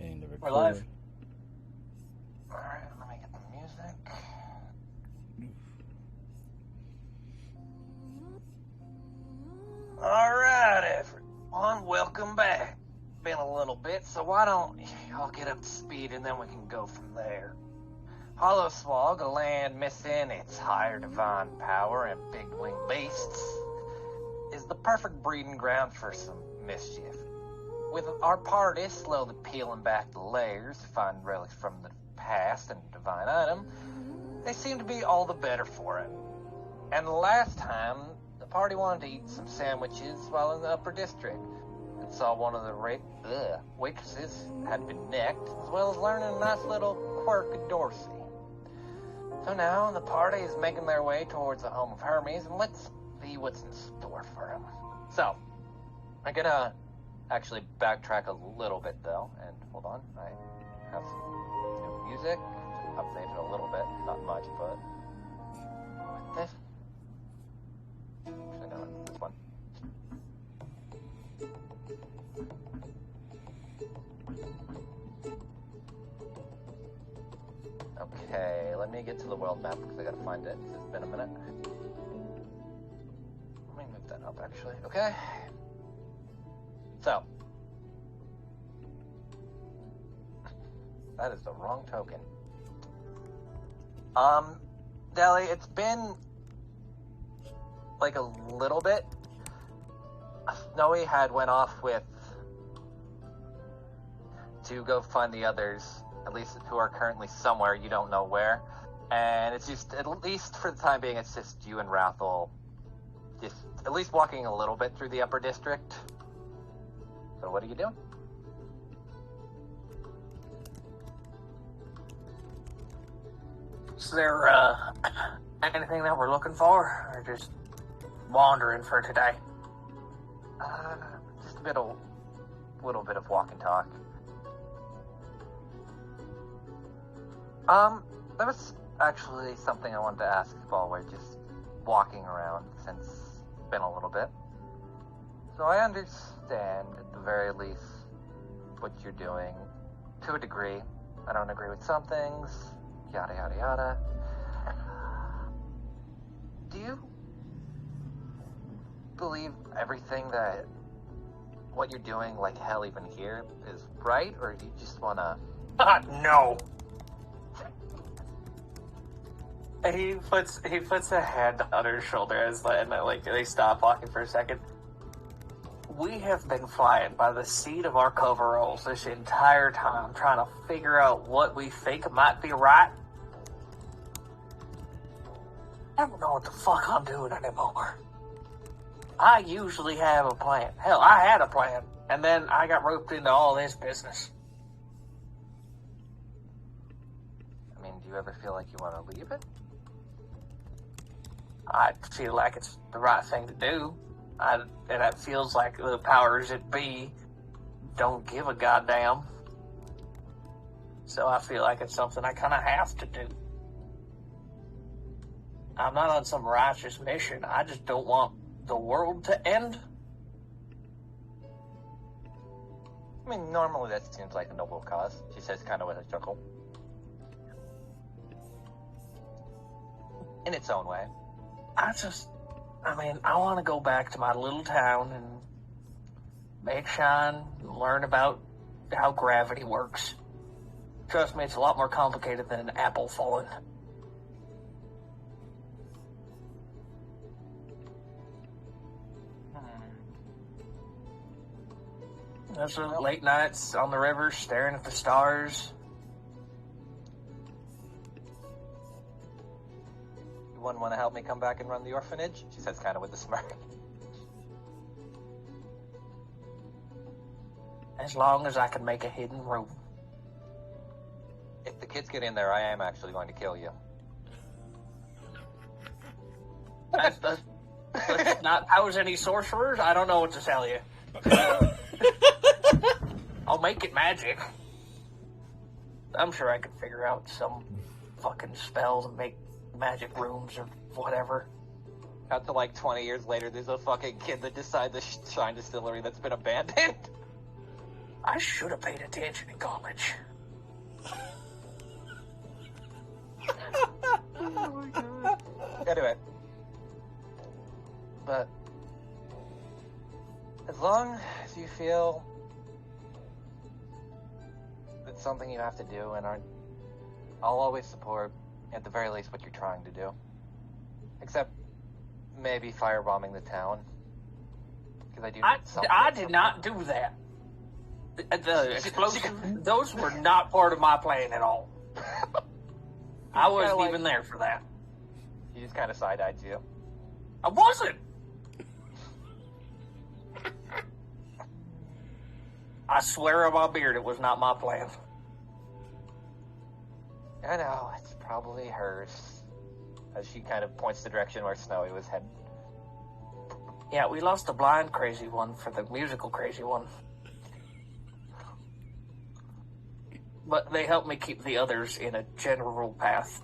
And the We're live. record. Alright, let me get the music. Alright, everyone, welcome back. Been a little bit, so why don't y'all get up to speed and then we can go from there. Hollow Swag, a land missing its higher divine power and big-winged beasts, is the perfect breeding ground for some mischief. With our party slowly peeling back the layers to find relics from the past and divine item, they seem to be all the better for it. And the last time, the party wanted to eat some sandwiches while in the upper district, and saw one of the waitresses had been necked, as well as learning a nice little quirk of Dorsey. So now the party is making their way towards the home of Hermes, and let's see what's in store for them. So, I'm gonna actually backtrack a little bit though, and hold on, I have some new music, updated a little bit, not much, but with this, actually no, this one. Okay, let me get to the world map because I gotta find it, it's been a minute. Let me move that up actually, okay? So, that is the wrong token. Deli, it's been like a little bit. Snowy had went off to go find the others, at least who are currently somewhere, you don't know where. And it's just, at least for the time being, it's just you and Rathel, just at least walking a little bit through the upper district. So what are you doing? Is there anything that we're looking for, or just wandering for today? Just a little bit of walk and talk. There was actually something I wanted to ask while we're just walking around, since it's been a little bit. So I understand, at the very least, what you're doing, to a degree. I don't agree with some things, yada yada yada. Do you believe everything that what you're doing, like hell even here, is right, or do you just wanna... No! He puts a hand on her shoulder as they stop walking for a second. We have been flying by the seat of our coveralls this entire time, trying to figure out what we think might be right. I don't know what the fuck I'm doing anymore. I usually have a plan. Hell, I had a plan, and then I got roped into all this business. I mean, do you ever feel like you want to leave it? I feel like it's the right thing to do. And it feels like the powers that be don't give a goddamn. So I feel like it's something I kind of have to do. I'm not on some righteous mission. I just don't want the world to end. I mean, normally that seems like a noble cause, she says kind of with a chuckle. In its own way. I want to go back to my little town and make shine, learn about how gravity works. Trust me, it's a lot more complicated than an apple falling. Those are late nights on the river, staring at the stars. One want to help me come back and run the orphanage? She says kind of with a smirk. As long as I can make a hidden room. If the kids get in there, I am actually going to kill you. That's not house any sorcerers? I don't know what to tell you. I'll make it magic. I'm sure I can figure out some fucking spell to make magic rooms or whatever. Cut to like 20 years later, there's a fucking kid that decided to shine distillery that's been abandoned. I should have paid attention in college. Oh my god. Anyway. But as long as you feel it's something you have to do and I'll always support, at the very least, what you're trying to do. Except maybe firebombing the town. Because I do need something. I did not do that. The explosions, those were not part of my plan at all. I wasn't even there for that. He just kind of side-eyed you. I wasn't. I swear on my beard, it was not my plan. I know, it's probably hers. As she kind of points the direction where Snowy was heading. Yeah, we lost the blind crazy one for the musical crazy one. But they helped me keep the others in a general path.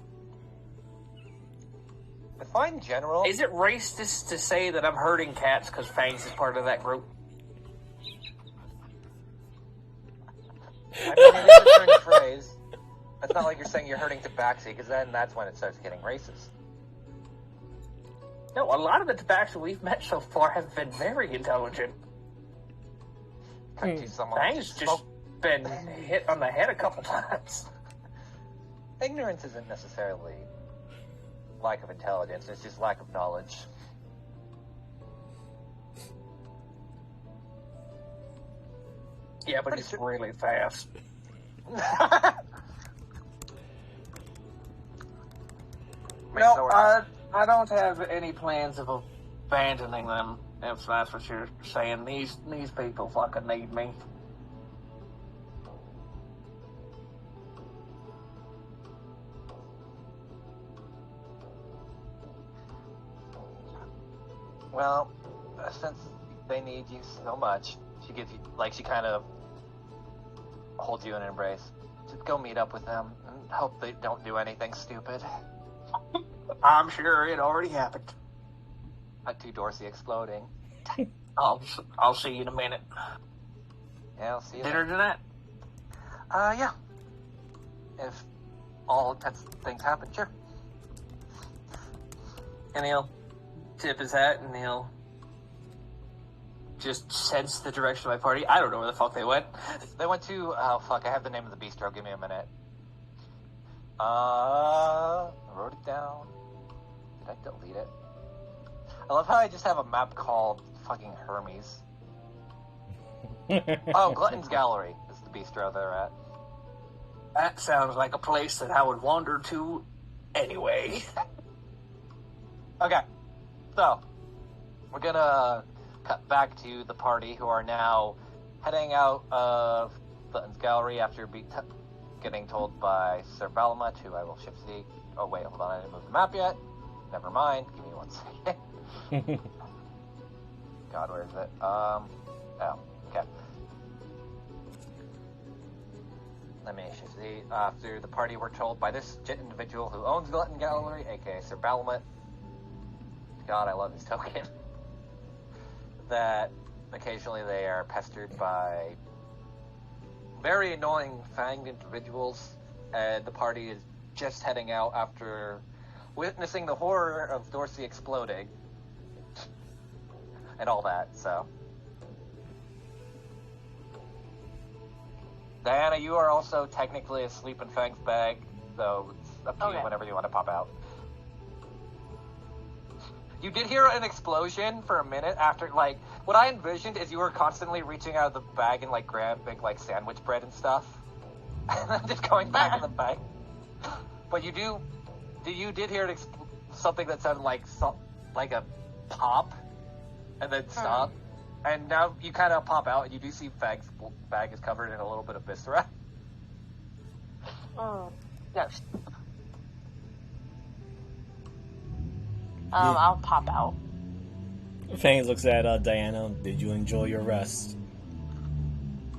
Define general? Is it racist to say that I'm herding cats because Fangs is part of that group? I mean, it is a certain phrase. It's not like you're saying you're hurting Tabaxi, because then that's when it starts getting racist. No, a lot of the Tabaxi we've met so far have been very intelligent. Fangs just been hit on the head a couple times. Ignorance isn't necessarily lack of intelligence, it's just lack of knowledge. Yeah, but he's really fast. No, I don't have any plans of abandoning them, if that's what you're saying. These people fucking need me. Well, since they need you so much, she gives you, like, she kind of holds you in an embrace. Just go meet up with them and hope they don't do anything stupid. I'm sure it already happened. To Dorsey exploding. I'll see you in a minute. Yeah, I'll see you Dinner tonight? Yeah. If all things happen, sure. And he'll tip his hat and he'll just sense the direction of my party. I don't know where the fuck they went. They went to, oh fuck, I have the name of the bistro, give me a minute. I wrote it down. Did I delete it? I love how I just have a map called fucking Hermes. Oh, Glutton's Gallery is the bistro they're at. That sounds like a place that I would wander to anyway. Okay, so we're gonna cut back to the party who are now heading out of Glutton's Gallery after getting told by Sir Balamut, who I will shift the... Oh wait, hold on, I didn't move the map yet. Never mind, give me 1 second. God, where is it? Oh, okay. Let me shift the... After the party, we're told by this individual who owns Glutton Gallery, aka Sir Balamut. God, I love his token. That occasionally they are pestered by very annoying fanged individuals, and the party is just heading out after witnessing the horror of Dorsey exploding and all that, so. Diana, you are also technically asleep in Fang's bag, so it's up to you whenever you want to pop out. You did hear an explosion for a minute after, like, what I envisioned is you were constantly reaching out of the bag and, like, grabbing, like, sandwich bread and stuff. And then just going back in the bag. But you did hear something that sounded like a pop, and then stop. And now you kind of pop out and you do see Fang's bag is covered in a little bit of viscera. Oh, yes. I'll pop out. Fangs looks at Diana. Did you enjoy your rest?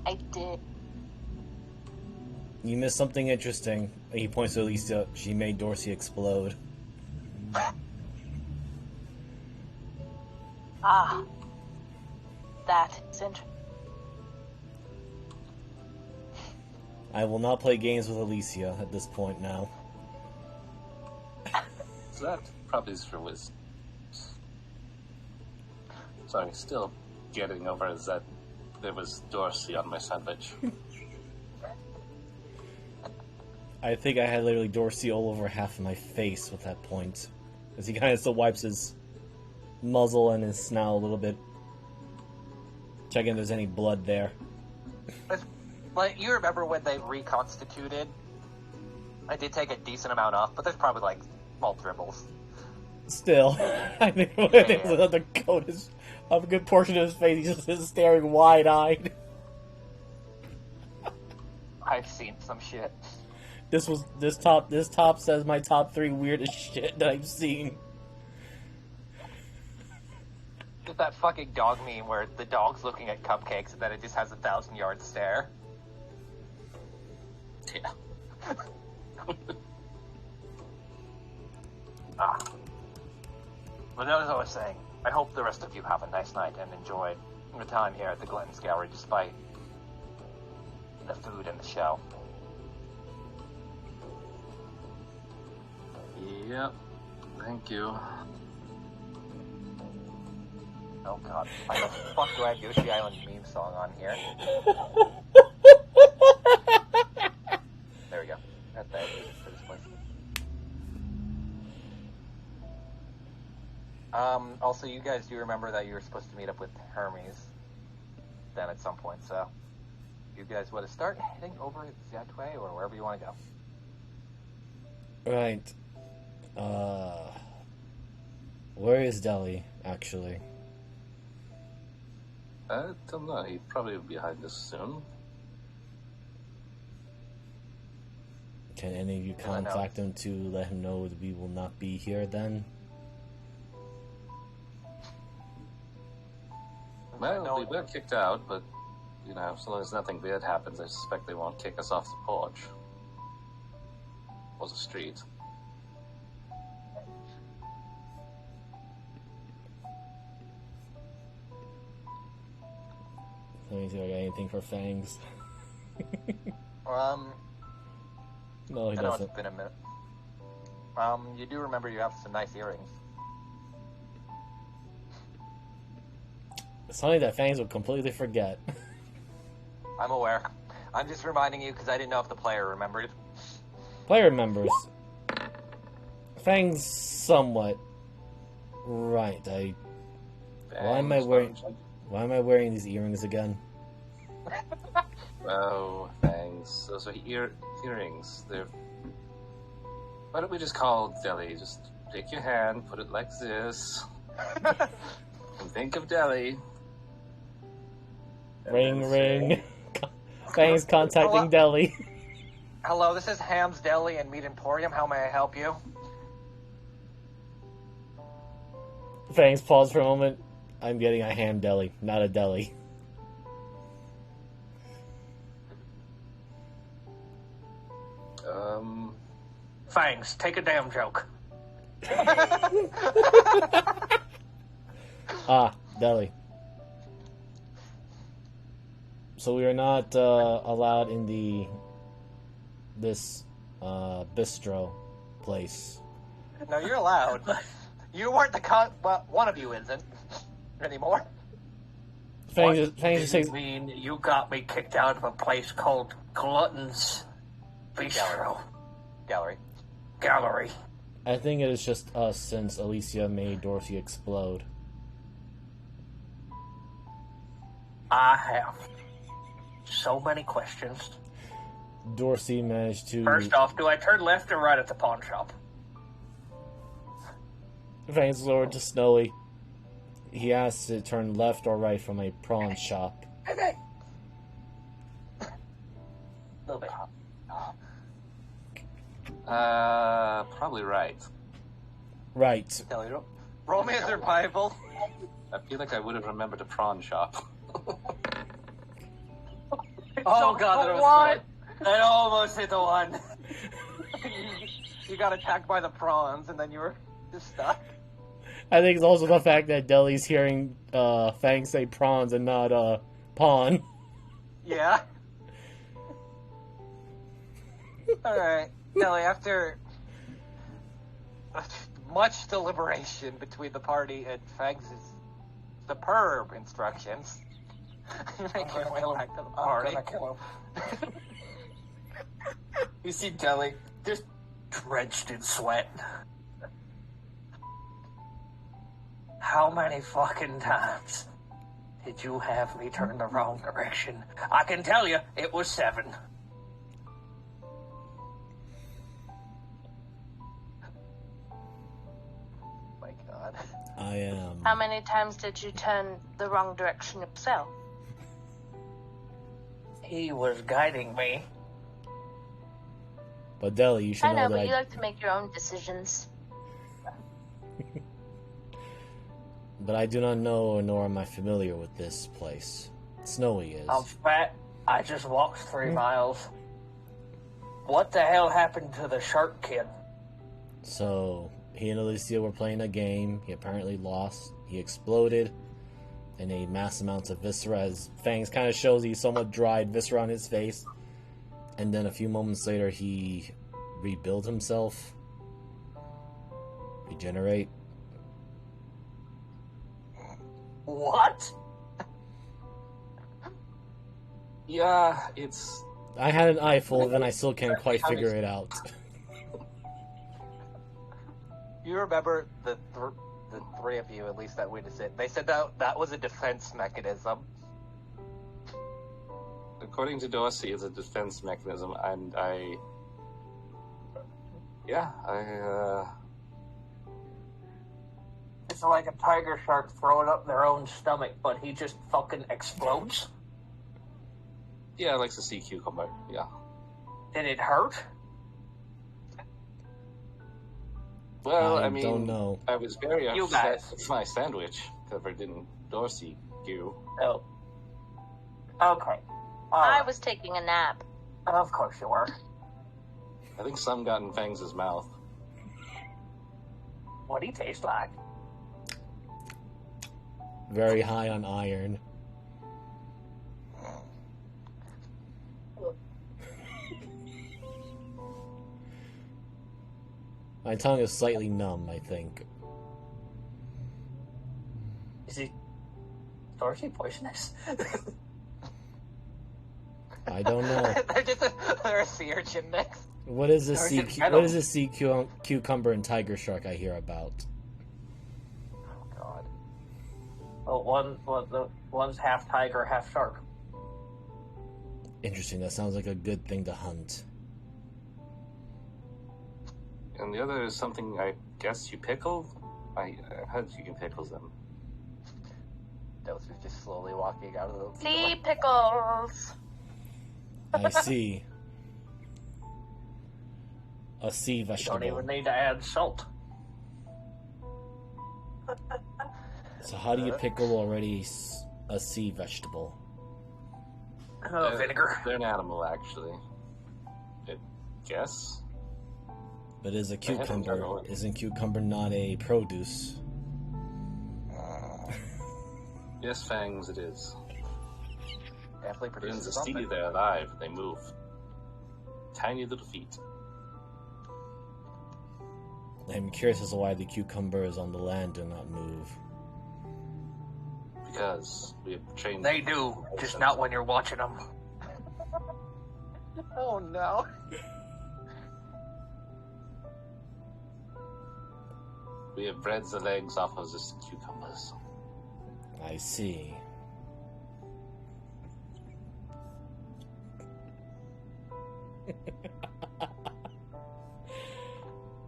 I did. You missed something interesting. He points to Alicia. She made Dorsey explode. Ah. That is interesting. I will not play games with Alicia at this point now. So that probably is for Wiz. Sorry, still getting over that there was Dorsey on my sandwich. I think I had literally Dorsey all over half of my face with that point. As he kind of still wipes his muzzle and his snout a little bit. Checking if there's any blood there. Like, you remember when they reconstituted? I did take a decent amount off, but there's probably like small dribbles. Still, I think the coat is of a good portion of his face. He's just staring wide-eyed. I've seen some shit. This top says my top 3 weirdest shit that I've seen. Just that fucking dog meme where the dog's looking at cupcakes and then it just has a 1,000-yard stare. Yeah. But as I was saying, I hope the rest of you have a nice night and enjoy your time here at the Glenn's Gallery despite the food and the show. Yep. Thank you. Oh god, why the fuck do I have Yoshi Island meme song on here? There we go. Got that music for this place. Also, you guys do remember that you were supposed to meet up with Hermes then at some point, so you guys want to start heading over that way or wherever you want to go. Right. Where is Deli, actually? I don't know. He'd probably be behind us soon. Can any of you contact him to let him know that we will not be here then? Well, we were kicked out, but, you know, as long as nothing bad happens, I suspect they won't kick us off the porch. Or the street. Let me see if I got anything for Fangs. No, he I know doesn't. it's been a minute. You do remember you have some nice earrings. Something that Fangs will completely forget. I'm aware. I'm just reminding you because I didn't know if the player remembered. Player members. Fangs somewhat. Right, Why am I wearing these earrings again? Oh, thanks. Those are earrings. They're... Why don't we just call Deli? Just take your hand, put it like this, and think of Deli. Ring, ring. Fangs contacting Deli. Hello, this is Ham's Deli and Meat Emporium. How may I help you? Fangs pause for a moment. I'm getting a ham deli, not a deli. Fangs, take a damn joke. Deli. So we are not allowed in this bistro place. No, you're allowed. You weren't well, one of you isn't anymore. Fangs just takes... You mean you got me kicked out of a place called Glutton's Bistro? Gallery. I think it is just us since Alicia made Dorsey explode. I have so many questions. Dorsey managed to... First off, do I turn left or right at the pawn shop? Fangs Lord to Snowy. He asks to turn left or right from a prawn shop. Okay. A little bit. Probably right. Right. Roll me a survival. I feel like I would have remembered a prawn shop. Oh god, that was what? I almost hit the one. You got attacked by the prawns and then you were just stuck. I think it's also the fact that Deli's hearing Fang say prawns and not pawn. Yeah. Alright. Kelly, after much deliberation between the party and Fangs' superb instructions, you make your way back to the party. I'm gonna kill him. You see Deli just drenched in sweat. How many fucking times did you have me turn the wrong direction? I can tell you, it was 7. My God. I am. How many times did you turn the wrong direction yourself? He was guiding me. But Deli, you should I know know, that but you like to make your own decisions. But I do not know, nor am I familiar with this place. Snowy is. I'm fat. I just walked 3 miles. What the hell happened to the shark kid? So, he and Alicia were playing a game. He apparently lost. He exploded. And a mass amounts of viscera. His fangs kind of shows he somewhat dried viscera on his face. And then a few moments later, he rebuilt himself. Regenerate. What? Yeah, it's I had an eyeful, then I still can't quite figure it out. You remember the 3 of you, at least that witnessed it. They said that was a defense mechanism. according to Dorsey, it's a defense mechanism, and I It's like a tiger shark throwing up their own stomach, but he just fucking explodes. I like the sea cucumber. Yeah. Did it hurt? Well, I I mean, don't know. I was very You upset guys. with my sandwich covered in Dorsey goo. Oh. Okay. I was taking a nap. Of course you were. I think some got in Fangs' mouth. What'd he taste like? Very high on iron. My tongue is slightly numb, I think. Is he Dorsey poisonous? I don't know. They're a sea urchin mix. What is this Or is sea? it venom? What is this sea cucumber and tiger shark I hear about? Oh God. The one's half tiger, half shark. Interesting. That sounds like a good thing to hunt. And the other is something I guess you pickle? I heard you can pickle them. Those are just slowly walking out of the Sea pickles. I see. A sea You don't vegetable. even need to add salt. So how do you pickle already a sea vegetable? Vinegar. They're an animal, actually. I guess? But is a I haven't cucumber? done all- Isn't cucumber not a produce? Yes, Fangs, it is. definitely In produces the something. sea, they're alive. They move. Tiny little feet. I'm curious as to why the cucumbers on the land do not move. Because we have trained They do, just not when you're watching them. Oh no. We have bred the legs off of the cucumbers. I see.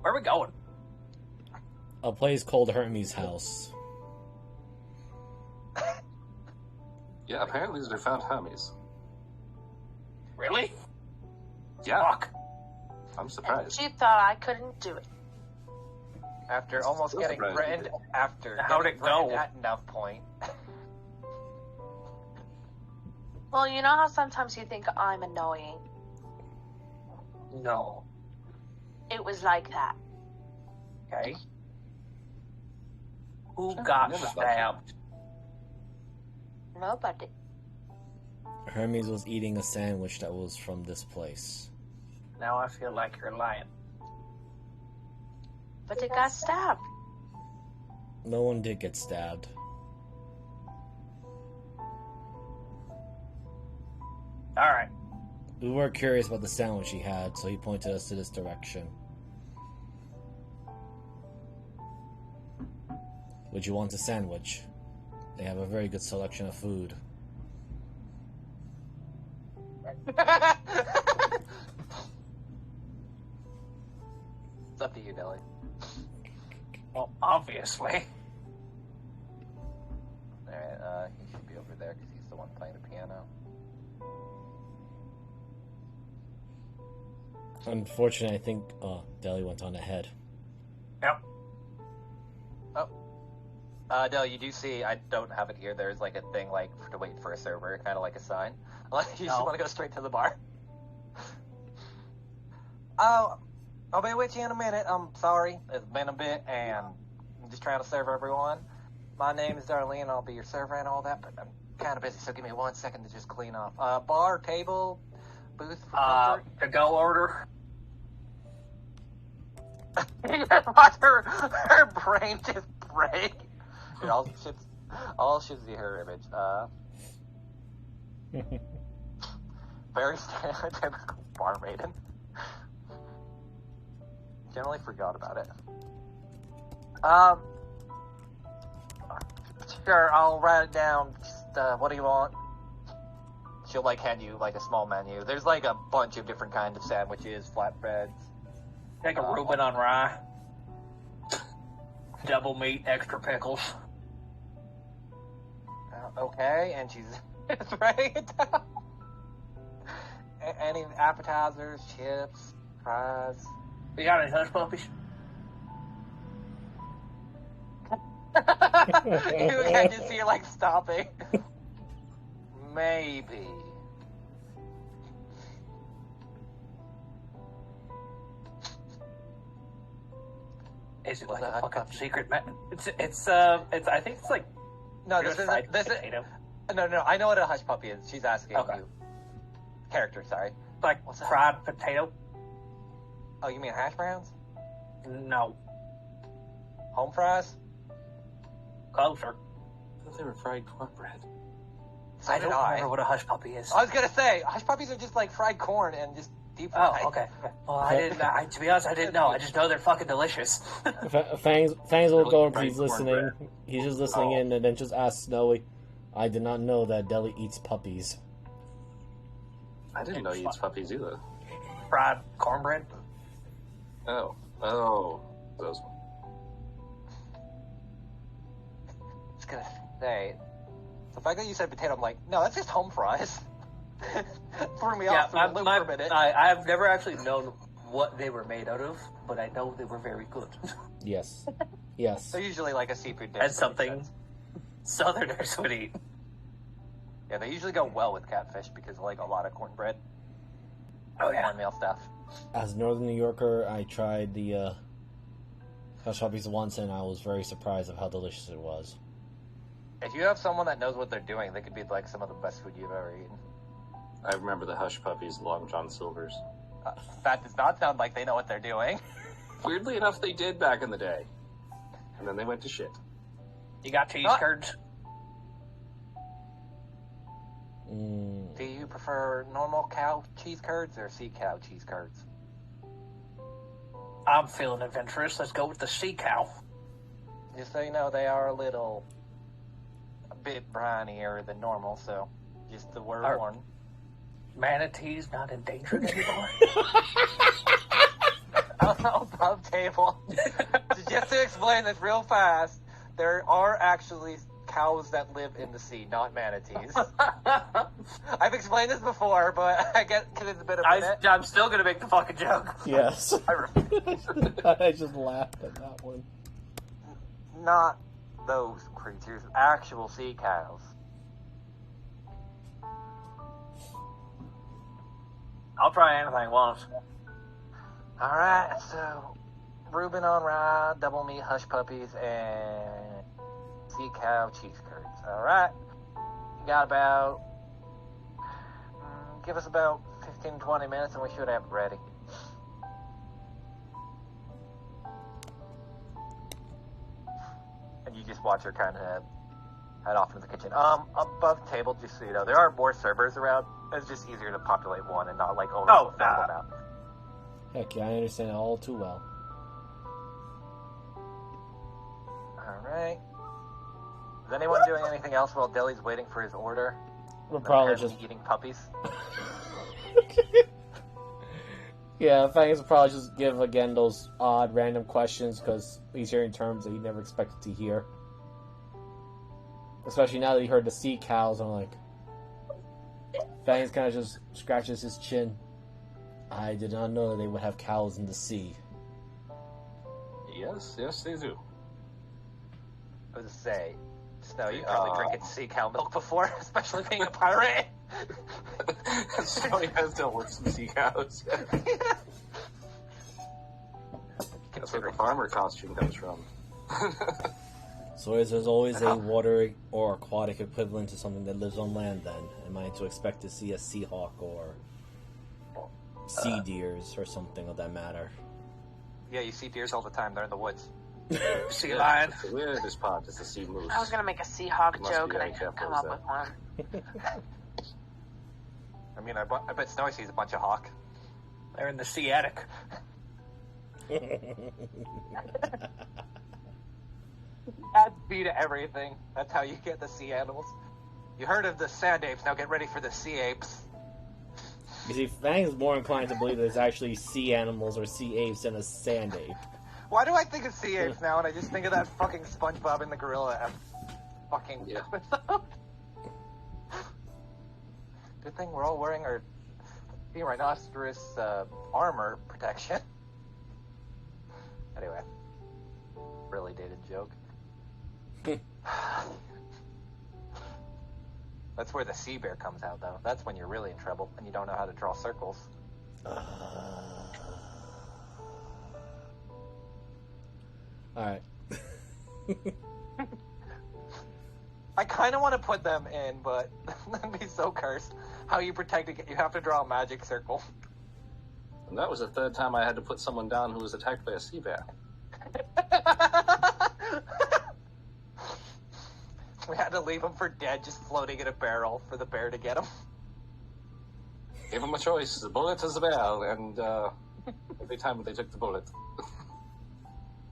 Where are we going? A place called Hermes' house. Yeah, apparently they found Hermes. Really? Yeah, Fuck. I'm And surprised. she thought I couldn't do it. After almost Still getting surprised you threatened, did. after How'd getting it go? threatened at enough point. Well, you know how sometimes you think I'm annoying? No. It was like that. Okay. Who Sure, got never thought stabbed? Nobody. Hermes was eating a sandwich that was from this place. Now I feel like you're lying. But it got stabbed. No one did get stabbed. Alright. We were curious about the sandwich he had, so he pointed us to this direction. Would you want a sandwich? They have a very good selection of food. It's up to you, Dilly. Well, obviously. Alright, he should be over there because he's the one playing the piano. Unfortunately, I think Deli went on ahead. Yep. No, you do see, I don't have it here, there's like a thing like to wait for a server, kind of like a sign. You just want to go straight to the bar. Oh, I'll be with you in a minute. I'm sorry, it's been a bit, and I'm just trying to serve everyone. My name is Darlene, I'll be your server and all that, but I'm kind of busy, so give me 1 second to just clean off. Bar, table, booth for comfort. To go order. You just watch her brain just break. Dude, all should see her image. Very stereotypical bar maiden. Generally forgot about it. Sure, I'll write it down. Just, what do you want? She'll like hand you like a small menu. There's like a bunch of different kinds of sandwiches, flatbreads. Take a Reuben on rye. Double meat, extra pickles. Okay, and she's right. Any appetizers, chips, fries? You got any hush puppies? You can just see her like stopping. Maybe. Is it like a fucking secret? It's I think it's like No, this fried is potato. no. I know what a hush puppy is. She's asking Okay. you. Character, sorry. Like What's that? fried potato. Oh, you mean hash browns? No, Home fries? closer. I thought they were fried cornbread. So I did don't remember what a hush puppy is. I was gonna say hush puppies are just like fried corn and just deep fried. Oh, okay. Well, I didn't. To be honest, I didn't know. I just know they're fucking delicious. Fangs will go if Right, he's listening. cornbread. He's just listening in and then just asks Snowy, I did not know that Deli eats puppies. I didn't know he eats puppies either. Fried cornbread. Oh, those ones. I was gonna say the fact that you said potato, I'm like, no, that's just home fries. Threw me off for a loop for a minute. I've never actually known what they were made out of, but I know they were very good. Yes. Yes. They're usually like a seafood dish. And something Southerners would eat. Yeah, they usually go well with catfish because like a lot of cornbread. Oh yeah. Cornmeal stuff. As a Northern New Yorker, I tried the hush puppies once and I was very surprised of how delicious it was. If you have someone that knows what they're doing, they could be like some of the best food you've ever eaten. I remember the Hush Puppies, Long John Silvers. That does not sound like they know what they're doing. Weirdly enough, they did back in the day. And then they went to shit. You got cheese curds? Do you prefer normal cow cheese curds or sea cow cheese curds? I'm feeling adventurous. Let's go with the sea cow. Just so you know, they are a bit brinier than normal, so just the word Are- warned. Manatees not endangered anymore. Above table. Just to explain this real fast, there are actually cows that live in the sea, not manatees. I've explained this before, but I guess because it's a bit of a I'm still gonna make the fucking joke. Yes. I refuse. I just laughed at that one. not those creatures, actual sea cows. I'll try anything once. Alright, so Reuben on rye, double meat hush puppies, and sea cow cheese curds. Alright, you got about, give us about 15, 20 minutes and we should have it ready. And you just watch her kind of head off into the kitchen. Above table, just so you know, there are more servers around. It's just easier to populate one and not like overfill them out. Heck yeah, I understand it all too well. Alright. Is anyone doing anything else while Deli's waiting for his order? We're probably Apparently just... eating puppies. Yeah, Fangs will probably just give again those odd random questions because he's hearing terms that he never expected to hear. Especially now that he heard the sea cows, I'm like... Fangs kind of just scratches his chin. I did not know that they would have cows in the sea. Yes, they do. I was to say, Snow, you probably drinking sea cow milk before, especially being a pirate. Snowy has dealt with some sea cows. That's where the farmer costume comes from. So there's always a water or aquatic equivalent to something that lives on land then. Am I to expect to see a sea hawk or sea deers or something of that matter? Yeah, you see deers all the time. They're in the woods. Sea lion. The weirdest part is the sea moose. I was gonna make a Seahawk Must joke be and I very couldn't careful, come up is with one. I mean, I bet Snowy sees a bunch of hawk. They're in the sea attic. Add B to everything. That's how you get the sea animals. You heard of the sand apes, now get ready for the sea apes. You see, Fang is more inclined to believe there's actually sea animals or sea apes than a sand ape. Why do I think of sea apes now and I just think of that fucking SpongeBob and the gorilla fucking episode? Good thing we're all wearing our rhinoceros armor protection. Anyway, really dated joke. That's where the sea bear comes out, though. That's when you're really in trouble and you don't know how to draw circles. Alright. I kind of want to put them in, but that'd be so cursed. How you protect it, you have to draw a magic circle. And that was the third time I had to put someone down who was attacked by a sea bear. We had to leave him for dead, just floating in a barrel for the bear to get him. Gave him a choice, the bullet or the bear, and every time they took the bullet.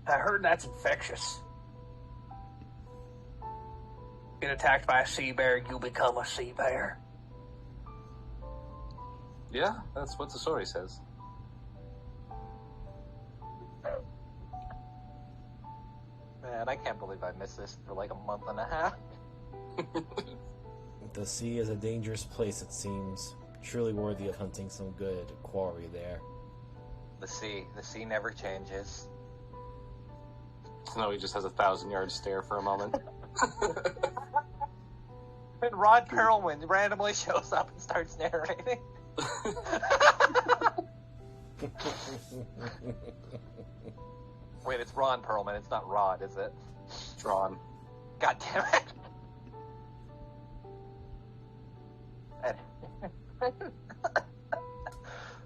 I heard that's infectious. Get attacked by a sea bear, you become a sea bear. Yeah, that's what the story says. Man, I can't believe I missed this for like a month and a half. The sea is a dangerous place, it seems. Truly worthy of hunting some good quarry there. The sea never changes. Snowy just has a 1,000-yard stare for a moment. And Rod Perlman randomly shows up and starts narrating. Wait, it's Ron Perlman, it's not Rod, is it? It's Ron. God damn it.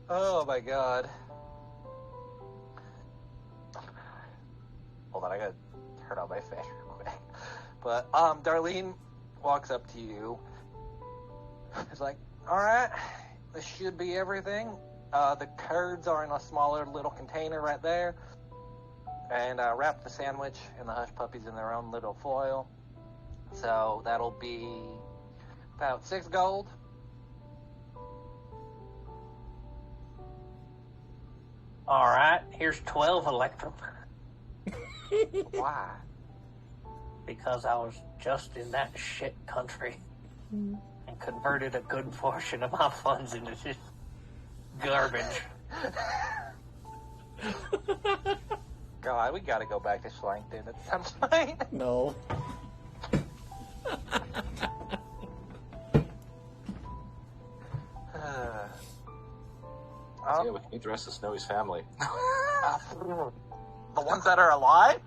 Oh my god. Hold on, I gotta turn on my fan real quick. But, Darlene walks up to you. It's like, alright, this should be everything. The curds are in a smaller little container right there. And wrap the sandwich and the hush puppies in their own little foil. So that'll be about 6 gold. Alright, here's 12 electrum. Why? Because I was just in that shit country and converted a good portion of my funds into just garbage. God, we gotta go back to Schlankton at some point. No. Yeah, we can meet the rest of Snowy's family. The ones that are alive?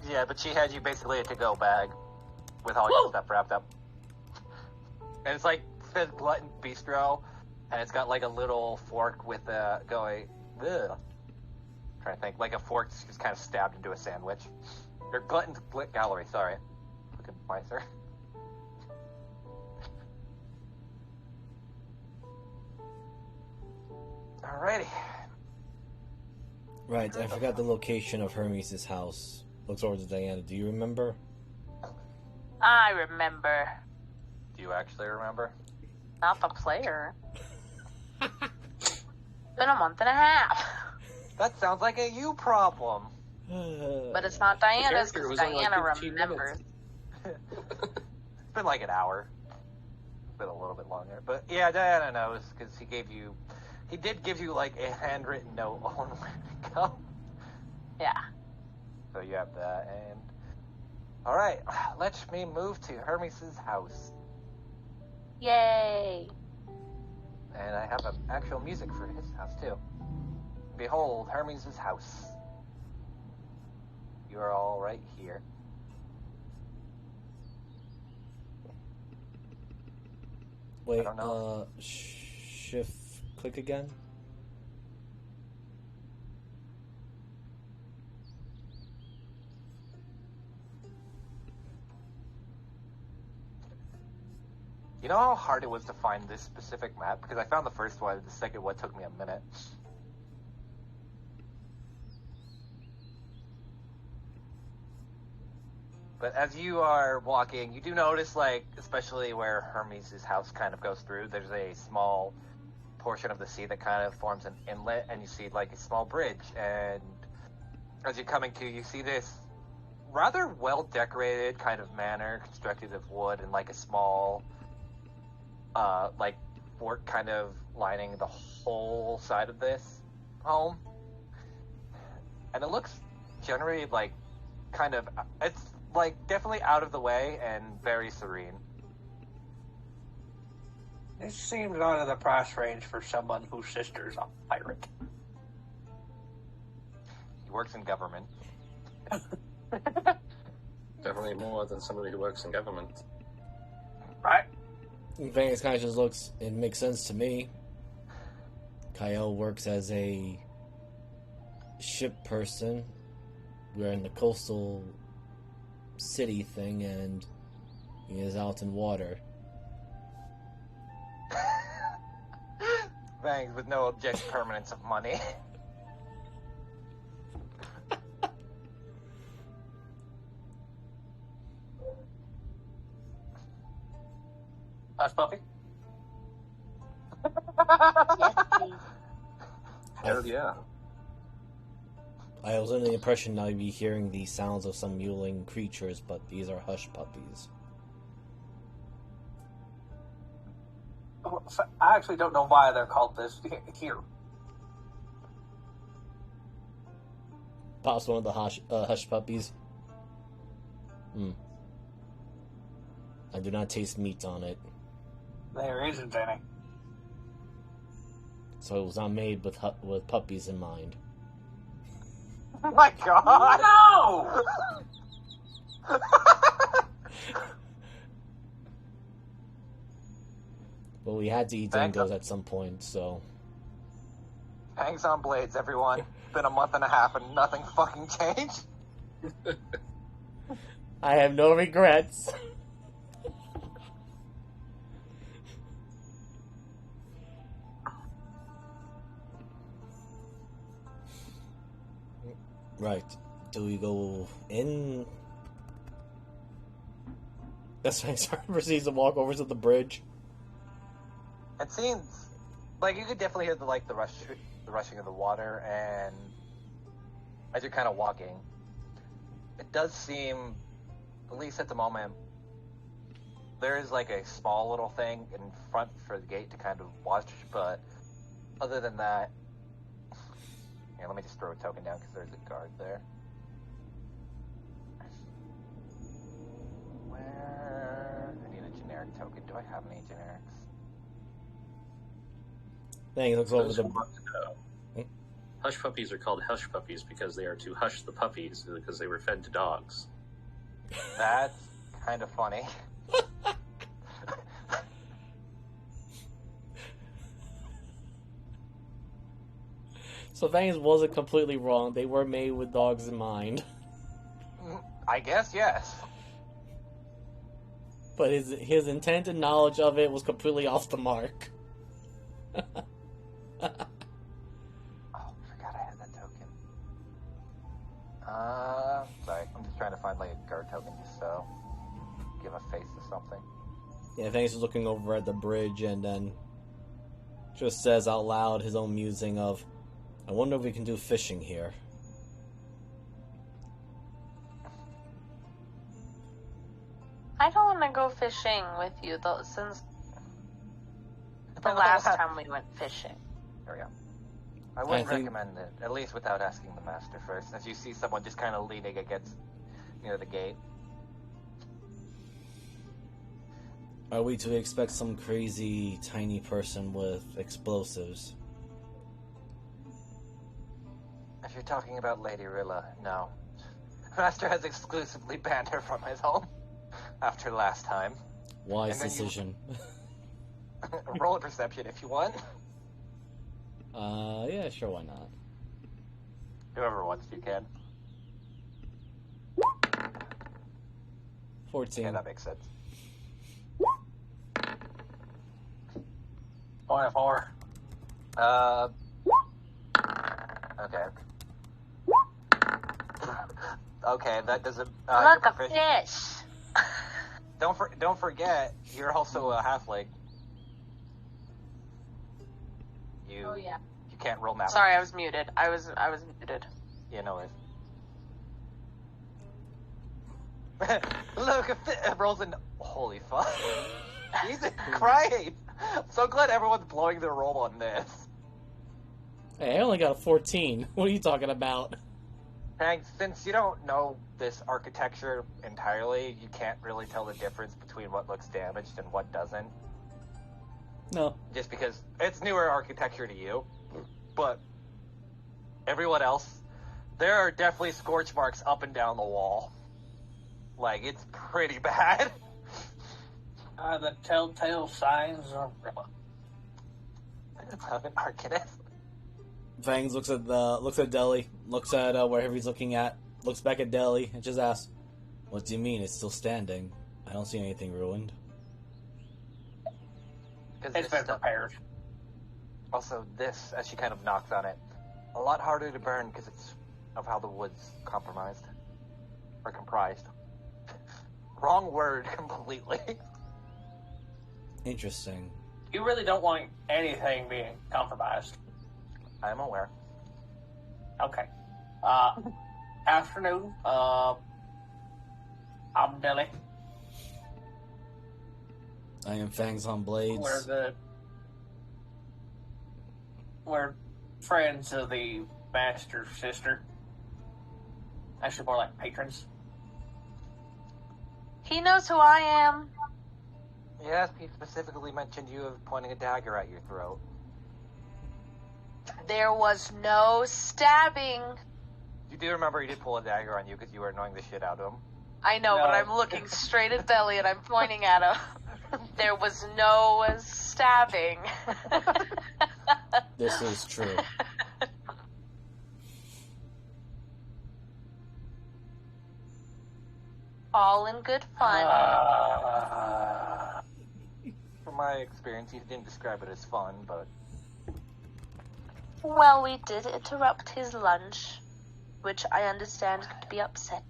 Yeah, but she had you basically a to-go bag. with all your stuff wrapped up. And it's like, it says Glutton Bistro, and it's got like a little fork with a going, ugh. Trying to think, like a fork just kind of stabbed into a sandwich. Or Glutton's Gallery, sorry. Looking nicer. Alrighty. Right, I forgot the location of Hermes' house. Looks over to Diana. Do you remember? I remember. Do you actually remember? Not the player. Been a month and a half. That sounds like a you problem. But it's not Diana's, character because was only like Diana 15 remembers. It's been like an hour. It's been a little bit longer. But yeah, Diana knows, because he did give you like a handwritten note on where to go. Yeah. So you have that, and... Alright, let me move to Hermes' house. Yay. And I have actual music for his house, too. Behold, Hermes' house. You are all right here. Wait, I don't know. shift click again? You know how hard it was to find this specific map? Because I found the first one, the second one took me a minute. But as you are walking, you do notice, like, especially where Hermes' house kind of goes through, there's a small portion of the sea that kind of forms an inlet, and you see, like, a small bridge. And as you're coming to, you see this rather well-decorated kind of manor constructed of wood and, like, a small, like, fort kind of lining the whole side of this home. And it looks generally, like, kind of... It's... like, definitely out of the way and very serene. This seems out of the price range for someone whose sister's a pirate. He works in government. Definitely more than somebody who works in government. Right? Vegas kind of just looks, it makes sense to me. Kyiel works as a ship person. We're in the coastal city thing, and he is out in water. Bangs with no object permanence of money. Hush puppy? Yes, please. Hell yeah. I was under the impression I'd be hearing the sounds of some mewling creatures, but these are hush puppies. So I actually don't know why they're called this here. Pops one of the hush puppies. I do not taste meat on it. There isn't any. So it was not made with puppies in mind. Oh my god! No! But we had to eat dingoes at some point, so... Bangs on blades, everyone. It's been a month and a half and nothing fucking changed. I have no regrets. Right. Do we go in? That's when I proceeds to walk over to the bridge. It seems like you could definitely hear the rushing of the water, and as you're kind of walking, it does seem, at least at the moment, there is like a small little thing in front for the gate to kind of watch, but other than that, here, let me just throw a token down because there's a guard there. Where? I need a generic token. Do I have any generics? Thing looks over Those the. who want to know, hush puppies are called hush puppies because they are to hush the puppies because they were fed to dogs. That's kind of funny. So Fangs wasn't completely wrong. They were made with dogs in mind. I guess, yes. But his intent and knowledge of it was completely off the mark. Oh, forgot I had that token. Sorry, I'm just trying to find like a guard token just so give a face to something. Yeah, Fangs was looking over at the bridge and then just says out loud his own musing of, I wonder if we can do fishing here. I don't want to go fishing with you, though, since the last time we went fishing. There we go. I wouldn't recommend it, at least without asking the master first, as you see someone just kind of leaning against near the gate. Are we to expect some crazy tiny person with explosives? If you're talking about Lady Rilla, no. Master has exclusively banned her from his home after last time. Wise decision. Roll a perception if you want. Yeah, sure, why not? Whoever wants, you can. 14. Yeah, that makes sense. 24. Okay. Okay, that doesn't. Look, you're a fish! Don't forget, you're also a halfling. Oh, yeah. You can't roll math. Sorry, I was muted. I was muted. Yeah, no worries. Look, it rolls in. Holy fuck! Jesus Christ! I'm so glad everyone's blowing their roll on this. Hey, I only got a 14. What are you talking about? Hank, since you don't know this architecture entirely, you can't really tell the difference between what looks damaged and what doesn't. No. Just because it's newer architecture to you. But everyone else, there are definitely scorch marks up and down the wall. Like, it's pretty bad. The telltale signs of An Arcanist. Fangs looks at Deli, looks at wherever he's looking at, looks back at Deli, and just asks, "What do you mean? It's still standing? I don't see anything ruined." It's been prepared. Also, this, as she kind of knocks on it, a lot harder to burn because it's of how the wood's compromised. Or comprised. Wrong word completely. Interesting. You really don't want anything being compromised. I'm aware. Okay. Afternoon. I'm Dilly. I am Fangs on Blades. We're friends of the master's sister. Actually, more like patrons. He knows who I am. Yes, he specifically mentioned you of pointing a dagger at your throat. There was no stabbing. You do remember he did pull a dagger on you because you were annoying the shit out of him. I know, No. but I'm looking straight at Deli and I'm pointing at him. There was no stabbing. This is true. All in good fun. From my experience, he didn't describe it as fun, but... Well, we did interrupt his lunch, which I understand could be upset.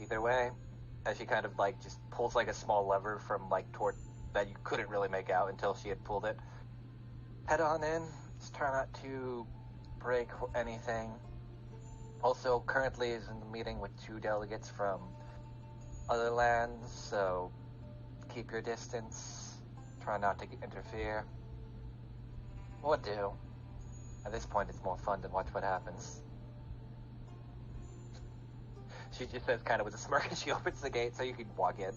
Either way, as she kind of like just pulls like a small lever from like toward that you couldn't really make out until she had pulled it. Head on in. Just try not to break anything. Also, currently is in the meeting with 2 delegates from other lands, so keep your distance. Try not to interfere. What do? At this point, it's more fun to watch what happens. She just says kind of with a smirk as she opens the gate so you can walk in.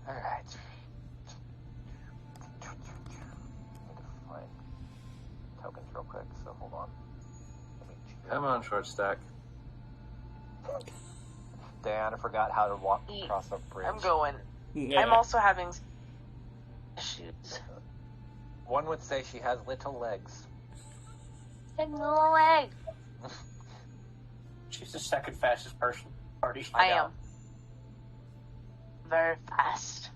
Alright. quick, so hold on. Let me check. Come on, short stack. Dan, I forgot how to walk across the bridge. I'm going. Yeah. I'm also having issues. One would say she has little legs. No way. She's the second fastest person. Party. I am. Very fast.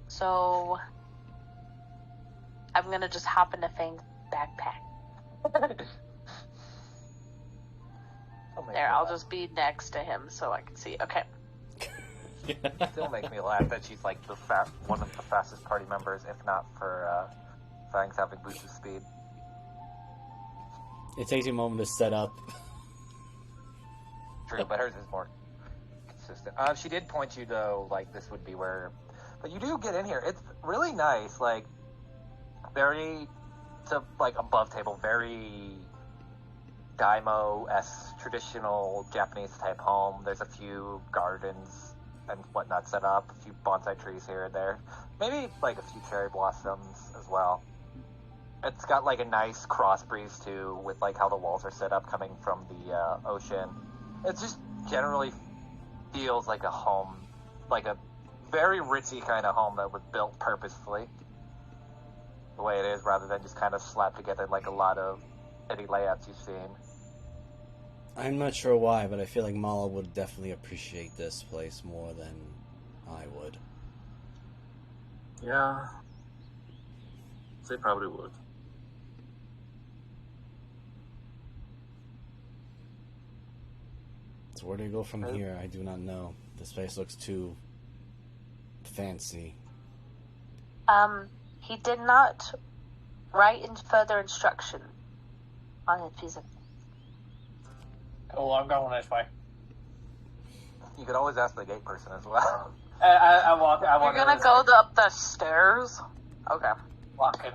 So, I'm gonna just hop into Fang's backpack. There, I'll just be next to him so I can see. Okay. Still makes me laugh that she's like one of the fastest party members, if not for Fangs having boosted speed. It takes you a moment to set up. True, but hers is more consistent. She did point you though, like this would be where, but you do get in here. It's really nice, like very, like above table, very Daimo-esque traditional Japanese type home. There's a few gardens and whatnot set up, a few bonsai trees here and there, maybe like a few cherry blossoms as well. It's got like a nice cross breeze too, with like how the walls are set up coming from the ocean. It just generally feels like a home, like a very ritzy kind of home that was built purposefully, the way it is, rather than just kind of slapped together like a lot of city layouts you've seen. I'm not sure why, but I feel like Mala would definitely appreciate this place more than I would. Yeah. They probably would. So where do you go from here? I do not know. This place looks too fancy. He did not write in further instruction on his piece of. Oh, I'm going this way. You could always ask the gate person as well. I walk. You're gonna go up the stairs? Okay. Walking.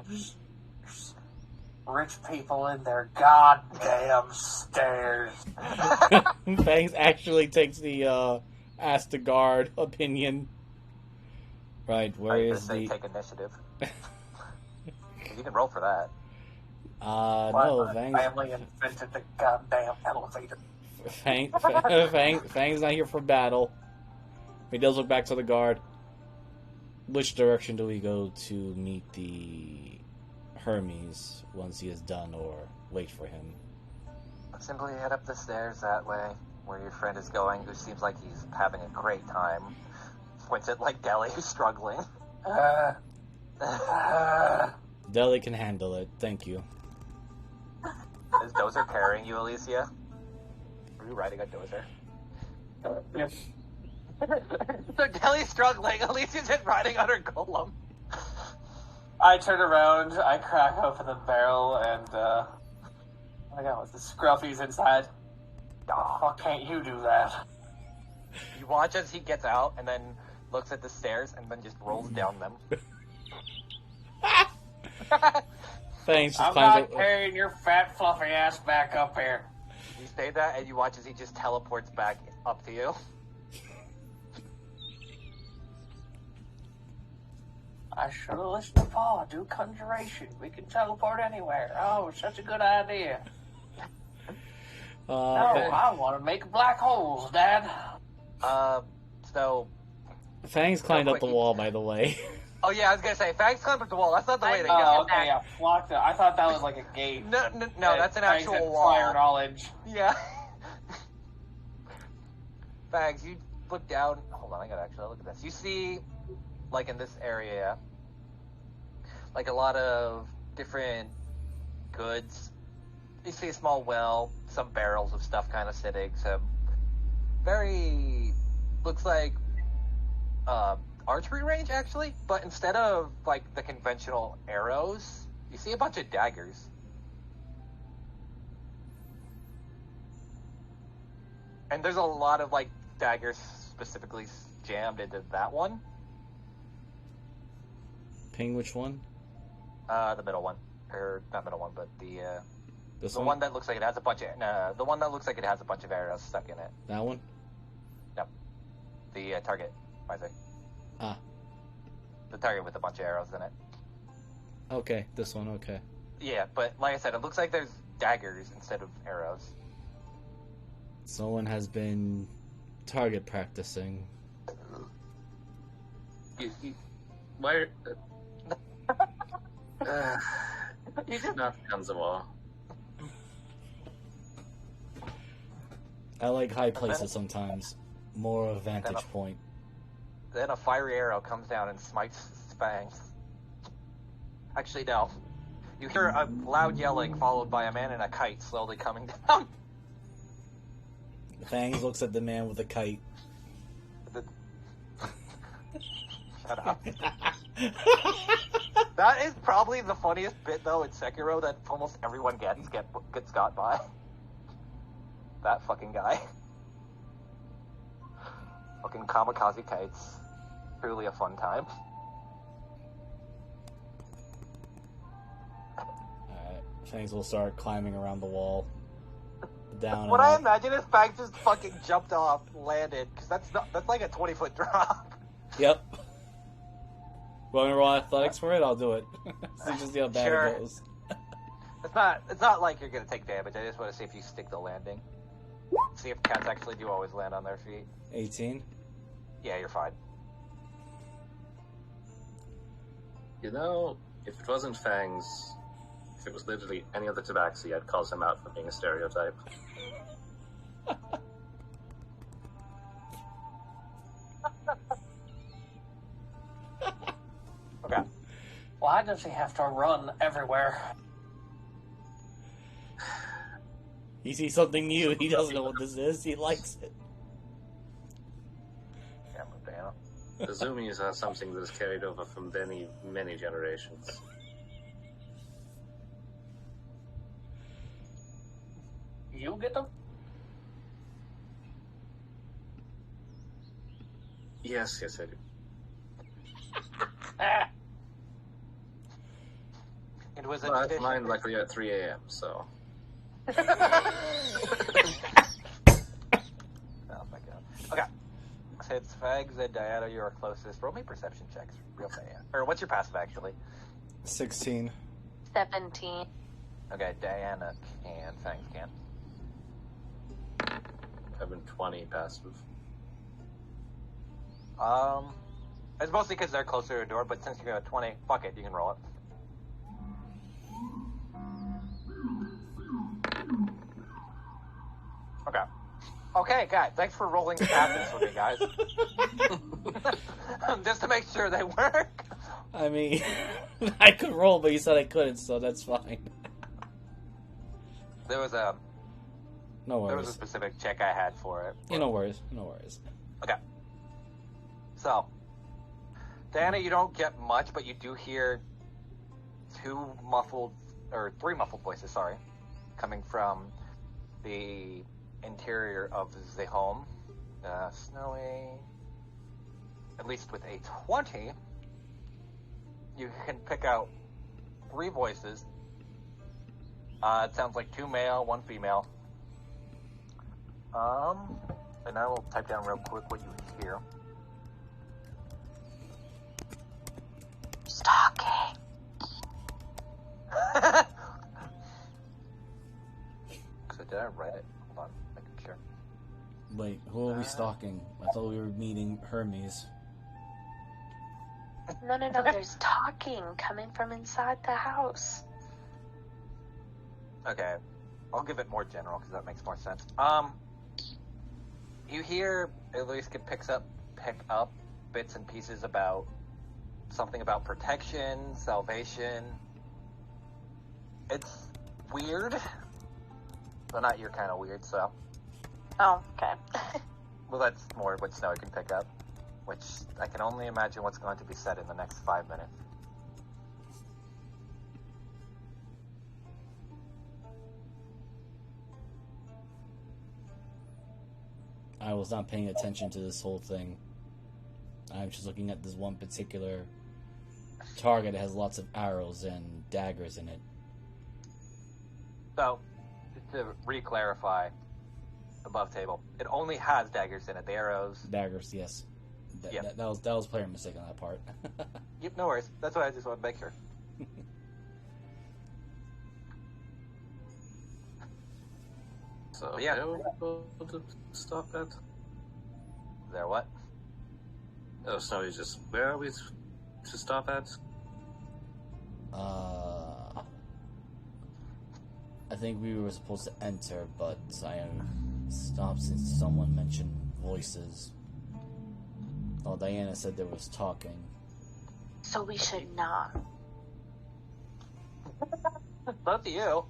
Rich people in their goddamn stairs. Fangs actually takes the ask the guard opinion. Right, where is the... Take initiative. You can roll for that. No, My Fangs... family invented the goddamn elevator. Fang's not here for battle. He does look back to the guard. Which direction do we go to meet the Hermes once he is done, or wait for him? Simply head up the stairs that way, where your friend is going, who seems like he's having a great time. Points at, like, Deli, who's struggling. Deli can handle it, thank you. Is Dozer carrying you, Alicia? Are you riding a Dozer? Yes. So Deli's struggling, Alicia's just riding on her golem. I turn around, I crack open the barrel, and, I got the scruffy's inside. Oh, why can't you do that? You watch as he gets out, and then looks at the stairs, and then just rolls down them. Thanks. I'm not carrying your fat, fluffy ass back up here. You say that, and you watch as he just teleports back up to you. I should have listened to Paul. Do conjuration. We can teleport anywhere. Oh, such a good idea. No, I want to make black holes, Dad. So... Fangs climbed up the wall, by the way. Oh yeah, I was gonna say, Fangs climbed up the wall. That's not the way to go. Oh, okay, yeah. Blocked it. I thought that was like a gate. No, that's an Fangs actual had wall. Prior knowledge. Yeah. Fangs, you look down. Hold on, I gotta actually look at this. You see, like in this area, like a lot of different goods. You see a small well, some barrels of stuff kind of sitting, some very, looks like, archery range actually, but instead of like the conventional arrows, you see a bunch of daggers. And there's a lot of like daggers specifically jammed into that one. Ping, which one? The middle one, or not middle one, but the This one that looks like it has a bunch of the one that looks like it has a bunch of arrows stuck in it. That one? No, the target, I say. Ah. The target with a bunch of arrows in it. Okay, this one, okay. Yeah, but like I said, it looks like there's daggers instead of arrows. Someone has been target practicing. Why? You just Not guns of war. I like high places sometimes. More of a vantage point. Then a fiery arrow comes down and smites its fangs. Actually, no. You hear a loud yelling followed by a man in a kite slowly coming down. Fangs looks at the man with the kite. Shut up. That is probably the funniest bit, though, in Sekiro that almost everyone gets got by. That fucking guy. Fucking kamikaze kites. Truly a fun time. Alright, Fangs will start climbing around the wall. Down What and I up. imagine is Fangs just fucking jumped off, landed, because that's like a 20-foot drop. Yep. Want me to roll athletics for it? I'll do it. So just see how bad Sure. it goes. It's not like you're gonna take damage. I just want to see if you stick the landing. See if cats actually do always land on their feet. 18. Yeah, you're fine. You know, if it wasn't Fangs, if it was literally any other tabaxi, I'd call him out for being a stereotype. Okay. Why does he have to run everywhere? He sees something new. He doesn't know what this is. He likes it. Yeah, move down. The zoomies are something that is carried over from many, many generations. You get them? Yes, I do. Ah, It was a But tradition. mine luckily at 3 a.m., so... Oh my god. Okay. Since Fags and Diana, you are closest. Roll me perception checks, real Diana. Or what's your passive actually? 16. 17. Okay, Diana can. Fangs can. I've been 20 passive. It's mostly because they're closer to the door, but since you got a 20, fuck it, you can roll it. Okay. Okay, guys, thanks for rolling the captains for me, guys. Just to make sure they work. I mean, I could roll, but you said I couldn't, so that's fine. There was a No there was a worries. specific check I had for it. Yeah, no worries. No worries. Okay. So, Diana, you don't get much, but you do hear three muffled voices, sorry, coming from the interior of the home. Snowy, at least with a 20, you can pick out 3 voices. It sounds like 2 male, 1 female. And I will type down real quick what you hear. Stalking. So did I write it? Hold on, making sure. Wait, who are we stalking? I thought we were meeting Hermes. No, there's talking coming from inside the house. Okay, I'll give it more general because that makes more sense. You hear, at least can pick up bits and pieces about something about protection, salvation. It's weird, but not your kind of weird. So, Oh, okay. well, that's more what Snowy can pick up, which I can only imagine what's going to be said in the next 5 minutes. I was not paying attention to this whole thing. I'm just looking at this one particular target that has lots of arrows and daggers in it. So, just to re-clarify, above table, it only has daggers in it. The arrows. Daggers, yes. Yep. That was player mistake on that part. Yep, no worries. That's why I just wanted to make sure. So, Yeah. yeah, we'll to stop that. There what? Oh, so you just, where are we to stop at? I think we were supposed to enter, but I am stopped since someone mentioned voices. Oh, Diana said there was talking. So we should not. It's up to you.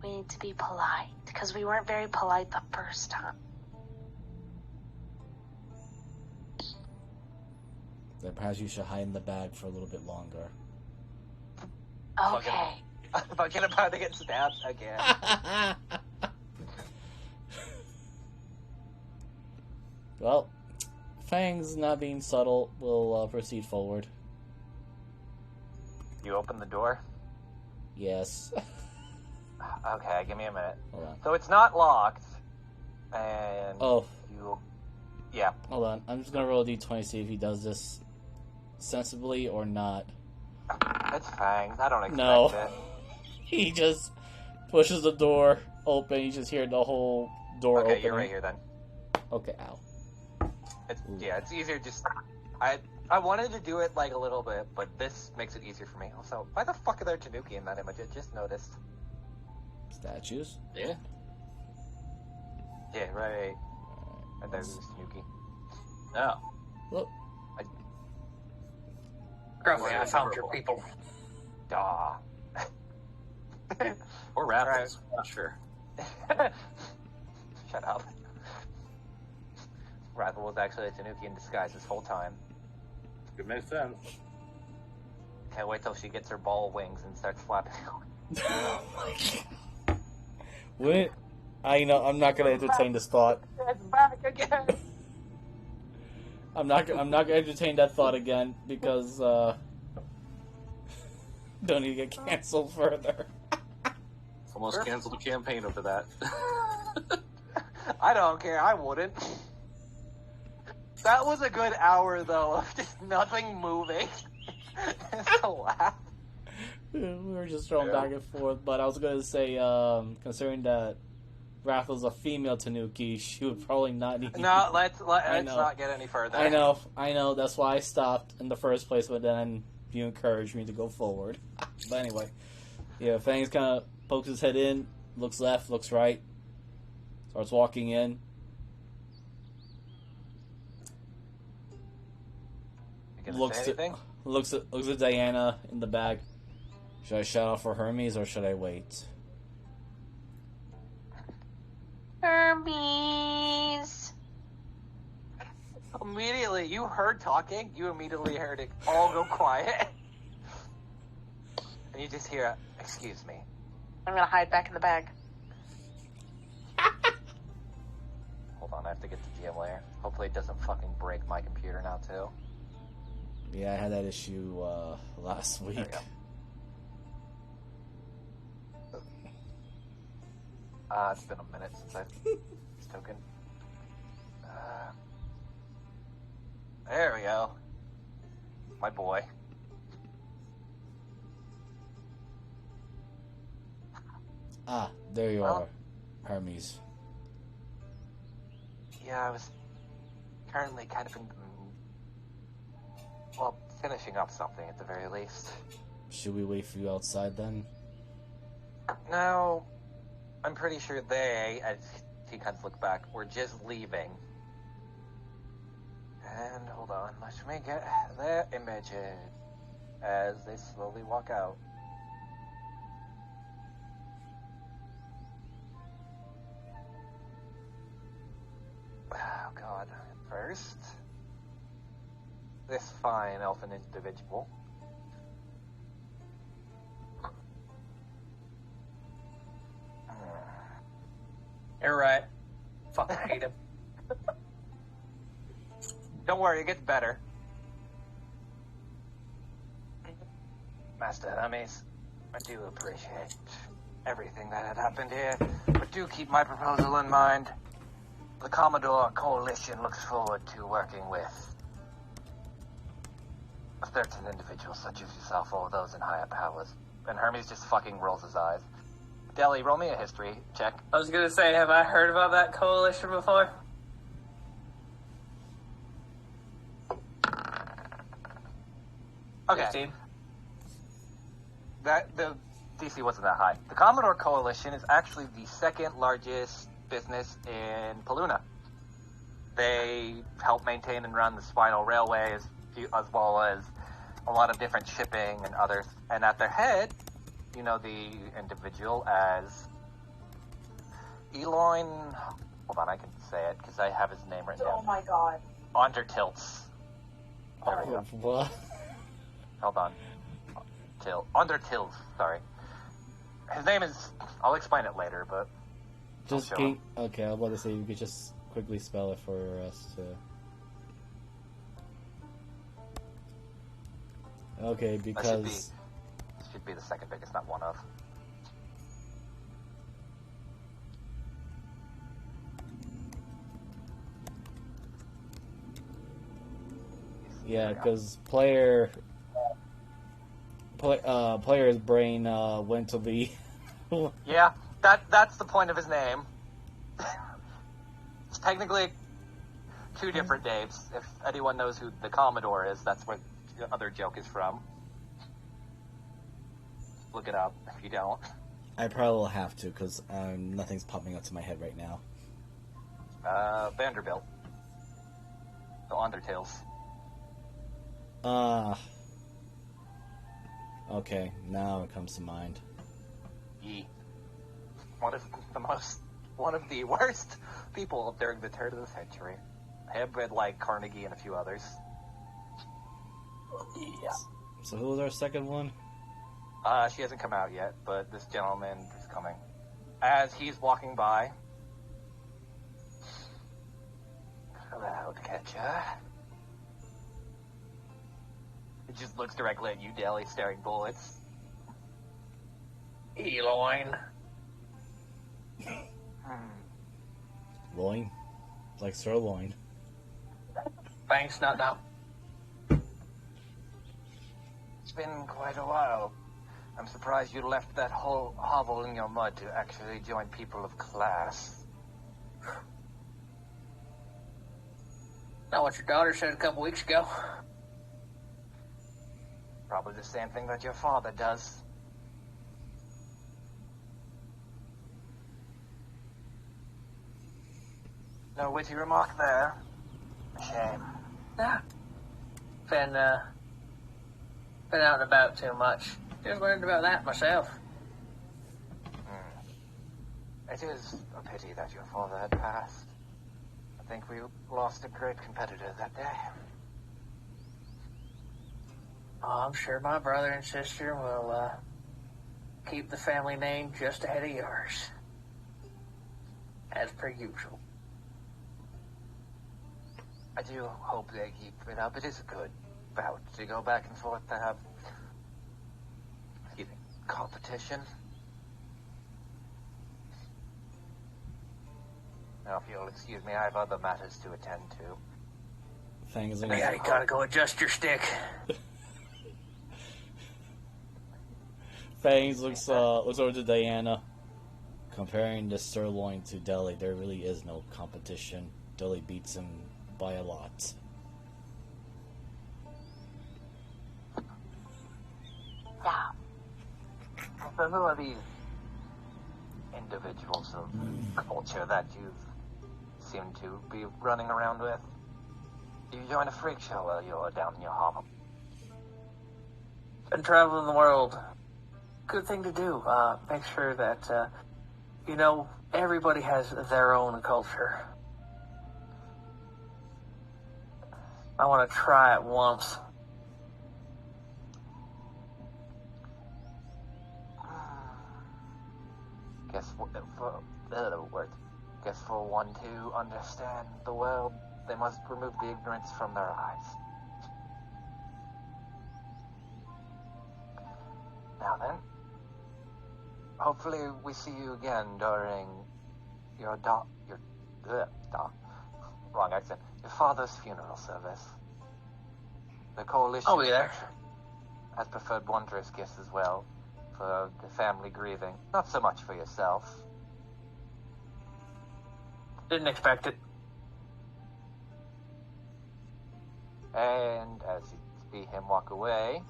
We need to be polite, because we weren't very polite the first time. Then perhaps you should hide in the bag for a little bit longer. Okay. Fucking about to get stabbed again. Well, Fang's not being subtle. We'll proceed forward. You open the door? Yes. Okay, give me a minute. Hold on. So it's not locked, and Oh, you... Yeah. hold on. I'm just gonna roll a d20 see if he does this sensibly or not. It's Fangs. I don't expect No. it. He just pushes the door open. You just hear the whole door Okay, opening. you're right here then. Okay, ow. It's easier just... I wanted to do it like a little bit, but this makes it easier for me. Also, why the fuck are there Tanuki in that image? I just noticed. Statues? Yeah. Yeah, right. And Let's- there's Tanuki. Oh. Look. Grumpy, I found your people. Daw. Or raffles. Not sure. Shut up. Rathel was actually a Tanuki in disguise this whole time. It makes sense. Can't wait till she gets her ball wings and starts flapping. Oh my god. Wouldn't I'm not gonna entertain this thought. It's back again. I'm not gonna entertain that thought again because don't need to get canceled further. Almost canceled the campaign over that. I don't care. I wouldn't. That was a good hour though of just nothing moving. Just a laugh. We were just throwing back and forth, but I was gonna say, considering that Rathel's a female Tanuki, she would probably not need. No, let's know. not get any further. I know. That's why I stopped in the first place, but then you encouraged me to go forward. But anyway, yeah, Fangs kind of pokes his head in, looks left, looks right, starts walking in. You gonna say anything? Looks at Diana in the bag. Should I shout out for Hermes or should I wait? Hermes. Immediately, you heard talking. You immediately heard it all go quiet, and you just hear, "Excuse me." I'm gonna hide back in the bag. Hold on, I have to get to GM layer. Hopefully, it doesn't fucking break my computer now too. Yeah, I had that issue last week. There we go. It's been a minute since I've spoken. There we go. My boy. Ah, there you Well- are, Hermes. Yeah, I was currently kind of finishing up something at the very least. Should we wait for you outside then? No, I'm pretty sure they, as he kind of looked back, were just leaving. And hold on, let me get their images as they slowly walk out. Oh god. First, this fine elfin individual. You're right. Fucking hate him. Don't worry, it gets better. Master Hermes, I do appreciate everything that had happened here, but do keep my proposal in mind. The Commodore Coalition looks forward to working with certain individuals such as yourself or those in higher powers. And Hermes just fucking rolls his eyes. Deli, roll me a history check. I was gonna say, have I heard about that coalition before? Okay. 15. The DC wasn't that high. The Commodore Coalition is actually the second largest business in Paluna. They help maintain and run the Spinal Railway as well as a lot of different shipping and others. And at their head, you know the individual as Eloin. Hold on, I can say it because I have his name written down. Oh my god. Ondertilts. There we go. What? Hold on. Undertills, sorry. His name is... I'll explain it later, but... Just I'll show him. okay, I was about to say you could just quickly spell it for us to. Okay, because This should be the second biggest, not one of. yeah, because player's brain went to the. Yeah, that's the point of his name. It's technically two different names. If anyone knows who the Commodore is, that's where the other joke is from. Look it up if you don't. I probably will have to because nothing's popping up to my head right now. Vanderbilt. The Undertales. Okay, now it comes to mind. One of the worst people during the turn of the century. Him and like Carnegie and a few others. Yeah. So who was our second one? She hasn't come out yet, but this gentleman is coming. As he's walking by. Hello, catcher. He just looks directly at you, Deli, staring bullets. Eloin. Loin? Like sirloin. Thanks, not now. It's been quite a while. I'm surprised you left that whole hovel in your mud to actually join people of class. Not what your daughter said a couple weeks ago. Probably the same thing that your father does. No witty remark there. A shame. Yeah. Been out and about too much. Just learned about that myself. It is a pity that your father had passed. I think we lost a great competitor that day. Oh, I'm sure my brother and sister will keep the family name just ahead of yours. As per usual. I do hope they keep it up. It is a good bout to go back and forth to have competition. Now, if you'll excuse me, I have other matters to attend to. Things like Yeah, you gotta go adjust your stick. Fangs looks over to Diana. Comparing the sirloin to Deli, there really is no competition. Deli beats him by a lot. Now, so who are these individuals of culture that you seem to be running around with? Do you join a freak show while you're down in your hovel? Been traveling the world. Good thing to do. Make sure that, everybody has their own culture. I want to try it once. Guess for one to understand the world, they must remove the ignorance from their eyes. Now then, hopefully we see you again during your father's funeral service. The coalition I'll be there. has preferred wondrous gifts as well for the family grieving. Not so much for yourself. Didn't expect it. And as you see him walk away,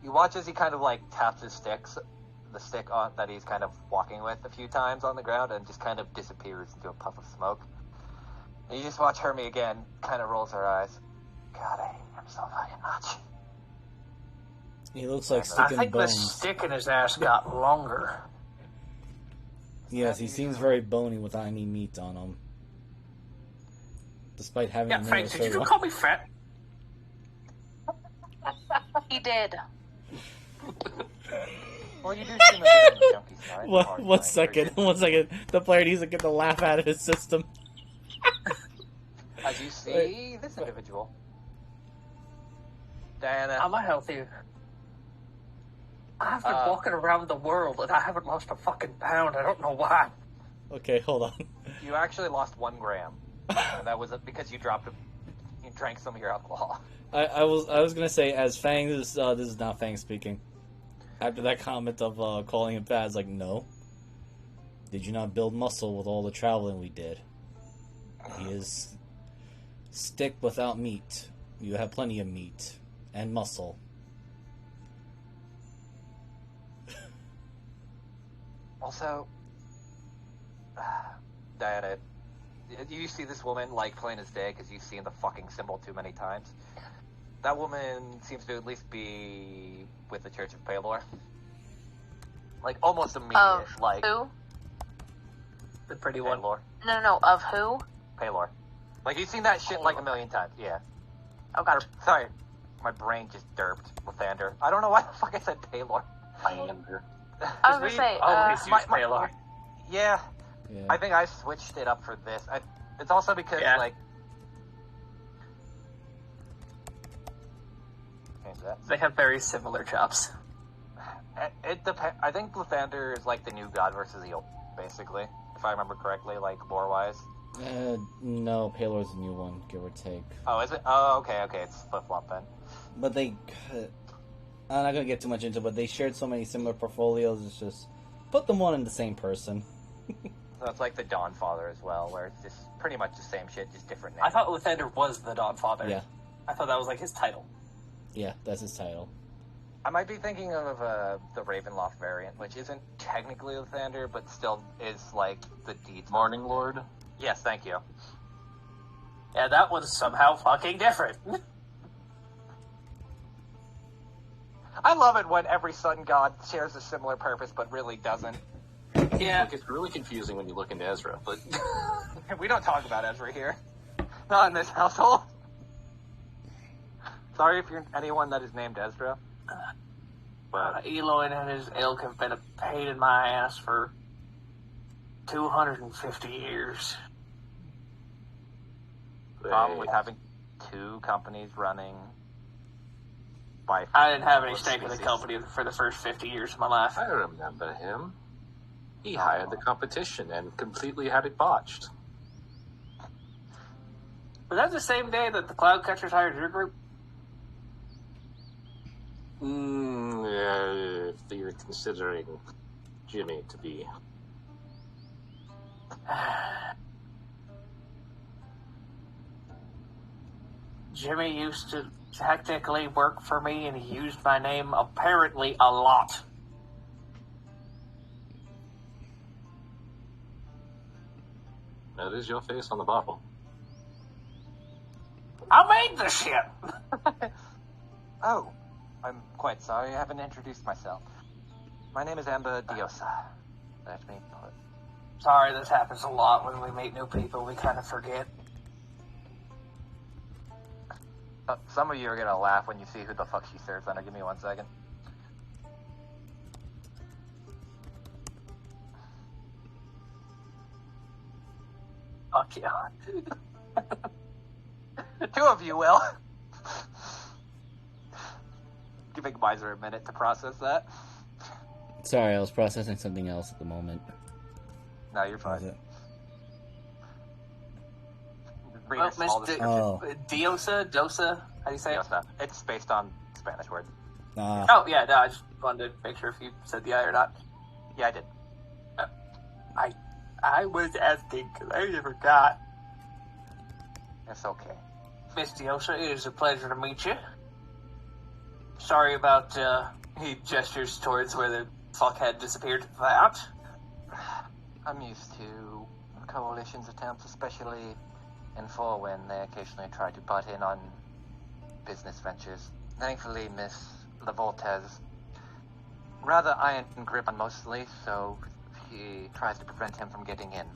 you watch as he kind of like taps the stick on that he's kind of walking with a few times on the ground, and just kind of disappears into a puff of smoke. And you just watch Hermes again, kind of rolls her eyes. God, I hate him so fucking much. He looks like I stick and think the bones. stick in his ass got longer. Yes, he seems very bony without any meat on him. Despite having Yeah, a Frank, did you Minnesota. call me fat? He did. Well, you do seem a bit on the junkie side. One second. The player needs to get the laugh out of his system. As you see this individual. Diana. I'm a healthy. I've been walking around the world and I haven't lost a fucking pound. I don't know why. Okay, hold on. You actually lost 1 gram. And that was because you drank some of your alcohol. I was gonna say, as Fang, this is not Fang speaking. After that comment of calling him fat, it's like, no. Did you not build muscle with all the traveling we did? He is stick without meat. You have plenty of meat and muscle. Also, Diana, you see this woman like plain as day because you've seen the fucking symbol too many times. That woman seems to at least be with the Church of Palor. Like, almost immediate. Of Like, who? The pretty one. Palor. No, of who? Palor. Like, you've seen that shit like a million times, yeah. Oh god. Sorry, my brain just derped. Lathander. I don't know why the fuck I said Palor. Highlander. I was gonna say, Always use my- Palor. Yeah, Yeah. I think I switched it up for this. It's also because, Yeah. like... Change that. They have very similar chops. It depends. I think Lathander is like the new god versus the old, basically. If I remember correctly, like, lore-wise. No, Palor's a new one, give or take. Oh, is it? Oh, okay, it's flip-flop then. But they... I'm not gonna get too much into it, but they shared so many similar portfolios, it's just... Put them one in the same person. So it's like the Dawn Father as well, where it's just pretty much the same shit, just different names. I thought Lathander was the Dawn Father. Yeah. I thought that was like his title. Yeah, that's his title. I might be thinking of the Ravenloft variant, which isn't technically Lathander, but still is like the deeds. Morning Lord. Yes, thank you. Yeah, that one's somehow fucking different. I love it when every sun god shares a similar purpose, but really doesn't. Yeah. It gets really confusing when you look into Ezra, but We don't talk about Ezra here. Not in this household. Sorry if you're anyone that is named Ezra. But Eloy and his ilk have been a pain in my ass for 250 years. the problem with having 2 companies running by... I didn't have any stake in the species. company for the first 50 years of my life. I remember him. He hired the competition and completely had it botched. Was that the same day that the Cloud Catchers hired your group? Yeah, if you're considering Jimmy to be. Jimmy used to technically work for me, and he used my name apparently a lot. That is your face on the bottle. I made the shit! Oh, I'm quite sorry. I haven't introduced myself. My name is Amber Diosa. Let me put... Sorry, this happens a lot when we meet new people. We kind of forget. Some of you are gonna laugh when you see who the fuck she serves under. Give me 1 second. Fuck yeah. 2 of you will. Giving Miser a minute to process that. Sorry, I was processing something else at the moment. No, you're What was fine. it? Read Well, a small Miss description. Oh. Diosa? Dosa? How do you say it? Diosa. It's based on Spanish word. Oh, yeah, no, I just wanted to make sure if you said the I or not. Yeah, I did. I was asking because I forgot. It's okay. Miss Diosa, it is a pleasure to meet you. Sorry about, he gestures towards where the fuckhead disappeared. That. I'm used to Coalition's attempts, especially in Forewind. They occasionally try to butt in on business ventures. Thankfully, Miss Lavolta's rather iron grip on mostly, so he tries to prevent him from getting in.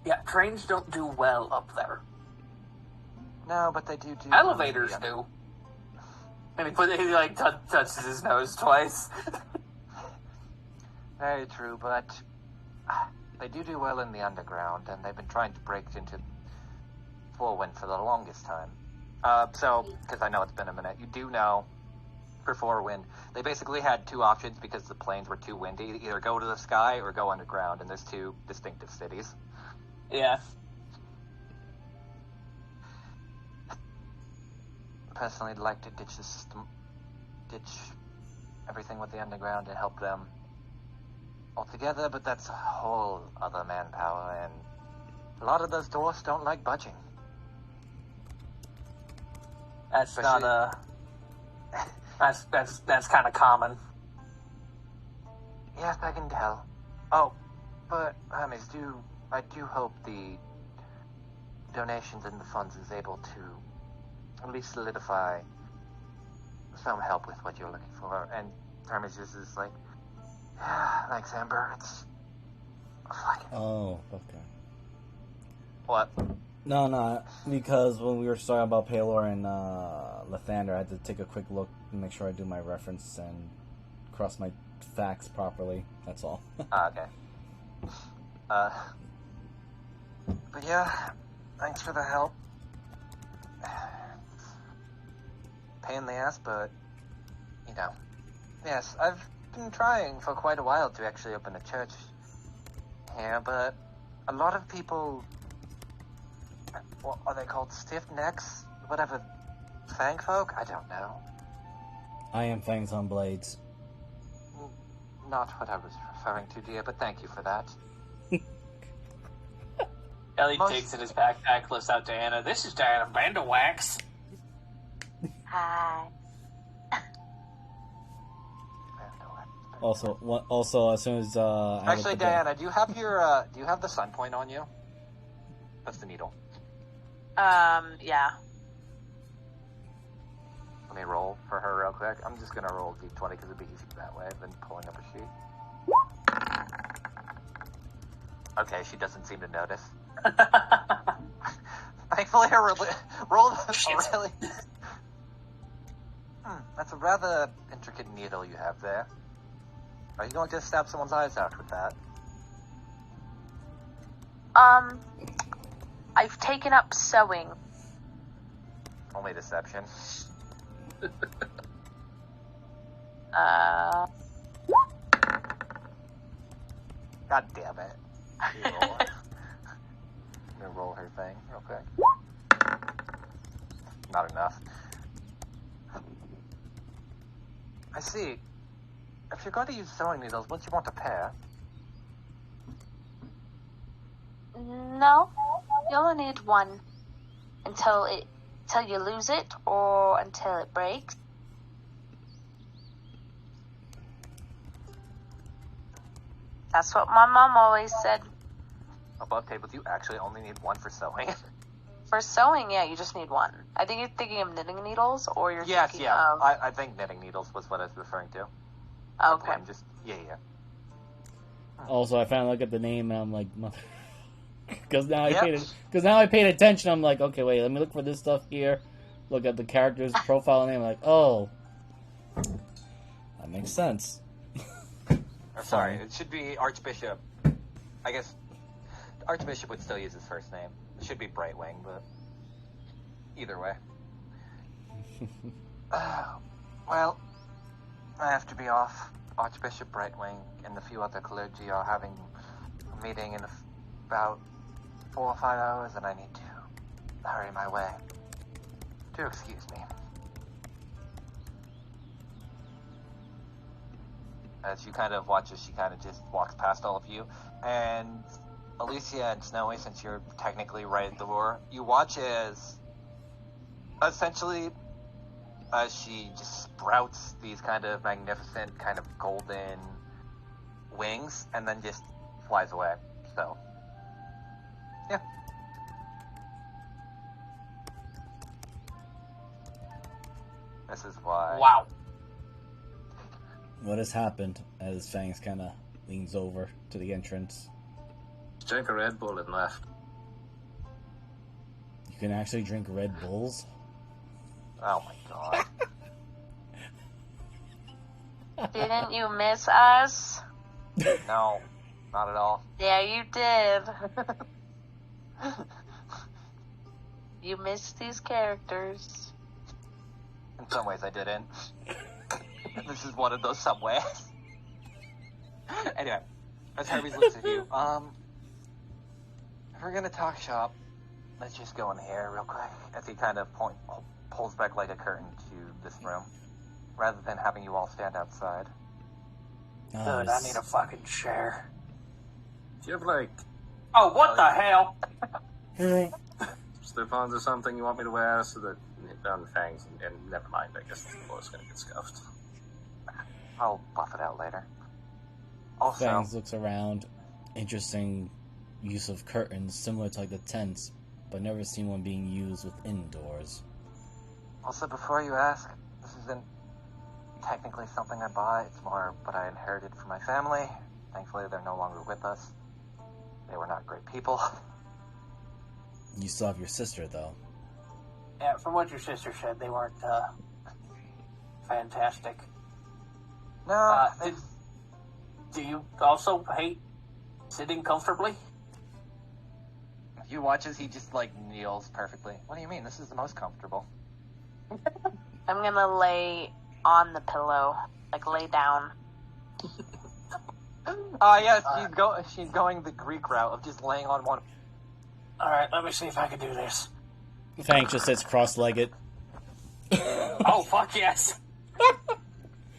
Yeah, trains don't do well up there. No, but they do Elevators do. And he like touches his nose twice. Very true, but they do well in the underground, and they've been trying to break into Forewind for the longest time. Because I know it's been a minute, you do know, for Forewind, they basically had two options because the planes were too windy. Either go to the sky or go underground, and there's two distinctive cities. Yeah. Personally, I'd like to ditch the system, ditch everything with the underground and help them altogether, but that's a whole other manpower, and a lot of those dwarfs don't like budging. That's not that's kind of common. Yes, I can tell. Oh, but Hermes, I do hope the donations and the funds is able to at least solidify some help with what you're looking for. And Hermes just is like, yeah, thanks, Amber. It's fucking. Oh, okay. What? No, because when we were talking about Palor and Lathander, I had to take a quick look and make sure I do my reference and cross my facts properly. That's all. Okay. But yeah, thanks for the help. Pain in the ass, but, you know. Yes, I've been trying for quite a while to actually open a church here, but a lot of people, what are they called, stiff necks? Whatever, fang folk? I don't know. I am fangs on blades. Not what I was referring to, dear, but thank you for that. Ellie takes in his backpack, lifts out Diana. This is Diana Vanderwax. Hi. Also, as soon as actually, Diana, do you have the sun point on you? That's the needle. Yeah. Let me roll for her real quick. I'm just gonna roll d20 because it'd be easier that way than pulling up a sheet. Okay, she doesn't seem to notice. Thankfully, her roll really. That's a rather intricate needle you have there. Are you going to stab someone's eyes out with that? I've taken up sewing. Only deception. God damn it. Let me roll her thing real quick. Not enough. I see. If you're going to use sewing needles, wouldn't you want a pair? No, you only need one until you lose it or until it breaks. That's what my mom always said. Above tables, you actually only need one for sewing. For sewing, yeah, you just need one. I think you're thinking of knitting needles, or you're thinking of... I think knitting needles was what I was referring to. Okay. Yeah. Also, I finally look at the name and I'm like, mother. Because now I paid attention. I'm like, okay, wait, let me look for this stuff here. Look at the character's profile name. I'm like, oh, that makes sense. Sorry, it should be Archbishop. I guess Archbishop would still use his first name. It should be Brightwing, but either way. Well, I have to be off. Archbishop Brightwing and a few other clergy are having a meeting in about 4 or 5 hours, and I need to hurry my way. Do excuse me. as you kind of watch as she kind of just walks past all of you. And Alicia and Snowy, since you're technically right at the door, you watch as essentially as she just sprouts these kind of magnificent kind of golden wings and then just flies away. So, yeah. This is why. Wow. What has happened as Fangs kind of leans over to the entrance? Drank a Red Bull and left. You can actually drink Red Bulls? Oh my god. Didn't you miss us? No, not at all. Yeah, you did. You missed these characters. In some ways I didn't. This is one of those some ways. Anyway, as Hermes looks at you, if we're gonna talk shop, let's just go in here real quick. As he kind of pulls back like a curtain to this room, rather than having you all stand outside. Dude, I need a fucking chair. Do you have, like, Oh, what the hell? slip-ons or something you want me to wear so that on Fangs and never mind, I guess the floor's gonna get scuffed. I'll buff it out later. Also, Fangs looks around. Interesting use of curtains, similar to like the tents, but never seen one being used with indoors. Also, before you ask, this isn't technically something I bought. It's more what I inherited from my family. Thankfully, they're no longer with us. They were not great people. You still have your sister, though. Yeah, from what your sister said, they weren't, fantastic. No, Do you also hate sitting comfortably? you watch as he just, like, kneels perfectly. What do you mean? This is the most comfortable. I'm gonna lay on the pillow. Like, lay down. Yes, she's going the Greek route of just laying on one. Alright, let me see if I can do this. Fangs just sits cross-legged. Oh, fuck yes!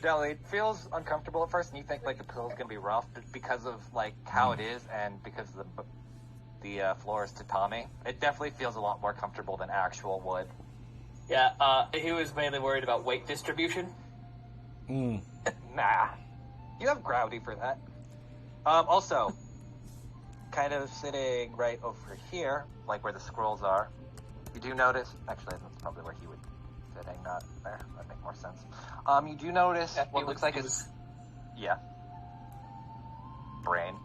Deli, it feels uncomfortable at first, and you think, like, the pillow's gonna be rough, but because of, like, how it is, and because of the floor is tatami, it definitely feels a lot more comfortable than actual wood. Yeah, he was mainly worried about weight distribution. Nah. You have gravity for that. Also, kind of sitting right over here, like where the scrolls are, you do notice, actually that's probably where he would be sitting, not there, that'd make more sense. You do notice what looks like yeah. Brain.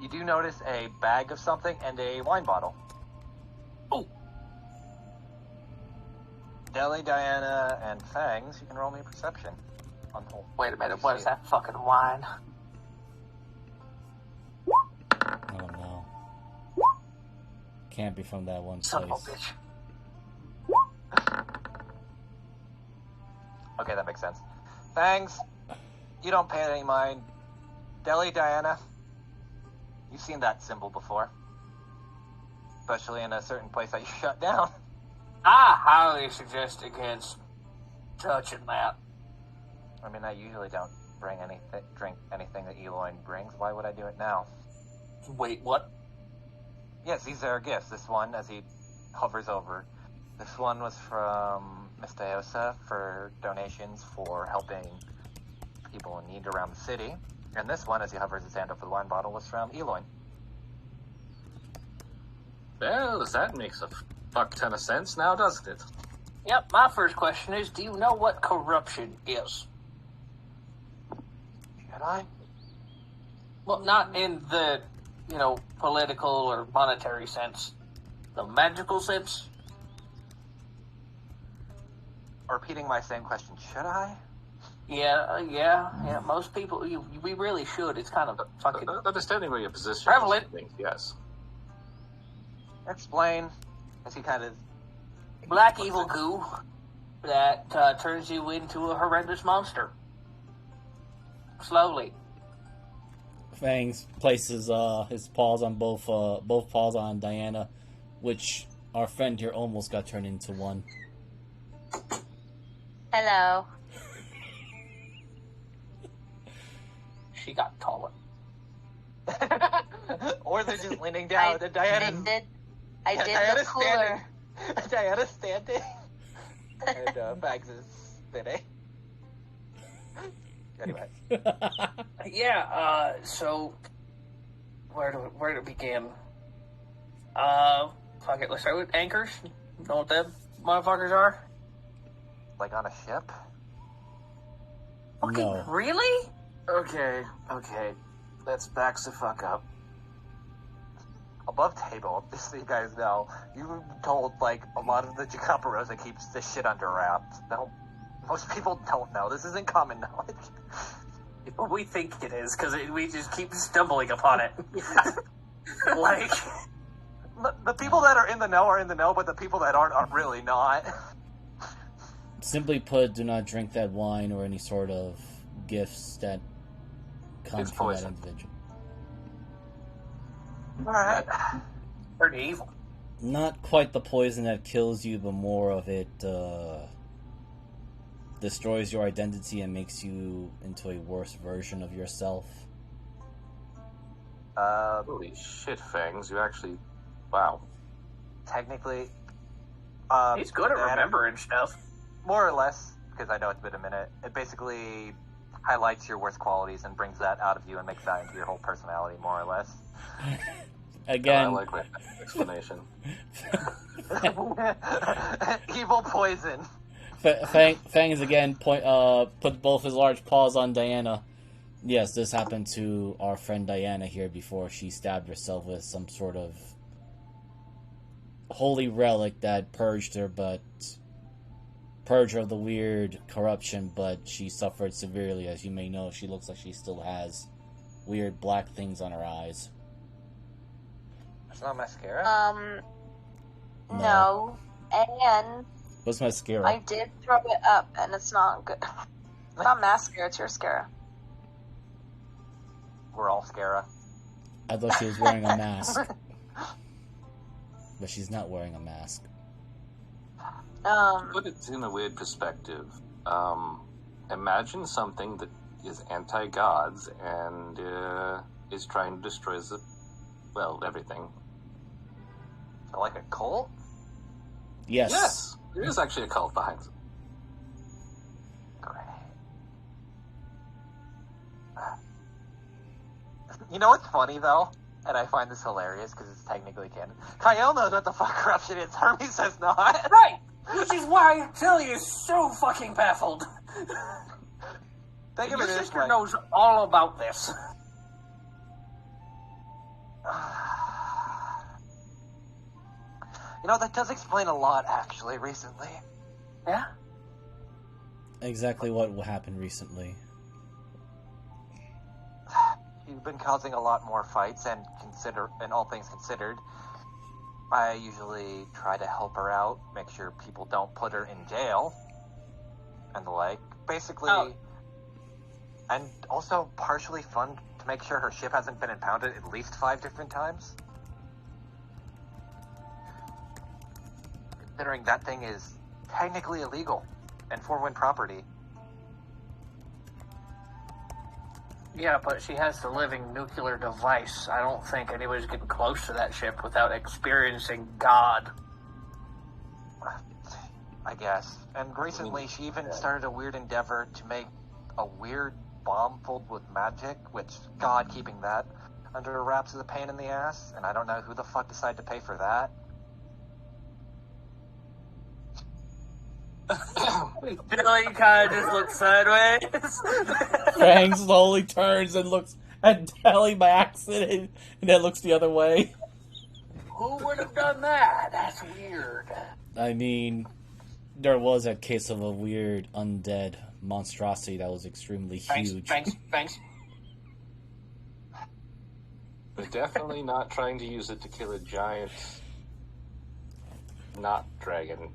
You do notice a bag of something and a wine bottle. Oh! Deli, Diana, and Fangs, you can roll me perception. On the whole. Wait a minute, what is that fucking wine? Oh no. Can't be from that one Son of a place. bitch. Okay, that makes sense. Fangs, you don't pay any mind. Deli, Diana, you've seen that symbol before. Especially in a certain place that you shut down. I highly suggest against touching that. I mean, I usually don't drink anything that Eloy brings. Why would I do it now? Wait, what? Yes, these are gifts. This one, as he hovers over, this one was from Miss Deosa for donations for helping people in need around the city. And this one, as he hovers his hand over the wine bottle, was from Eloy. Well, that makes a fuck ton of sense now, doesn't it? Yep, my first question is, do you know what corruption is? Should I? Well, not in the, political or monetary sense. The magical sense? Repeating my same question, should I? Yeah, most people, we really should. It's kind of fucking Understanding where your position prevalent. is, I think, yes. Explain. As he kind of... Black evil goo that turns you into a horrendous monster. Slowly. Fangs places his paws on both paws on Diana, which our friend here almost got turned into one. Hello. she got taller. Or they're just leaning down. And Diana's, I did the Diana's cooler. standing. Diana's standing. And Bags is spinning. Anyway. Yeah, so where to begin? Fuck it, let's start with anchors. Know what them motherfuckers are? Like on a ship? No. Really? Okay. Let's back the fuck up. Above table, just so you guys know, you were told, like, a lot of the Jacaparosa keeps this shit under wraps. No, most people don't know. This isn't common knowledge. We think it is, because we just keep stumbling upon it. Like... The people that are in the know, but the people that aren't are really not. Simply put, do not drink that wine or any sort of gifts that come It's from that poison. individual. Alright. Pretty evil. Not quite the poison that kills you, but more of it destroys your identity and makes you into a worse version of yourself. Holy shit, Fangs! You actually, wow. Technically, He's good at remembering stuff. more or less, because I know it's been a minute. It basically highlights your worst qualities and brings that out of you and makes that into your whole personality, more or less. Again, I like that explanation. Evil poison. Fangs again put both his large paws on Diana. Yes, this happened to our friend Diana here before she stabbed herself with some sort of holy relic that purged her of the weird corruption, but she suffered severely. As you may know, she looks like she still has weird black things on her eyes. It's not mascara? No. And What's mascara? I did throw it up, and it's not good. It's not mascara, it's your mascara. We're all Scara. I thought she was wearing a mask. But she's not wearing a mask. Put it in a weird perspective. Imagine something that is anti-gods and is trying to destroy everything. So like a cult? Yes. Yes, there is actually a cult behind it. Great. You know what's funny, though? And I find this hilarious because it's technically canon. Kyiel knows what the fuck corruption is. Hermes says not. Right! Which is why I tell you, so fucking baffled. Think of Your it this sister way. knows all about this. You know, that does explain a lot, actually, recently. Yeah? Exactly what happened recently. She's been causing a lot more fights, and all things considered, I usually try to help her out, make sure people don't put her in jail, and the like. Basically, and also partially fund to make sure her ship hasn't been impounded at least 5 different times. Considering that thing is technically illegal and foreign property. Yeah, but she has the living nuclear device. I don't think anybody's getting close to that ship without experiencing God. I guess. And recently she even started a weird endeavor to make a weird bomb filled with magic, which, God, keeping that under wraps is a pain in the ass, and I don't know who the fuck decided to pay for that. Billy kind of just looks sideways. Fang slowly turns and looks at Deli by accident, and then looks the other way. Who would have done that? That's weird. I mean, there was a case of a weird undead monstrosity that was extremely huge. Thanks. They're definitely not trying to use it to kill a giant, not dragon.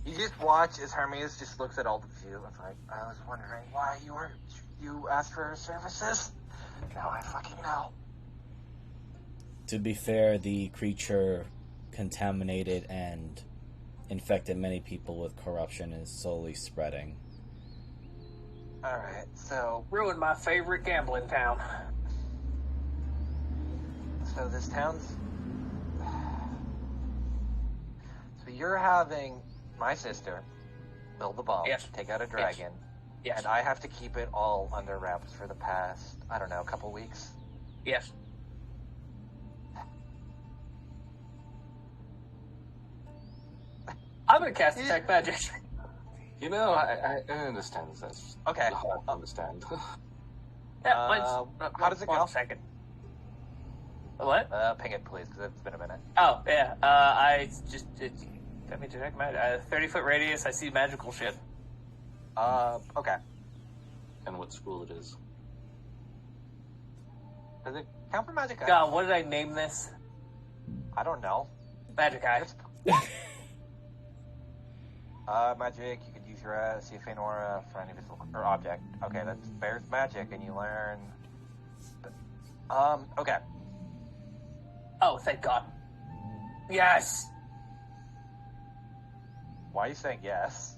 You just watch as Hermes just looks at all of you and like, I was wondering why you asked for her services. Now I fucking know. To be fair, the creature contaminated and infected many people with corruption is slowly spreading. Alright, so Ruined my favorite gambling town. this town's... So you're having my sister build the bomb, Yes. take out a dragon, Yes. and I have to keep it all under wraps for the past, I don't know, couple weeks. Yes. I'm gonna cast detect magic. You know, I understand this. Okay. Hard to understand. Yeah, how does it go? 1 second. What? Ping it, please, because it's been a minute. Oh, yeah. Let me detect magic. 30-foot radius, I see magical shit. Okay. And what school it is. Does it count for magic? God, what did I name this? I don't know. Magic Eye. Magic, you could use your see a faint aura for any visible or object. Okay, that's bears magic, and you learn. Okay. Oh, thank God. Yes! Why are you saying yes?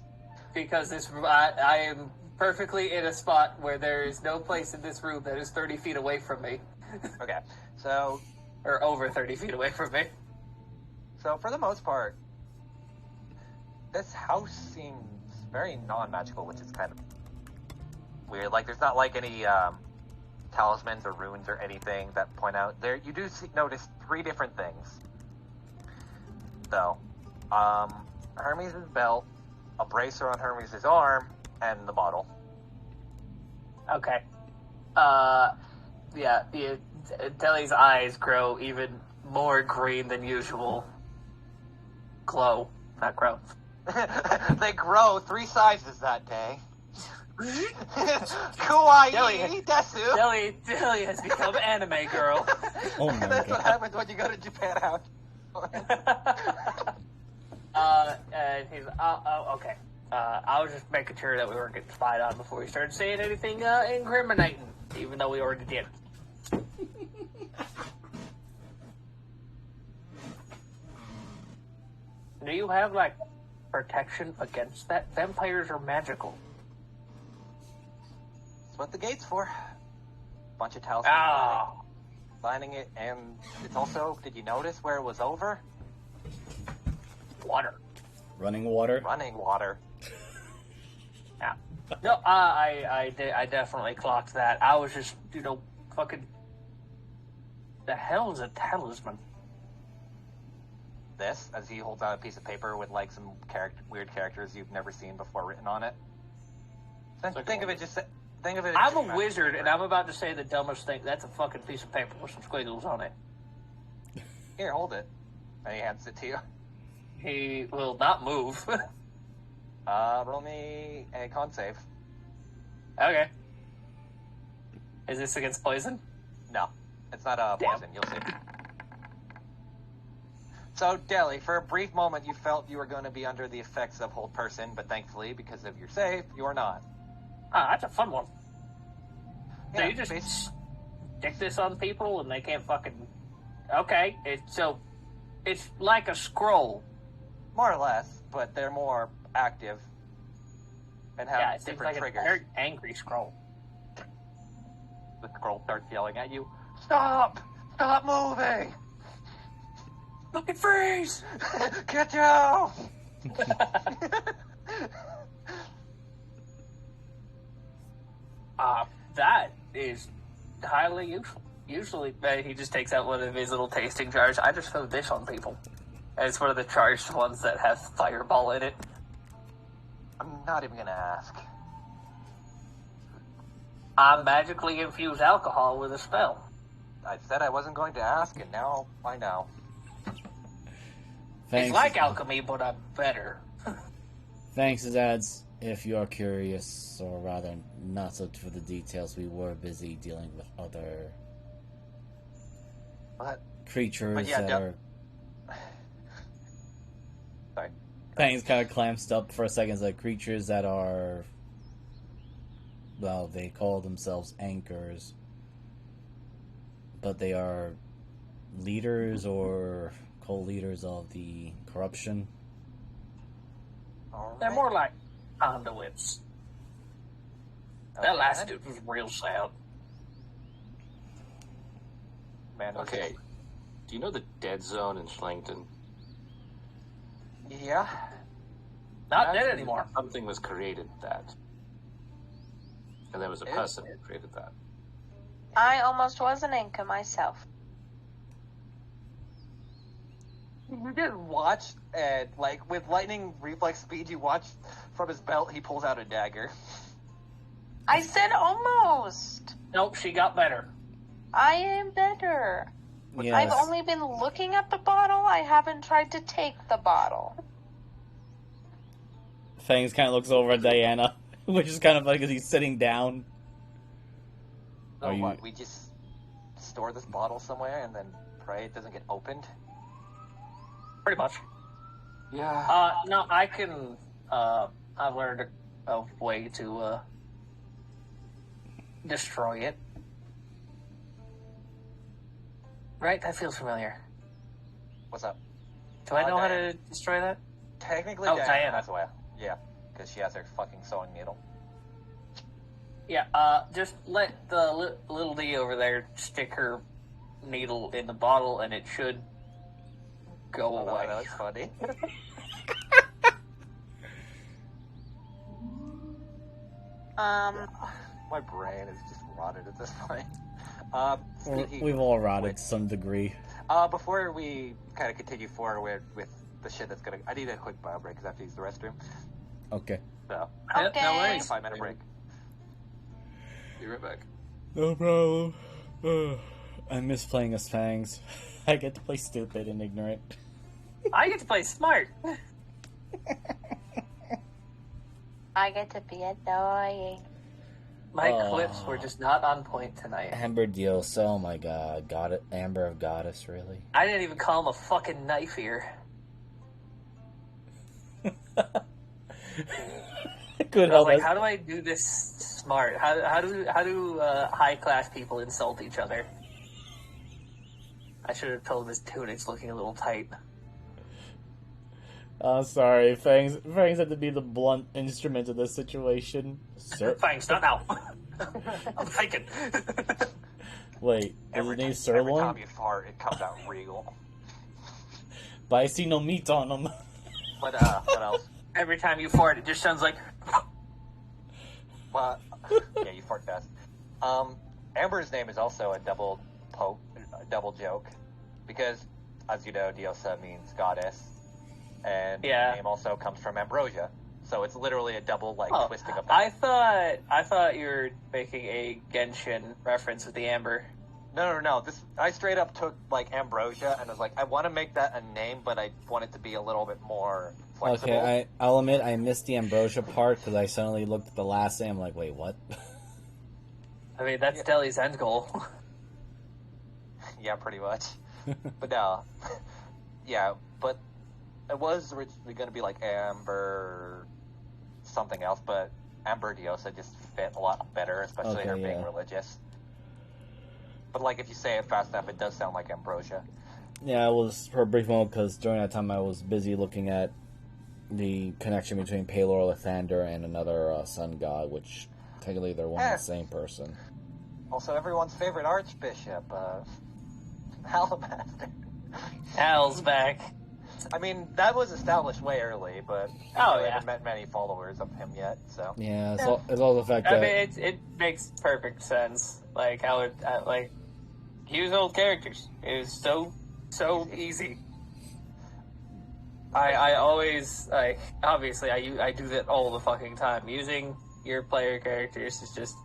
Because I am perfectly in a spot where there is no place in this room that is 30 feet away from me. Okay, so Or over 30 feet away from me. for the most part, this house seems very non-magical, which is kind of weird. Like, there's not like any talismans or runes or anything that point out there. You do notice 3 different things, though. Hermes' belt, a bracer on Hermes' arm, and the bottle. Okay. Yeah, Deli's eyes grow even more green than usual. Glow, not grow. They grow 3 sizes that day. Kawaii, desu. Deli has become anime girl. Oh my That's what god. happens when you go to Japan House. And he's, okay. I was just making sure that we weren't getting spied on before we started saying anything incriminating, even though we already did. Do you have, like, protection against that? Vampires are magical. That's what the gate's for. Bunch of talismans lining it, and it's also, did you notice where it was over? Water. Running water. Running water. Yeah. No, I definitely clocked that. I was just, fucking... The hell is a talisman? This, as he holds out a piece of paper with like some weird characters you've never seen before written on it. Think of it I'm a wizard, and I'm about to say the dumbest thing. That's a fucking piece of paper with some squiggles on it. Here, hold it. And he hands it to you. He will not move. Roll me a con save. Okay. Is this against poison? No, it's not a Damn. poison. You'll see. So, Deli, for a brief moment, you felt you were going to be under the effects of hold person, but thankfully, because of your save, you are not. Ah, that's a fun one. So Yeah, you just stick this on people and they can't fucking... Okay, it's like a scroll. more or less, but they're more active and have Yeah, it seems different like triggers. a very angry scroll. The scroll starts yelling at you. Stop! Stop moving! Fucking freeze! Get down! That is highly useful. Usually, he just takes out one of his little tasting jars. I just throw this on people. And it's one of the charged ones that has fireball in it. I'm not even gonna ask. I magically infuse alcohol with a spell. I said I wasn't going to ask, and now I know. Thanks. It's like alchemy, but I'm better. Thanks, Zads. If you are curious, or rather not so for the details, we were busy dealing with other What? creatures But yeah, that are... Sorry. Things kind of clamps up for a second. It's like creatures that are... Well, they call themselves anchors. But they are leaders or co-leaders of the corruption. All They're right. more like conduits. That last dude was real sad. Man, was Okay. Do you know the dead zone in Schlington? Yeah. Not dead anymore. Something was created that. And there was a person who created that. I almost was an Inca myself. You didn't watch, and like with lightning reflex speed, you watch from his belt. He pulls out a dagger. I said almost. Nope, she got better. I am better. Yes. I've only been looking at the bottle. I haven't tried to take the bottle. Fangs kind of looks over at Diana, which is kind of like as he's sitting down. So Are you- what? We just store this bottle somewhere and then pray it doesn't get opened. Pretty much. Yeah. No, I can, I've learned a way to, destroy it. Right? That feels familiar. What's up? Do I know how Diana. to destroy that? Technically, Oh, Diana Diana. as well. Yeah, because she has her fucking sewing needle. Yeah, just let the little D over there stick her needle in the bottle and it should go Oh, away. that's funny. My brain is just rotted at this point. Speaking We've all rotted which- to some degree. Before we kind of continue forward with the shit that's gonna, I need a quick bio break because I have to use the restroom. Okay. So, Yeah, Okay. no take a worries. 5-minute break. Be right back. No problem. I miss playing as Fangs. I get to play stupid and ignorant. I get to play smart. I get to be annoying. My Oh. clips were just not on point tonight. Amber Dios, oh my god. Got it. Amber of Goddess, really? I didn't even call him a fucking knife ear. Good I was help. like, how do I do this smart? How do high class people insult each other? I should have told him his tunic's looking a little tight. Sorry, Fangs had to be the blunt instrument of this situation. Sir? Thanks, not now. I'm thinking. Wait, is Every his name time Sirloin? you fart, it comes out regal. But I see no meat on him. What else? Every time you fart, it just sounds like. Well, yeah, you fart best. Amber's name is also a double joke, because, as you know, Diosa means goddess, and Yeah. the name also comes from ambrosia. So it's literally a double Oh, twisting of the I thought you were making a Genshin reference with the amber. No. I straight up took like ambrosia and was like, I want to make that a name, but I want it to be a little bit more flexible. Okay, I'll admit I missed the ambrosia part because I suddenly looked at the last name. I'm like, wait, what? I mean, that's Deli's end goal. Yeah, pretty much. But no, yeah, but it was originally going to be like Amber something else, but Amber Diosa just fit a lot better, especially Okay, her being yeah. religious. But like if you say it fast enough, it does sound like ambrosia. Yeah, it was for a brief moment because during that time I was busy looking at the connection between Palor Lathander and another sun god, which technically they're one and the same person. Also, everyone's favorite archbishop, Alabaster. Al's back. I mean, that was established way early, but Oh, I yeah. haven't met many followers of him yet, so. Yeah, it's all the fact I that mean, it makes perfect sense. Like, he was old characters. It was so easy. I always, like, obviously, I do that all the fucking time. Using your player characters is just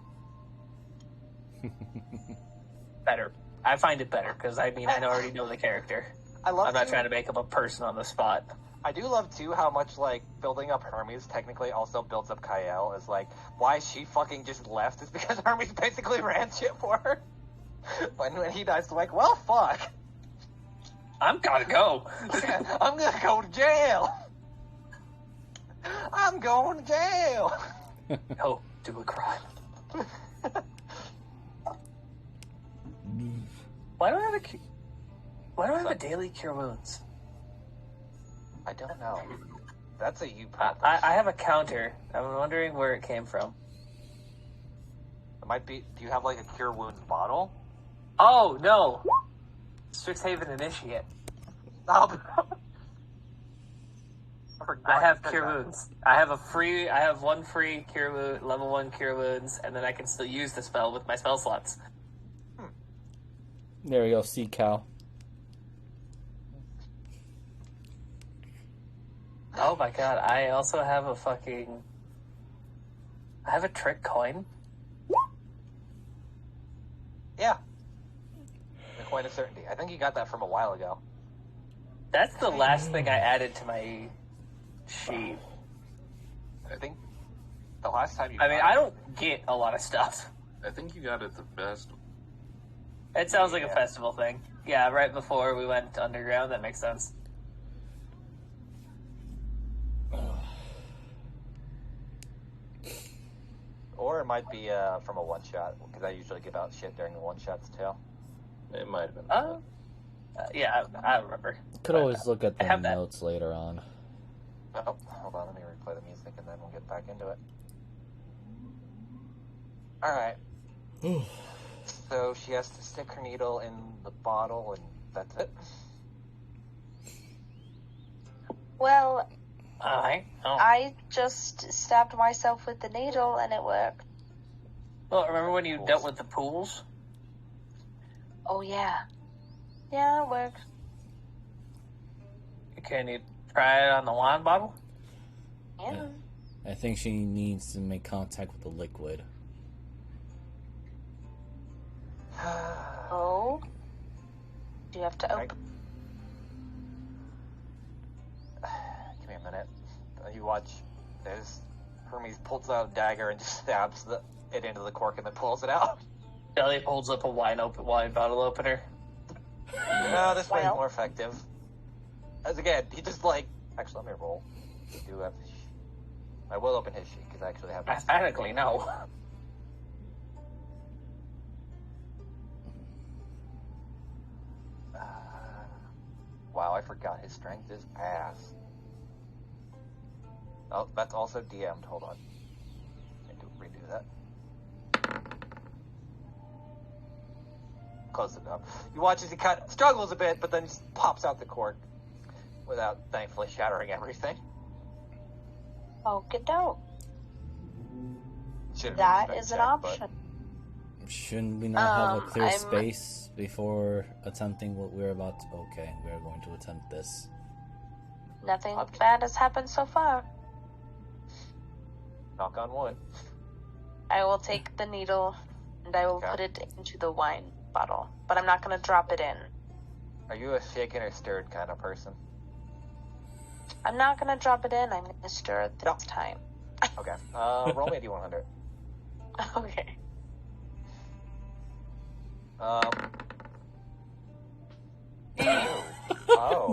better. I find it better, because, I mean, I already know the character. I love I'm not too- trying to make up a person on the spot. I do love, too, how much, like, building up Hermes technically also builds up Kyiel. Is like, why she fucking just left is because Hermes basically ran shit for her. When he dies, it's like, well, fuck. I'm gotta go. I'm gonna go to jail. I'm going to jail. Go do a crime. Why do I have a daily cure wounds? I don't know. That's a you problem. I have a counter. I'm wondering where it came from. might be. Do you have like a cure wounds bottle? Oh no, Strixhaven Initiate. Oh, I have cure wounds. I have one free cure wound, level 1 cure wounds, and then I can still use the spell with my spell slots. There we go, see Cal. Oh my god, I also have I have a trick coin. yeah. The coin of certainty. I think you got that from a while ago. That's the last thing I added to my sheet. I think the last time you. I don't get a lot of stuff. I think you got it the best. It sounds like a festival thing. Yeah, right before we went underground. That makes sense. Or it might be from a one shot, because I usually give out shit during the one shots too. It might have been. Yeah, I remember. Could always look at I the have that. notes later on. Oh, hold on, let me replay the music and then we'll get back into it. Alright. So she has to stick her needle in the bottle and that's it? Well, Alright. Oh. I just stabbed myself with the needle and it worked. Well, remember when you dealt with the pools? Oh, yeah. Yeah, it worked. Can you try it on the wine bottle? Yeah. I think she needs to make contact with the liquid. Oh. Do you have to open? Give me a minute. You watch. There's Hermes pulls out a dagger and just stabs it into the cork and then pulls it out. Elliot holds up a wine bottle opener. No, this way is Well. more effective. As again, he just like. Actually, let me roll. You do have. I will open his sheet because I actually have. Mathematically, no. Wow, I forgot his strength is ass. Oh, that's also DM'd. Hold on. Need to redo that. Close enough. You watch as he kind of struggles a bit, but then just pops out the cork without, thankfully, shattering everything. Okie doke. Should've That been a is an check, option. Shouldn't we not have a clear I'm- space before attempting what we're about to... Okay, we are going to attempt this. Nothing Option. bad has happened so far. Knock on wood. I will take the needle and I will Okay. put it into the wine bottle, but I'm not going to drop it in. Are you a shaken or stirred kind of person? I'm not going to drop it in. I'm going to stir it this No. time. Okay. Roll me a D100. Okay. Oh.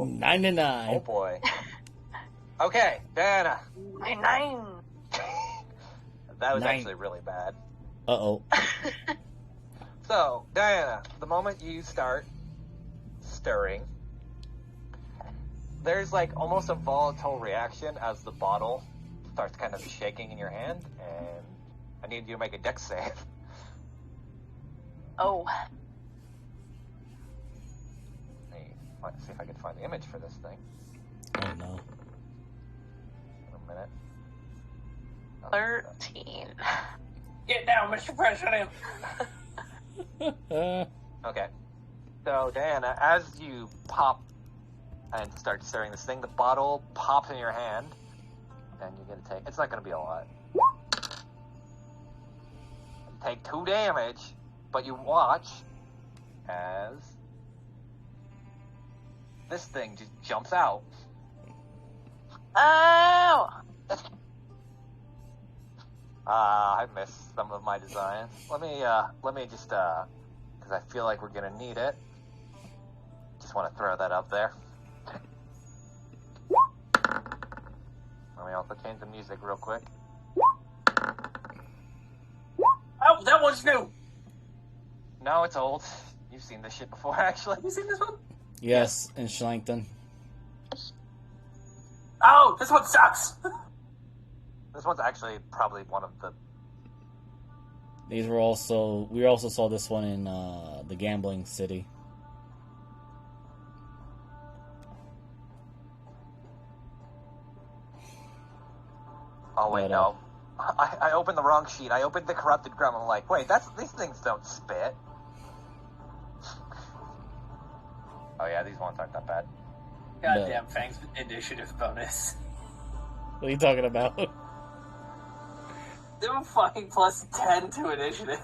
99. Oh boy. Okay, Diana. 9. That was 9. actually really bad. Uh-oh. So, Diana, the moment you start stirring, there's like almost a volatile reaction as the bottle starts kind of shaking in your hand, and I need you to make a dex save. Oh. Let's see if I can find the image for this thing. Oh, no. In a minute. 13. Get down, Mr. President. Okay. So, Diana, as you pop and start stirring this thing, the bottle pops in your hand, and you're going to take... It's not going to be a lot. You take 2 damage, but you watch as this thing just jumps out. Oh! I missed some of my designs. Let me just, because I feel like we're going to need it. Just want to throw that up there. Let me also change the music real quick. Oh, that one's new. No, it's old. You've seen this shit before, actually. Have you seen this one? Yes, in Schlankton. Oh, this one sucks. This one's actually probably one of the We also saw this one in the gambling city. Oh wait, But, no. I opened the wrong sheet. I opened the corrupted grum. I'm like, wait, these things don't spit. Oh yeah, these ones aren't that bad. Goddamn Fang's initiative bonus. What are you talking about? They were fucking plus 10 to initiative.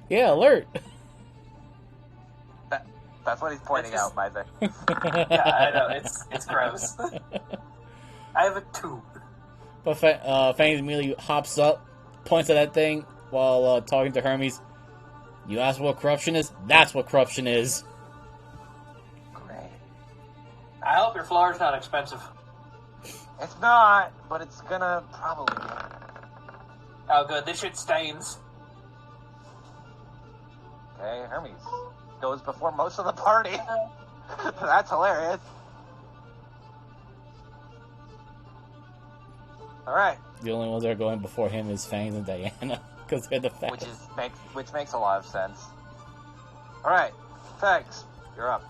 Yeah, alert! That's what he's pointing out, Isaac. Yeah, I know, it's gross. I have a 2. But Fangs immediately hops up, points at that thing while talking to Hermes. You ask what corruption is? That's what corruption is. Great. I hope your floor's not expensive. It's not, but it's gonna probably be. Oh good, this shit stains. Okay, Hermes goes before most of the party. That's hilarious. Alright. The only ones that are going before him is Fangs and Diana, because they're the fastest. Which makes a lot of sense. Alright, Fangs, you're up.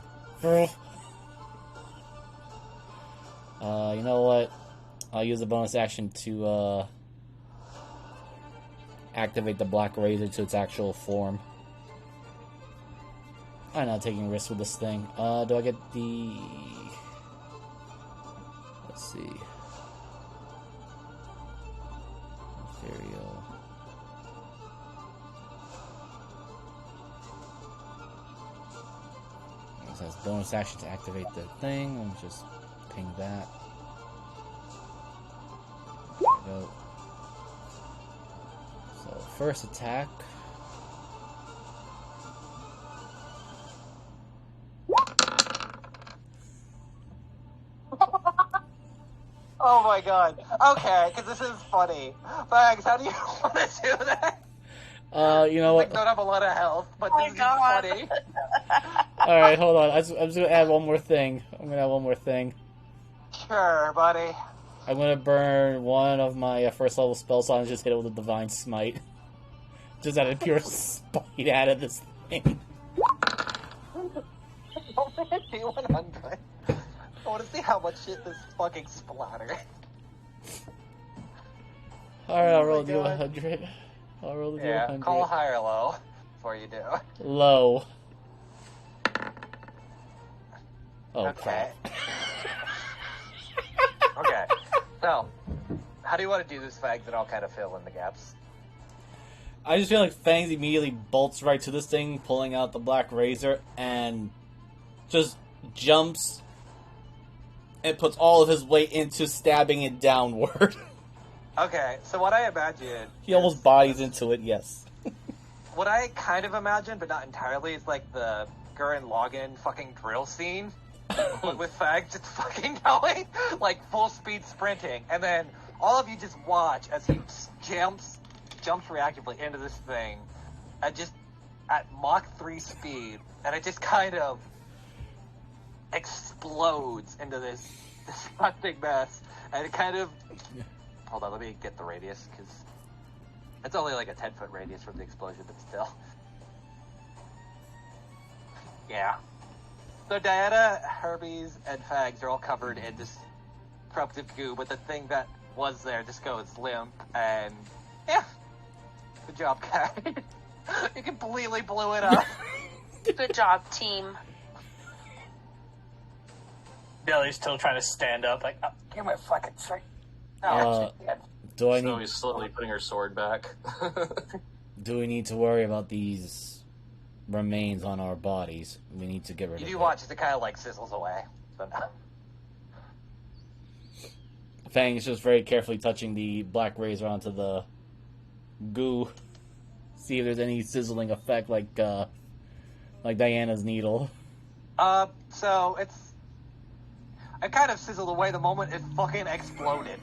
You know what? I'll use a bonus action to activate the Black Razor to its actual form. I'm not taking risks with this thing. Do I get the... Let's see. Ethereal. This has bonus action to activate the thing. Let me just ping that. There we go. So, first attack. Oh my god. Okay, because this is funny. Fangs, how do you want to do that? You know what? Like, don't have a lot of health, but Oh my this is God. funny. Alright, hold on. I'm just gonna add one more thing. Sure, buddy. I'm gonna burn one of my first level spell slots and just hit it with a Divine Smite. Just out of pure spite out of this thing. D100. I want to see how much shit this fucking splatter. Alright, I'll Oh roll my D100. I'll roll the Yeah, D100. call high or low before you do. Low. Oh, Okay. crap. Okay. So, how do you want to do this, Fangs, and I'll kind of fill in the gaps? I just feel like Fangs immediately bolts right to this thing, pulling out the Black Razor, and just jumps and puts all of his weight into stabbing it downward. Okay, so what I imagine... He almost bodies into it, yes. What I kind of imagine, but not entirely, is like the Gurren Lagann fucking drill scene. But with Fag just fucking going, like full speed sprinting, and then all of you just watch as he jumps reactively into this thing, and just at Mach 3 speed, and it just kind of explodes into this disgusting mess, and it kind of... Hold on, let me get the radius, because it's only like a 10-foot radius from the explosion, but still. Yeah. So Diana, Hermes, and Fags are all covered in this corruptive goo, but the thing that was there just goes limp, and yeah. Good job, Kat. You completely blew it up. Good job, team. Billy's still trying to stand up, like, oh, give me a fucking straight. Oh, shit. Do I So need... he's slowly putting her sword back. Do we need to worry about these remains on our bodies? We need to get rid You of do it. watch as it kind of like sizzles away. So no. Fang is just very carefully touching the Black Razor onto the goo. See if there's any sizzling effect like Diana's needle. So it's... It kind of sizzled away the moment it fucking exploded.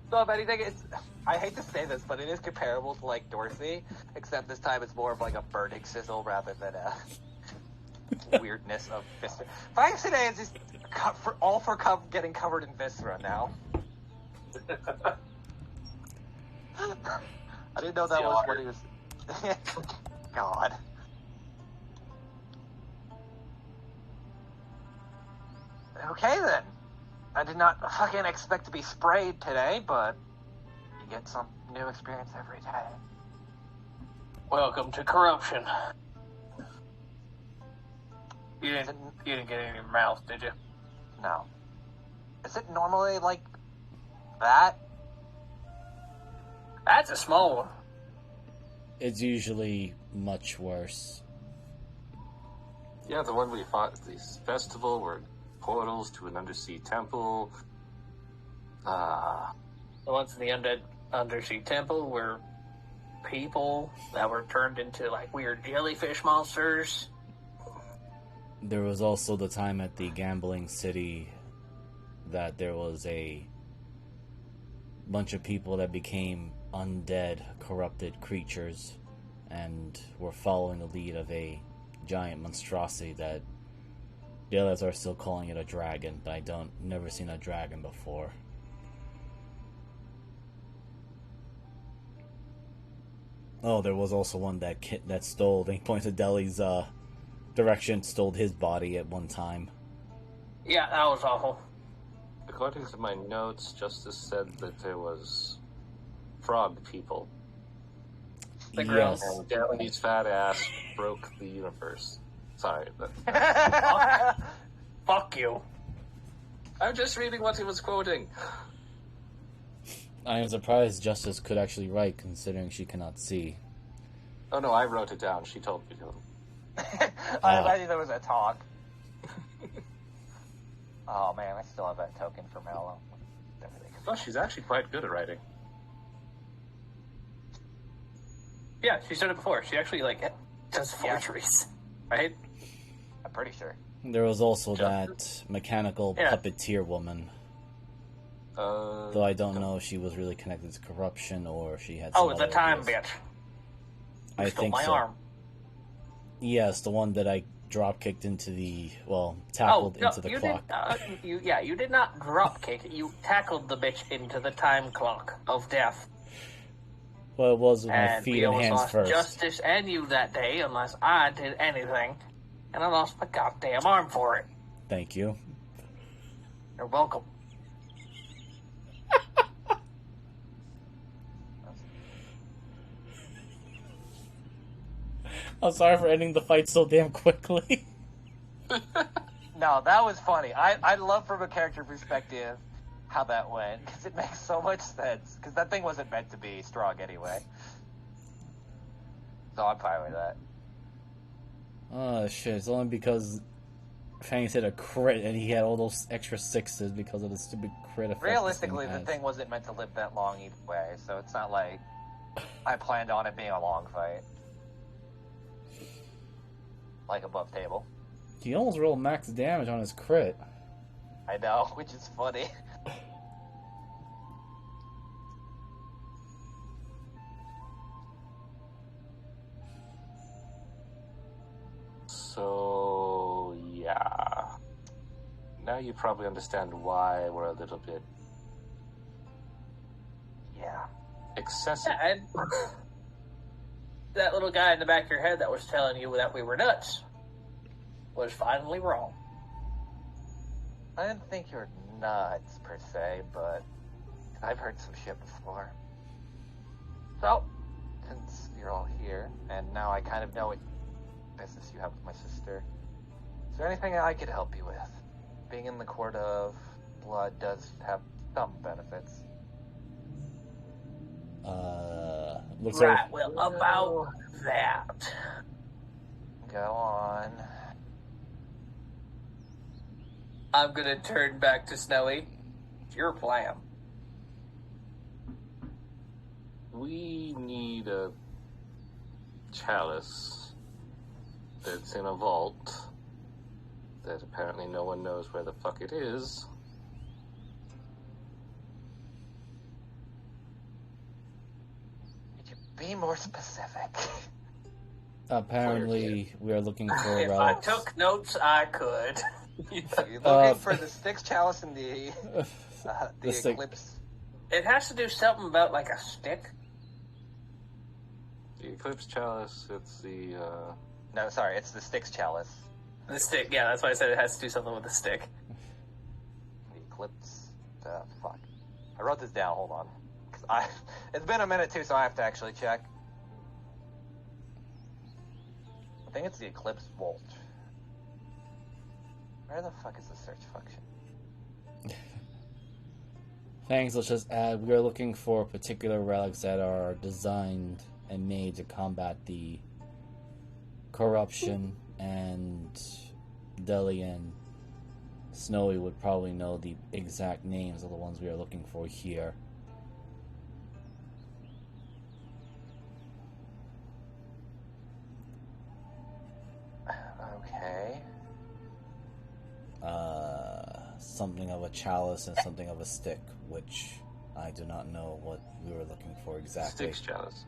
So if anything, it's... I hate to say this, but it is comparable to, like, Dorsey, except this time it's more of, like, a burning sizzle rather than a weirdness of viscera. Fang today is just getting covered in viscera now. I didn't know that was what he was... God. Okay, then. I did not fucking expect to be sprayed today, but you get some new experience every day. Welcome to corruption. You didn't get it in your mouth, did you? No. Is it normally like that? That's a small one. It's usually much worse. Yeah, the one we fought at this festival were portals to an undersea temple. The ones in the undead undersea temple were people that were turned into like weird jellyfish monsters. There was also the time at the gambling city that there was a bunch of people that became undead, corrupted creatures and were following the lead of a giant monstrosity that the others are still calling it a dragon, but never seen a dragon before. Oh, there was also one that stole, they pointed to Deli's direction, stole his body at one time. Yeah, that was awful. According to my notes, Justice said that there was frog people. Yes. And Deli's fat ass broke the universe. Sorry, but... Fuck you. I'm just reading what he was quoting. I am surprised Justice could actually write, considering she cannot see. Oh no, I wrote it down. She told me to. I knew there was a talk. Oh man, I still have that token for Mallow. Oh, she's actually quite good at writing. Yeah, she said it before. She actually, does forgeries. Right? I'm pretty sure. There was also that mechanical puppeteer woman. Though I don't know if she was really connected to corruption or if she had some the other time ideas. bitch. I Stole think my so. arm. Yes, the one that I drop kicked into tackled into the you clock. You did not drop kick it. You tackled the bitch into the time clock of death. Well, it was with my And feet we and almost hands lost first. Justice and you that day unless I did anything. And I lost my goddamn arm for it. Thank you. You're welcome. I'm sorry for ending the fight so damn quickly. No, that was funny. I love from a character perspective how that went, because it makes so much sense. Because that thing wasn't meant to be strong anyway. So I'm fine with that. Oh shit, it's only because Fangs hit a crit and he had all those extra sixes because of the stupid crit effect. Realistically, the thing wasn't meant to live that long either way, so it's not like I planned on it being a long fight. Like above table. He almost rolled max damage on his crit. I know, which is funny. So, yeah. Now you probably understand why we're a little bit Yeah. excessive. Yeah, and that little guy in the back of your head that was telling you that we were nuts was finally wrong. I didn't think you were nuts, per se, but I've heard some shit before. So, since you're all here, and now I kind of know what business you have with my sister, is there anything I could help you with? Being in the court of blood does have some benefits. Looks Right, like well, about that. Go on. I'm gonna turn back to Snowy. It's your plan. We need a chalice that's in a vault that apparently no one knows where the fuck it is. Could you be more specific? apparently we are looking for If I relics. took notes, I could. You're looking for the Styx chalice and the The stick. eclipse. It has to do something about, like, a stick. The Eclipse Chalice, it's the, No, sorry, it's the Styx Chalice. The stick, yeah, that's why I said it has to do something with the stick. The Eclipse... fuck. I wrote this down, hold on. 'Cause it's been a minute too, so I have to actually check. I think it's the Eclipse Volt. Where the fuck is the search function? Thanks, let's just add, we are looking for particular relics that are designed and made to combat the corruption, and Deli and Snowy would probably know the exact names of the ones we are looking for here. Okay. Something of a chalice and something of a stick, which I do not know what we were looking for exactly. Styx Chalice.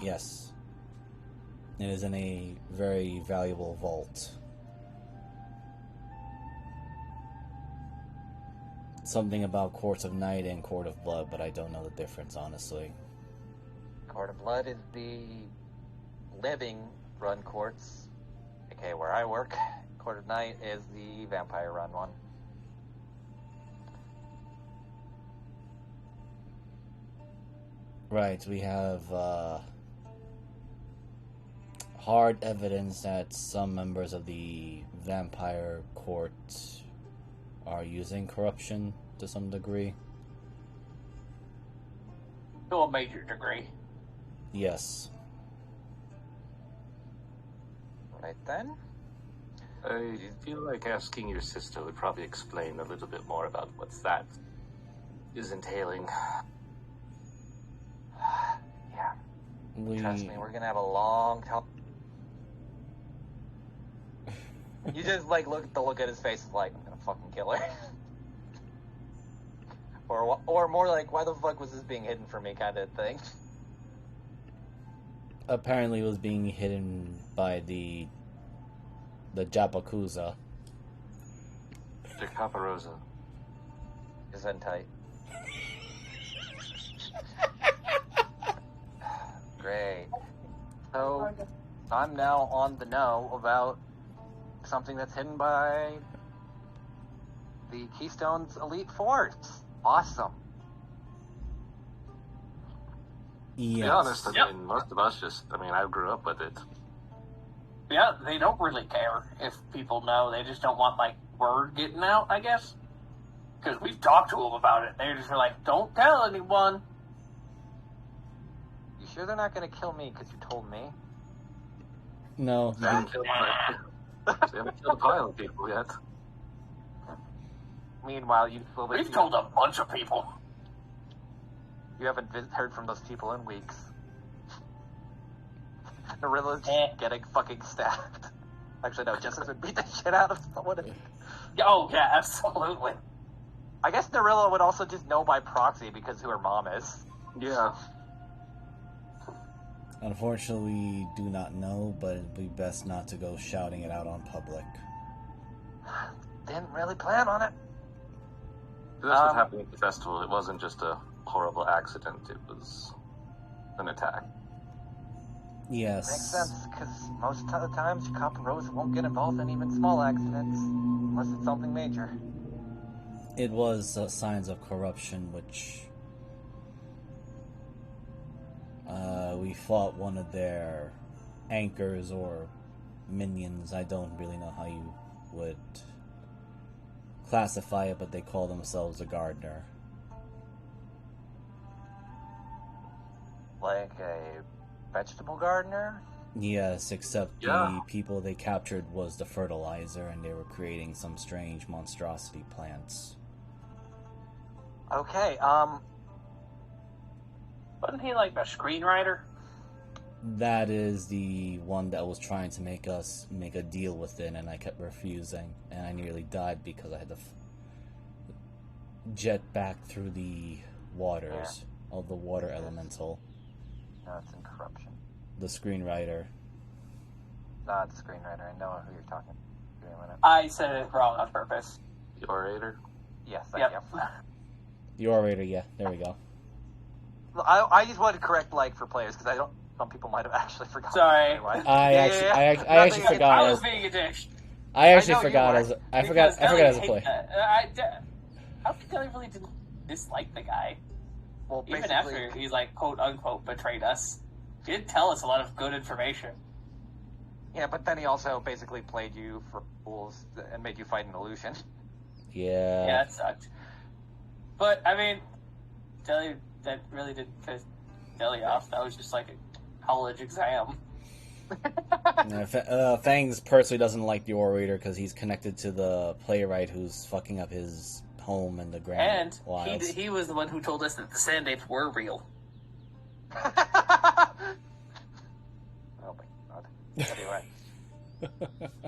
Yes. It is in a very valuable vault. Something about Courts of Night and Court of Blood, but I don't know the difference, honestly. Court of Blood is the living run courts, aka where I work. Court of Night is the vampire run one. Right, we have hard evidence that some members of the vampire court are using corruption to some degree. To a major degree. Yes. Right then. I feel like asking your sister would probably explain a little bit more about what that is entailing. Yeah. We... Trust me, we're gonna have a long talk. You just like look at his face and like, I'm gonna fucking kill her. or more like, why the fuck was this being hidden from me kind of thing. Apparently it was being hidden by the Japakuza. The Caparosa. Gesundheit. Great. So, I'm now on the know about something that's hidden by the Keystone's Elite Force. Awesome. To Yes. be honest, I Yep. mean, most of us I grew up with it. Yeah, they don't really care if people know. They just don't want, like, word getting out, I guess. Because we've talked to them about it. They're just like, don't tell anyone. You sure they're not going to kill me because you told me? No. They haven't killed a pile of people yet. Meanwhile, you We've told a bunch of people. You haven't heard from those people in weeks. Narilla's getting fucking stabbed. Actually, no, Justice would beat the shit out of someone. Oh, yeah, absolutely. I guess Narilla would also just know by proxy because who her mom is. Yeah. Unfortunately, we do not know, but it'd be best not to go shouting it out on public. Didn't really plan on it. That's what happened at the festival. It wasn't just a horrible accident. It was an attack. Yes. Makes sense, because most of the times Copper Rose won't get involved in even small accidents, unless it's something major. It was signs of corruption, which we fought one of their anchors or minions. I don't really know how you would classify it, but they call themselves a gardener. Like a vegetable gardener? Yes, except Yeah. the people they captured was the fertilizer, and they were creating some strange monstrosity plants. Okay, Wasn't he like a screenwriter? That is the one that was trying to make us make a deal with it, and I kept refusing, and I nearly died because I had to jet back through the waters of the water elemental. no, it's in corruption. The screenwriter. Not the screenwriter, I know who you're talking. Give me a minute. I said it wrong on purpose. The orator. Yes, thank Yep. you. The orator, yeah, there we go. I just wanted to correct, like, for players, because some people might have actually forgotten. Sorry. Anyway. I actually forgot. I was being a dick. I actually know you forgot were. as I forgot as a play. I don't think Deli really didn't dislike the guy. Well, Even after he's like quote unquote betrayed us, he did tell us a lot of good information. Yeah, but then he also basically played you for fools and made you fight an illusion. Yeah. Yeah, it sucked. But I mean, Deli that really didn't piss Deli off. That was just like a college exam. Fangs personally doesn't like the orator because he's connected to the playwright who's fucking up his home in the Grand And Wilds. he was the one who told us that the sand apes were real. Oh my god. Anyway.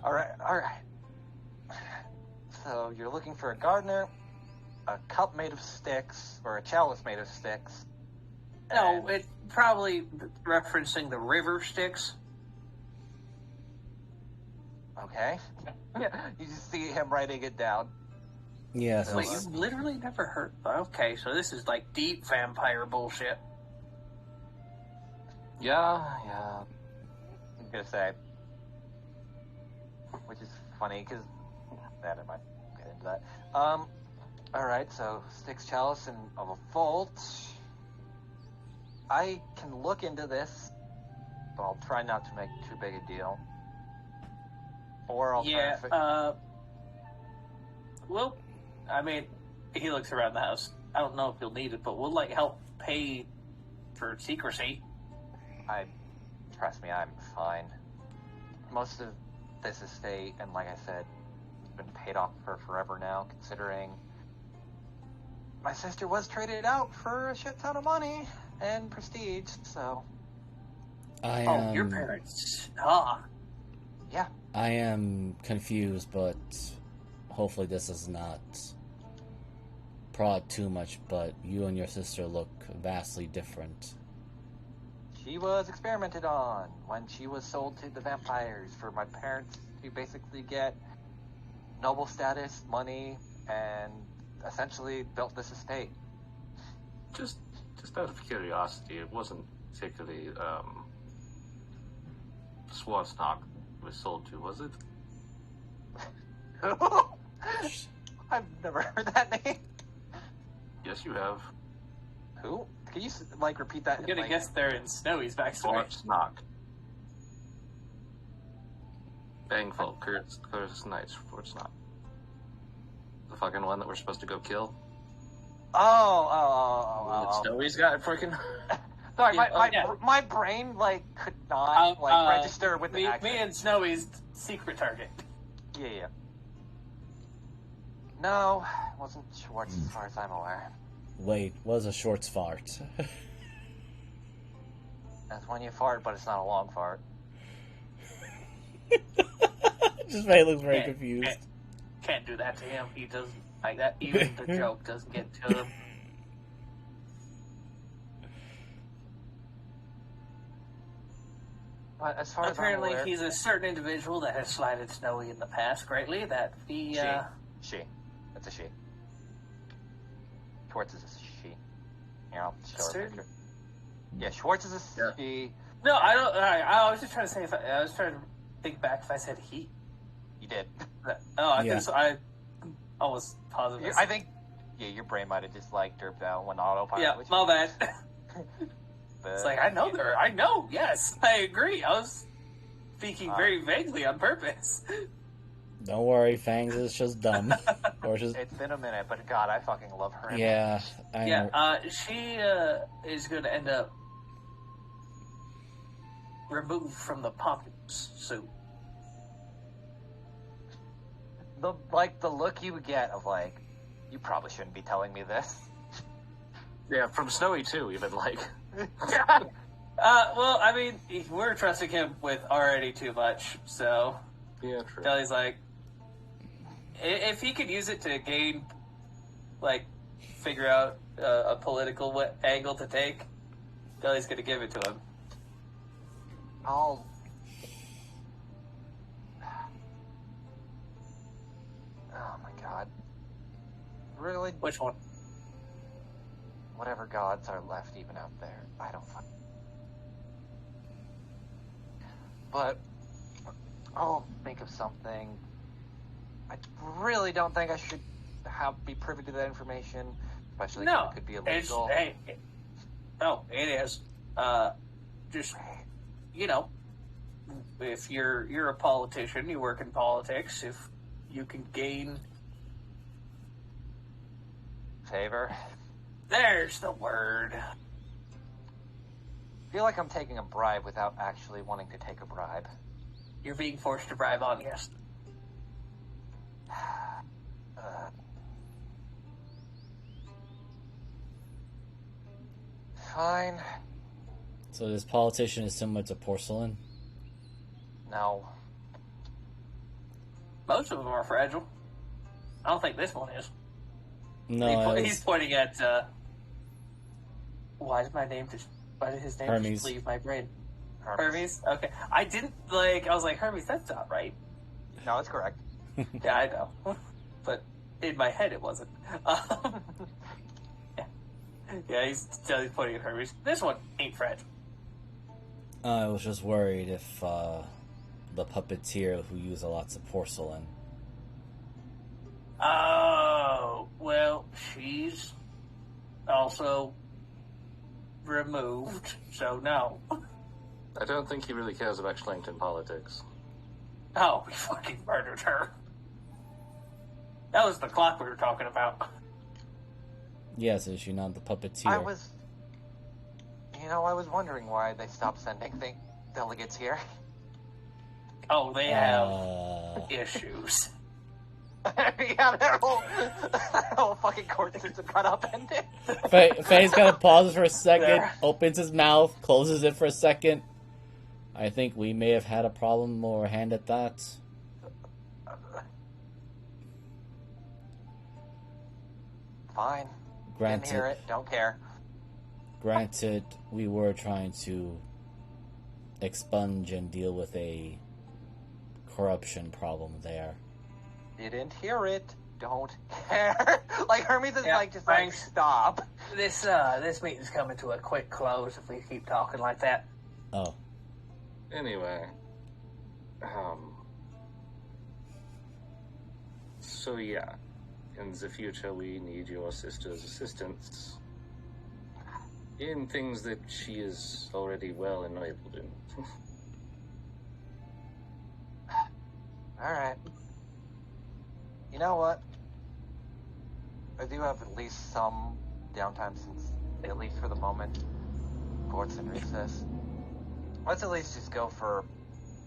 Alright. So you're looking for a gardener, a cup made of sticks, or a chalice made of sticks. No, it probably referencing the river Styx. Okay. You just see him writing it down. Yes. Wait, you've literally never heard... Okay, so this is like deep vampire bullshit. Yeah. I'm gonna say. Which is funny, because... Never mind. Get into that. Alright, so sticks, chalice, and of a vault. I can look into this, but I'll try not to make too big a deal. Or I'll try to well, I mean, he looks around the house. I don't know if he'll need it, but we'll, like, help pay for secrecy. Trust me, I'm fine. Most of this estate, and like I said, it's been paid off for forever now, considering my sister was traded out for a shit ton of money and prestige, so... Oh, your parents. Yeah. I am confused, but hopefully this is not prod too much, but you and your sister look vastly different. She was experimented on when she was sold to the vampires for my parents to basically get noble status, money, and essentially built this estate. Just out of curiosity, it wasn't particularly Swansnock was sold to, was it? I've never heard that name. Yes, you have. Who? Can you repeat that? I'm gonna guess they're in Snowy's backstory. Swansnock. Bangful, Curtis Knights, Swansnock. The fucking one that we're supposed to go kill. Oh. Snowy's got freaking. Sorry, Yeah, my brain could not register with the me accent. and Snowy's secret target. Yeah. No, it wasn't Schwartz as far as I'm aware. Wait, was a short fart. That's when you fart, but it's not a long fart. Just May looks very confused. Can't do that to him. He doesn't like that. Even the joke doesn't get to him. But as far Apparently, as I'm aware, he's a certain individual that has slighted Snowy in the past greatly. That he, She. It's a she. Schwartz is a she. Here, I'll show her a picture. Yeah, Schwartz is a she. No, I don't. I was just trying to say. I was trying to think back if I said he. You did. I think so. I was positive. I think. Yeah, your brain might have just derped out when autopilot. Yeah, my bad. But, It's I know there. I know. Yes, I agree. I was speaking very vaguely on purpose. Don't worry, Fangs is just dumb. Or just... It's been a minute, but God, I fucking love her. Yeah, I know. She is going to end up removed from the pumpkin suit. The look you would get of you probably shouldn't be telling me this. Yeah, from Snowy too, even Well, I mean, we're trusting him with already too much, so. Yeah, true. Kelly's if he could use it to gain, figure out a political angle to take, Kelly's gonna give it to him. Oh my God. Really? Which one? Whatever gods are left even out there. I don't but I'll think of something. I really don't think I should be privy to that information, especially because it could be illegal. No, it is. Just, if you're a politician, you work in politics, if you can gain... Favor? There's the word. I feel like I'm taking a bribe without actually wanting to take a bribe. You're being forced to bribe on, yes. Fine. So this politician is similar to porcelain? No. Most of them are fragile. I don't think this one is. No, he's pointing at, why did his name Hermes. just leave my brain? Hermes? Okay. I was like, Hermes, that's not right. No, it's correct. Yeah, I know. But in my head, it wasn't. Yeah, he's pointing at Hermes. This one ain't fragile. I was just worried if the puppeteer who used lots of porcelain. Oh, well, she's also removed, so no. I don't think he really cares about Schlinkton politics. Oh, we fucking murdered her. That was the clock we were talking about. Yes, is she not the puppeteer? I was wondering why they stopped sending delegates here. Oh, they have issues. Yeah, their whole fucking court system got upended. Faye's gotta pause for a second, opens his mouth, closes it for a second. I think we may have had a problem or a hand at that. Fine. Granted, Didn't hear it. Don't care. Granted, we were trying to expunge and deal with a corruption problem there. Didn't hear it. Don't care. Like Hermes is stop. This meeting's coming to a quick close if we keep talking like that. Oh. Anyway, so yeah, in the future we need your sister's assistance in things that she is already well enabled in. Alright. You know what? I do have at least some downtime since, at least for the moment, court's in recess. Let's at least just go for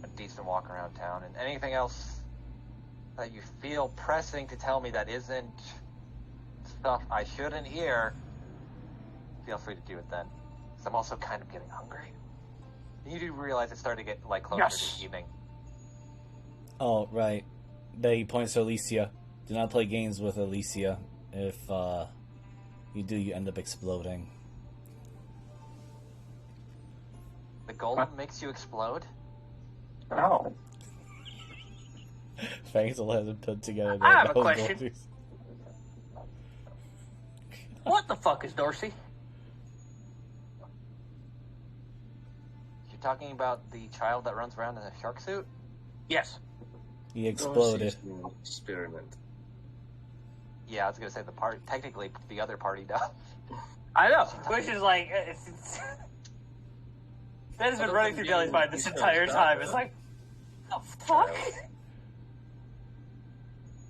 a decent walk around town, and anything else that you feel pressing to tell me that isn't stuff I shouldn't hear, feel free to do it then. Because I'm also kind of getting hungry. You do realize it's starting to get, closer to the evening. Oh, right. Then he points to Alicia. Do not play games with Alicia. If you do, you end up exploding. The golem makes you explode? No. Faisal hasn't put together I have a question. What the fuck is Dorsey? You're talking about the child that runs around in a shark suit? Yes. He exploded. Experiment. Yeah, I was gonna say technically the other party does. I know, which is like, that has been running through Jelly's mind this entire time. It's like, the fuck?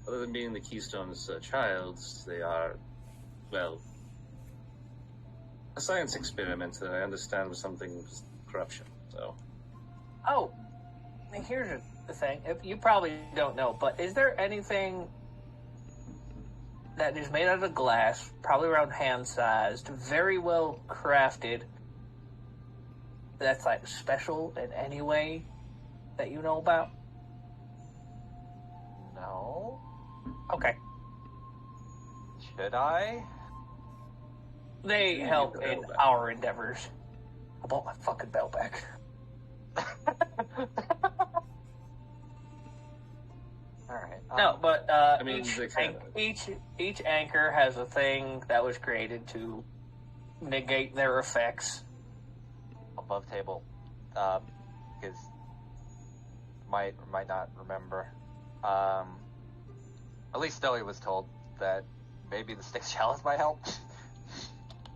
Other than being the Keystone's childs, they are, well, a science experiment that I understand was something with corruption, so. Oh, here's the thing. You probably don't know, but is there anything that is made out of glass, probably around hand-sized, very well crafted, that's special in any way that you know about? No. Okay. Should I? They help in our endeavors. I want my fucking bell back. Alright. No, but I mean, each anchor has a thing that was created to negate their effects. Above table. Because might or might not remember. At least Steli was told that maybe the Styx Chalice might help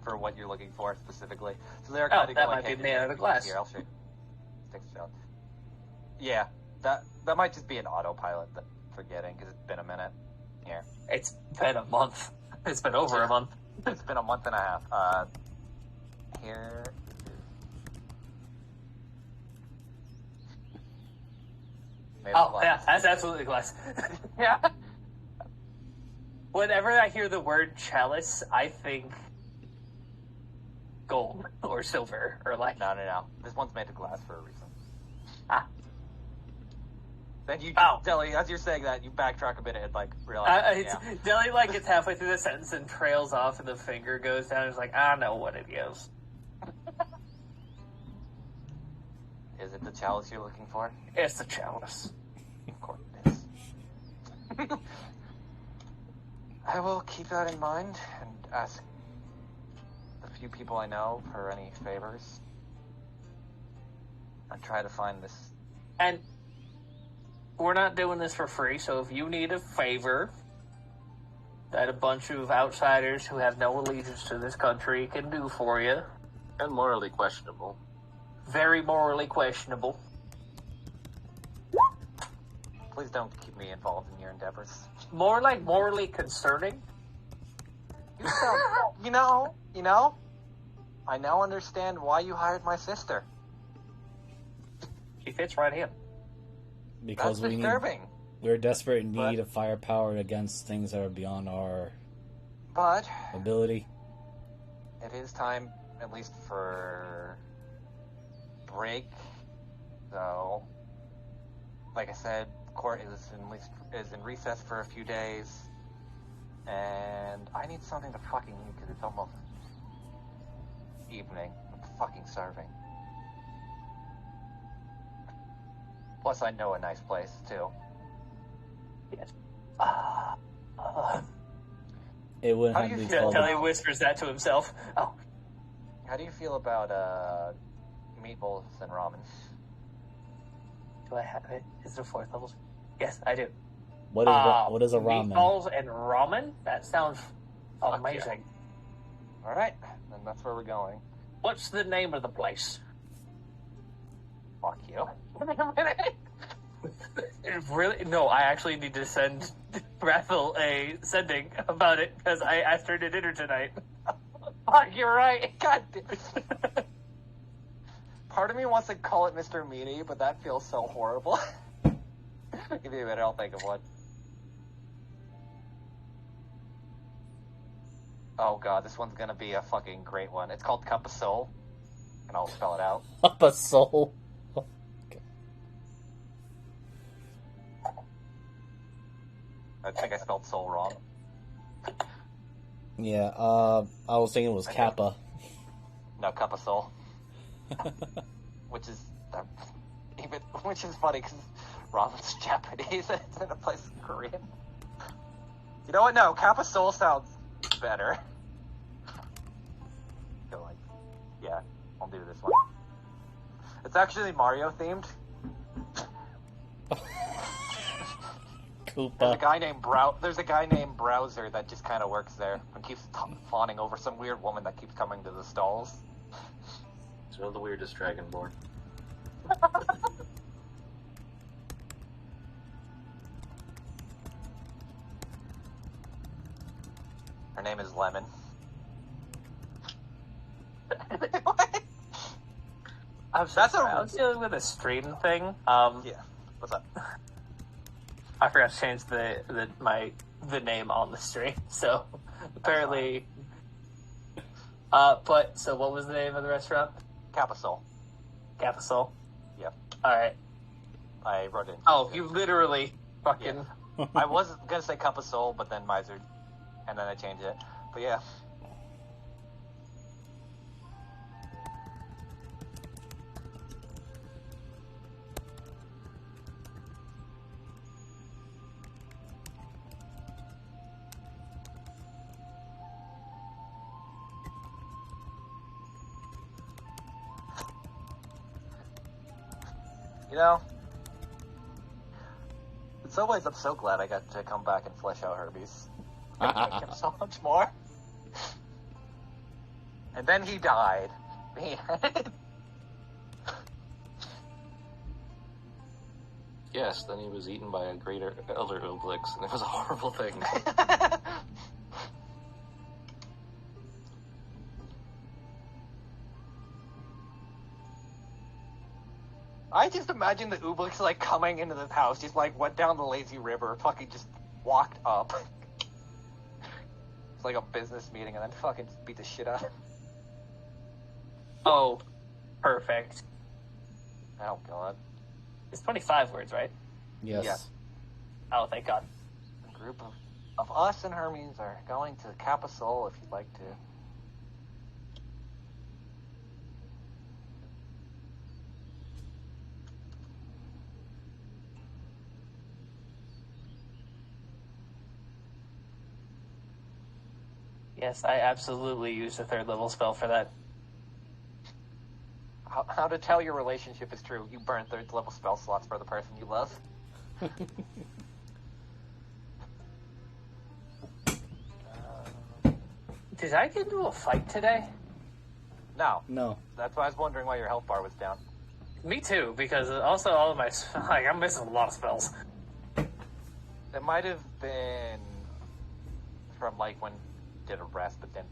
for what you're looking for specifically. So they're kind of that going might be hand in made out hand. of glass. Here, I'll show you. Styx Chalice. Yeah, that might just be an autopilot that I'm forgetting because it's been a minute. Here. It's been a month. It's been over a month. It's been a month and a half. Here. Maybe Oh, yeah, that's absolutely glass. yeah. Whenever I hear the word chalice, I think gold or silver or like. No. This one's made of glass for a reason. Ah. Then you, Ow. Deli, as you're saying that, you backtrack a bit and like realize. Deli like gets halfway through the sentence and trails off, and the finger goes down. And it's like, I know what it is. Is it the chalice you're looking for? It's the chalice. Of course it is. I will keep that in mind and ask the few people I know for any favors. And try to find this. And we're not doing this for free, so if you need a favor that a bunch of outsiders who have no allegiance to this country can do for you, And morally questionable. very morally questionable. Please don't keep me involved in your endeavors. More like morally concerning. You sound, you know, I now understand why you hired my sister. She fits right in. Because That's disturbing. we're desperate in need of firepower against things that are beyond our But ability. it is time, at least for break. So, like I said, court is in recess for a few days, and I need something to fucking eat because it's almost evening. I'm fucking starving. Plus, I know a nice place too. Yes. It wouldn't How have do to you be feel called. Telly whispers that to himself. Oh, How do you feel about meatballs and ramen? do I have it? Is it 4th levels? Yes, I do. What is a ramen? Meatballs and ramen? That sounds amazing. All right, then that's where we're going. What's the name of the place? Fuck you. Really? No, I actually need to send Rathel a sending about it because I asked her to dinner tonight. Fuck, you're right. God damn. Part of me wants to call it Mr. Meaty, but that feels so horrible. Give me a minute, I'll think of one. Oh god, this one's gonna be a fucking great one. It's called Cup of Soul, and I'll spell it out. Up a soul. I think I spelled soul wrong. Yeah, I was thinking it was Kappa. No, Cup of Soul. Which is which is funny because ramen's Japanese and it's in a place in Korean. You know what? No, Cup of Soul sounds better. Feel like, yeah, I'll do this one. It's actually Mario themed. There's a Koopa. guy named Browser that just kind of works there and keeps fawning over some weird woman that keeps coming to the stalls. It's one of the weirdest Dragonborn. Her name is Lemon. I'm That's sorry, a- I was dealing with a stream thing. Yeah. What's up? I forgot to change the name on the stream, so apparently. But so what was the name of the restaurant? Capasol. Capasol. Yep. All right. I wrote it. Oh, you literally fucking. I was gonna say Cup of Soul, but then Miser, and then I changed it. But yeah. You know, some ways, I'm so glad I got to come back and flesh out Hermes. I like him so much more. And then he died. Yes, then he was eaten by a greater elder Obelix, and it was a horrible thing. I just imagine the Obelix, like, coming into this house, just, like, went down the lazy river, fucking just walked up. It's like a business meeting, and then fucking just beat the shit out of him. Oh, perfect. Oh, God. It's 25 words, right? Yes. Yeah. Oh, thank God. A group of us and Hermes are going to Capasol if you'd like to. Yes, I absolutely used a 3rd level spell for that. How to tell your relationship is true. You burn 3rd level spell slots for the person you love. Did I get into a fight today? No. No. That's why I was wondering why your health bar was down. Me too, because also all of my... Like, I'm missing a lot of spells. It might have been from, like, when you did a rest, but then...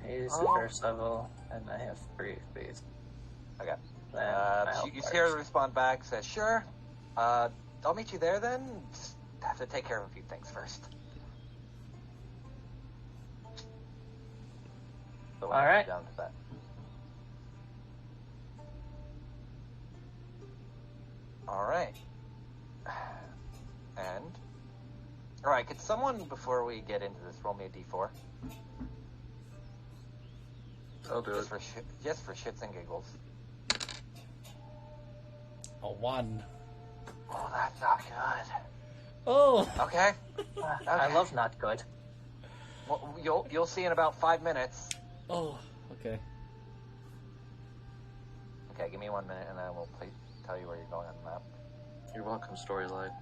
He's Oh. 1st level, and I have 3 space. Okay. Then my health You bar see her is- respond back, says, sure. I'll meet you there then. Just have to take care of a few things first. So All right. Down to that. All right. And... Alright, could someone, before we get into this, roll me a d4? I'll do it. Just for shits and giggles. A 1. Oh, that's not good. Oh! Okay. I love not good. Well, you'll see in about 5 minutes. Oh, okay. Okay, give me 1 minute and I will tell you where you're going on the map. You're welcome, storyline.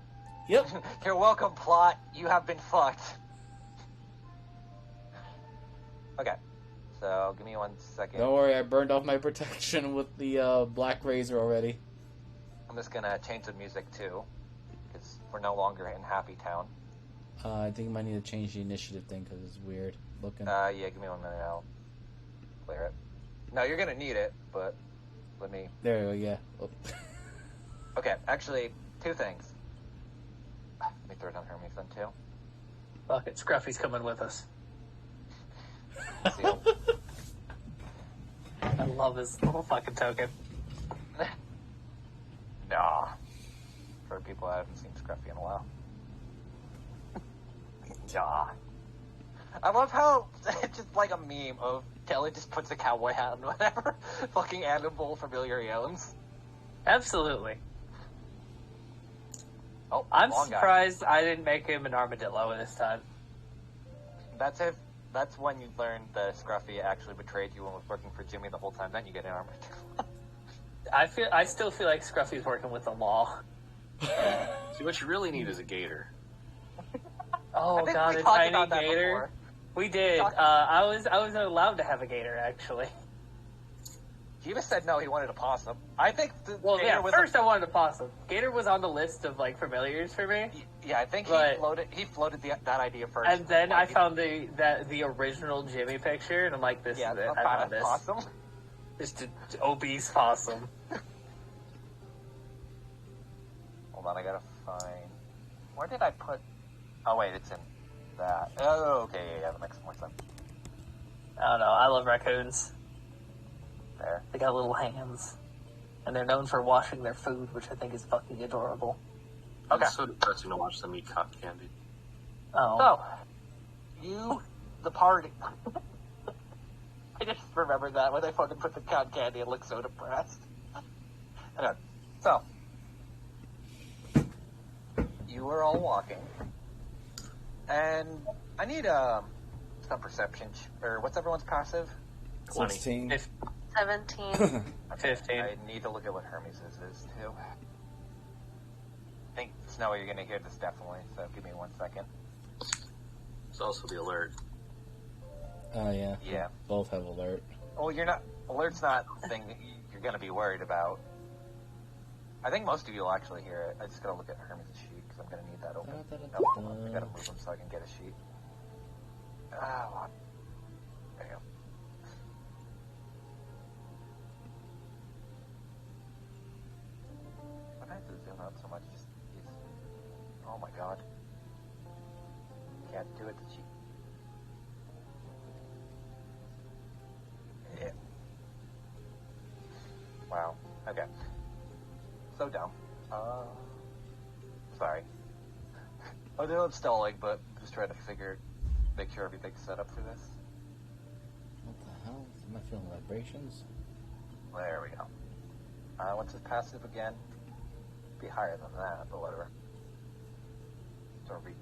Yep. You're welcome, plot. You have been fucked. Okay. So, give me 1 second. Don't worry, I burned off my protection with the black razor already. I'm just gonna change the music too, because we're no longer in Happy Town. I think I might need to change the initiative thing because it's weird looking. Yeah, give me 1 minute, I'll clear it. No, you're gonna need it, but let me... There we go, yeah. Oh. Okay, actually, 2 things. Let me throw down Hermes then too. Fuck it, Scruffy's coming with us. Seal. I love his little fucking token. Nah. For people I haven't seen Scruffy in a while. Nah. I love how it's just like a meme of Kelly just puts a cowboy hat on whatever fucking animal familiar he owns. Absolutely. Oh, I'm long guy. surprised I didn't make him an armadillo this time. That's when you learn that Scruffy actually betrayed you and was working for Jimmy the whole time. Then you get an armadillo. I still feel like Scruffy's working with the law. See, what you really need is a gator. Oh I think god, we a talked tiny about that gator. before. We did. I was allowed to have a gator actually. Jimmy said no, he wanted a possum. I think the Well, gator yeah. was First, I wanted a possum. Gator was on the list of like familiars for me, yeah, I think But- he floated that idea first. and then I Like, found the original Jimmy picture, and I'm like, this yeah, is it. a I found this. possum. Just an obese possum. Hold on, I gotta find. Where did I put? Oh wait, it's in that. Oh, okay, yeah, that makes more sense. I don't know. I love raccoons. There. They got little hands, and they're known for washing their food, which I think is fucking adorable. Okay. It's so depressing to watch them eat cotton candy. Oh, So, the party. I just remembered that when they fucking put the cotton candy, it looked so depressed. Okay, so you were all walking, and I need some perception. Or what's everyone's passive? 20. 16. 17. 15. I need to look at what Hermes is too. I think, Snowy, you're gonna hear this definitely, so give me 1 second. It's also the alert. Oh, yeah. Yeah. Both have alert. Well, alert's not the thing that you're gonna be worried about. I think most of you will actually hear it. I just gotta look at Hermes' sheet, because I'm gonna need that open. I gotta move them so I can get a sheet. What? There you go. Why do I have to zoom out so much? Oh my god. Can't do it, cheap. Yeah. Wow. Okay. So dumb. Sorry. I know I'm stalling, but I'm just trying to make sure everything's set up for this. What the hell? Am I feeling vibrations? There we go. What's his passive again? Be higher than that, but whatever. Should be.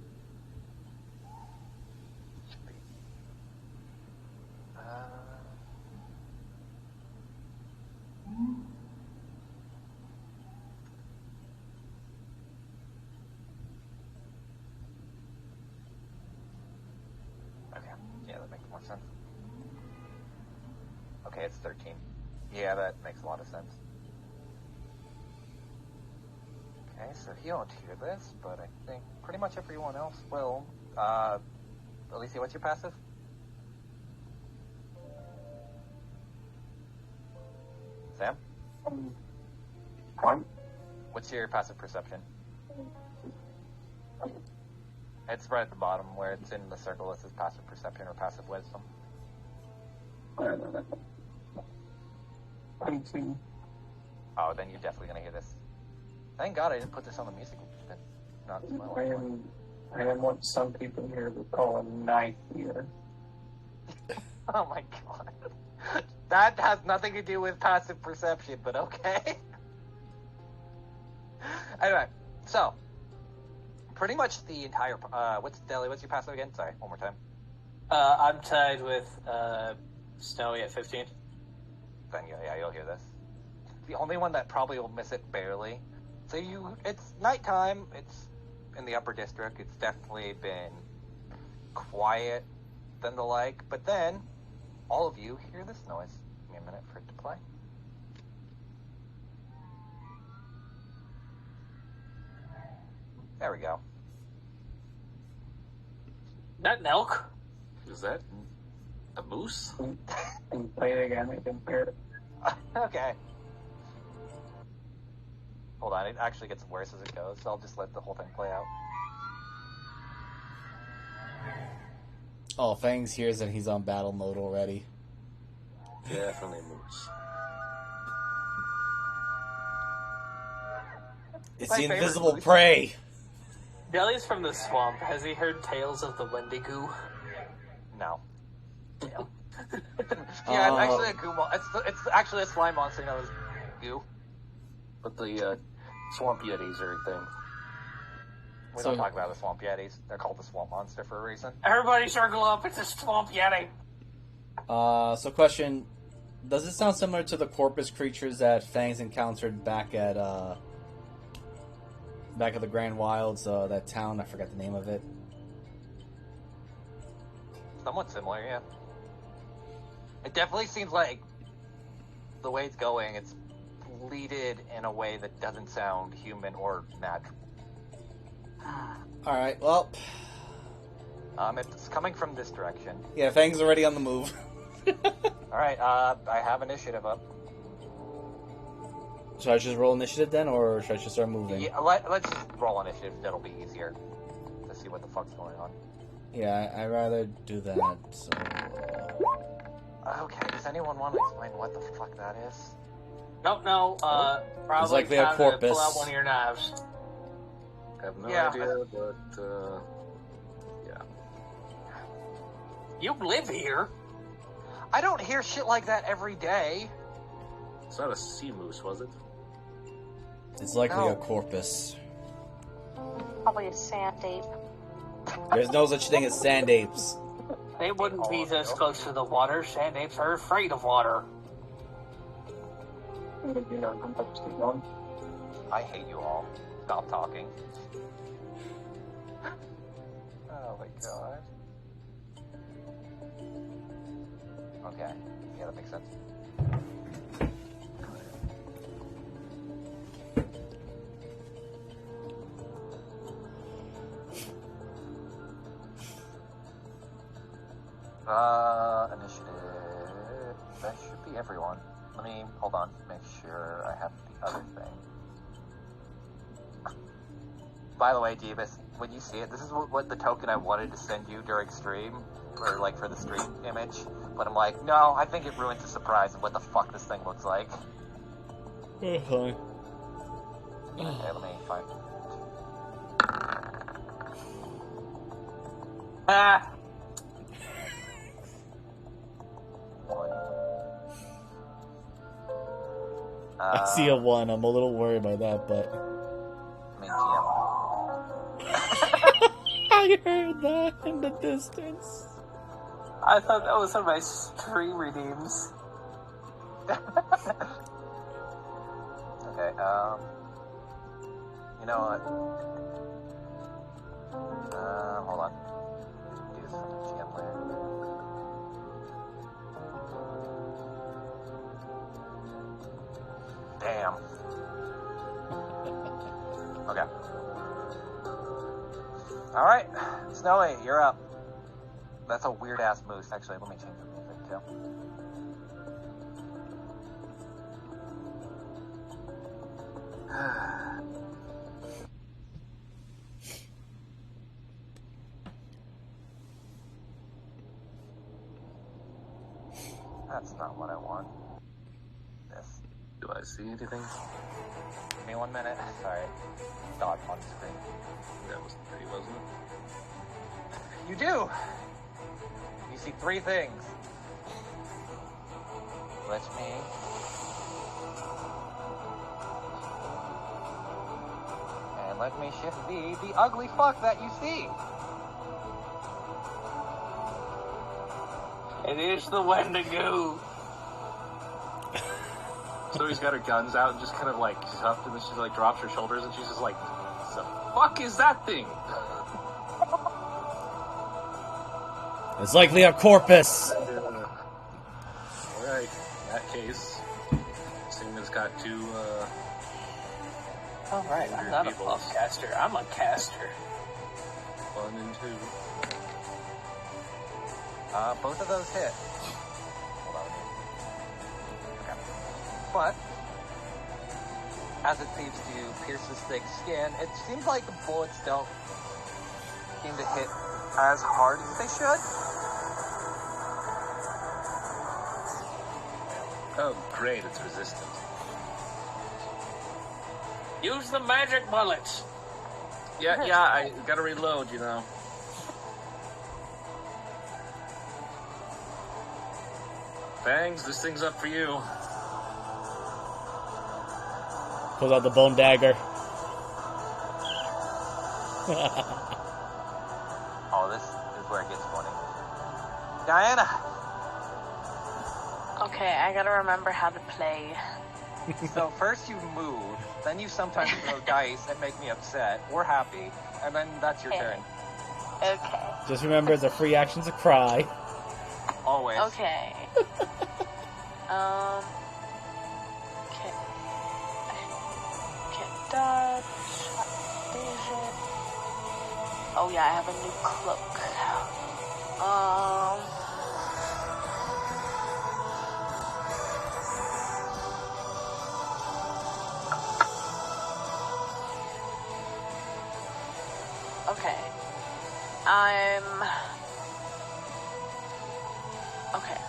Okay, yeah, that makes more sense. Okay, it's 13. Yeah, that makes a lot of sense. Okay, so he won't hear this, but I think pretty much everyone else will. Alicia, what's your passive? Sam? One. What's your passive perception? It's right at the bottom where it's in the circle. It says passive perception or passive wisdom. 18. Oh, then you're definitely gonna hear this. Thank God I didn't put this on the music. Not I am what some people here would call a night ear. Oh my god. That has nothing to do with passive perception, but okay. Anyway, so pretty much the entire what's your passive again? Sorry, one more time. I'm tied with Snowy at 15. Then yeah, you'll hear this. The only one that probably will miss it barely. So it's nighttime, it's in the upper district, it's definitely been quiet than the like, but then all of you hear this noise. Give me a minute for it to play. There we go. That elk. Is that a moose? And play it again, I can hear it. Okay. Hold on, it actually gets worse as it goes, so I'll just let the whole thing play out. Oh, Fangs hears that he's on battle mode already. Definitely moose. It's My the favorite invisible moose. prey! Deli's from the swamp. Has he heard tales of the Wendigo? No. Yeah. Yeah, it's actually a goo it's actually a slime monster known as goo. But the swamp yetis are a thing. We So- don't talk about the swamp yetis. They're called the swamp monster for a reason. Everybody circle up. It's a swamp yeti. So question, does it sound similar to the corpus creatures that Fangs encountered back at the Grand Wilds, that town, I forgot the name of it. Somewhat similar, yeah. It definitely seems like the way it's going, it's bleeded in a way that doesn't sound human or natural. Alright, well, It's coming from this direction. yeah, Fangs already on the move. Alright, I have initiative up. Should I just roll initiative then, or should I just start moving? Yeah, let's just roll initiative. That'll be easier to see what the fuck's going on. Yeah, I'd rather do that, so... Okay, does anyone want to explain what the fuck that is? Nope, no. Probably likely a time to corpus. pull out one of your knives. I have no Yeah. idea, but yeah. You live here. I don't hear shit like that every day. It's not a sea moose, was it? It's likely No. a corpus. Probably a sand ape. There's no such thing as sand apes. They wouldn't be this close to the water. Sand apes are afraid of water. I hate you all. Stop talking. Oh my god. Okay. Yeah, that makes sense. Initiative. That should be everyone. Let me, hold on, make sure I have the other thing. By the way, Jeebus, when you see it, this is what the token I wanted to send you during stream, or like for the stream image, but I'm like, no, I think it ruins the surprise of what the fuck this thing looks like. Okay, Okay, let me find. Ah! I see a 1. I'm a little worried by that, but I mean, TM. I heard that in the distance. I thought that was one of my stream redeems. Okay, you know what? Hold on. Do this from the GM layer. Damn. Okay. Alright, Snowy, you're up. That's a weird ass moose. Actually, let me change the music too. That's not what I want. This. Do I see anything? Give me 1 minute. Sorry. Dot on screen. That was pretty, wasn't it? You do! You see 3 things. Let me... And let me shift the ugly fuck that you see. It is the Wendigo. So he's got her guns out and just kind of like up, and then she like drops her shoulders and she's just like, "The fuck is that thing?" It's likely a corpus. Alright, in that case, this thing has got 2, Alright, I'm not a people. buff caster. I'm a caster. 1 and 2. Both of those hit. Hold on. Okay. But, as it seems to pierce this thing's skin, it seems like the bullets don't seem to hit as hard as they should. Oh, great, it's resistant. Use the magic bullets. Yeah, I gotta reload, you know. Bangs, this thing's up for you. Pulls out the bone dagger. Oh, this is where it gets funny. Diana! Okay, I gotta remember how to play. So first you move, then you sometimes throw dice and make me upset or happy, and then that's your turn. Okay. Just remember, it's a free action to cry. Always. Okay. Okay. Can't dodge. Vision. Oh yeah, I have a new cloak. Okay. Okay.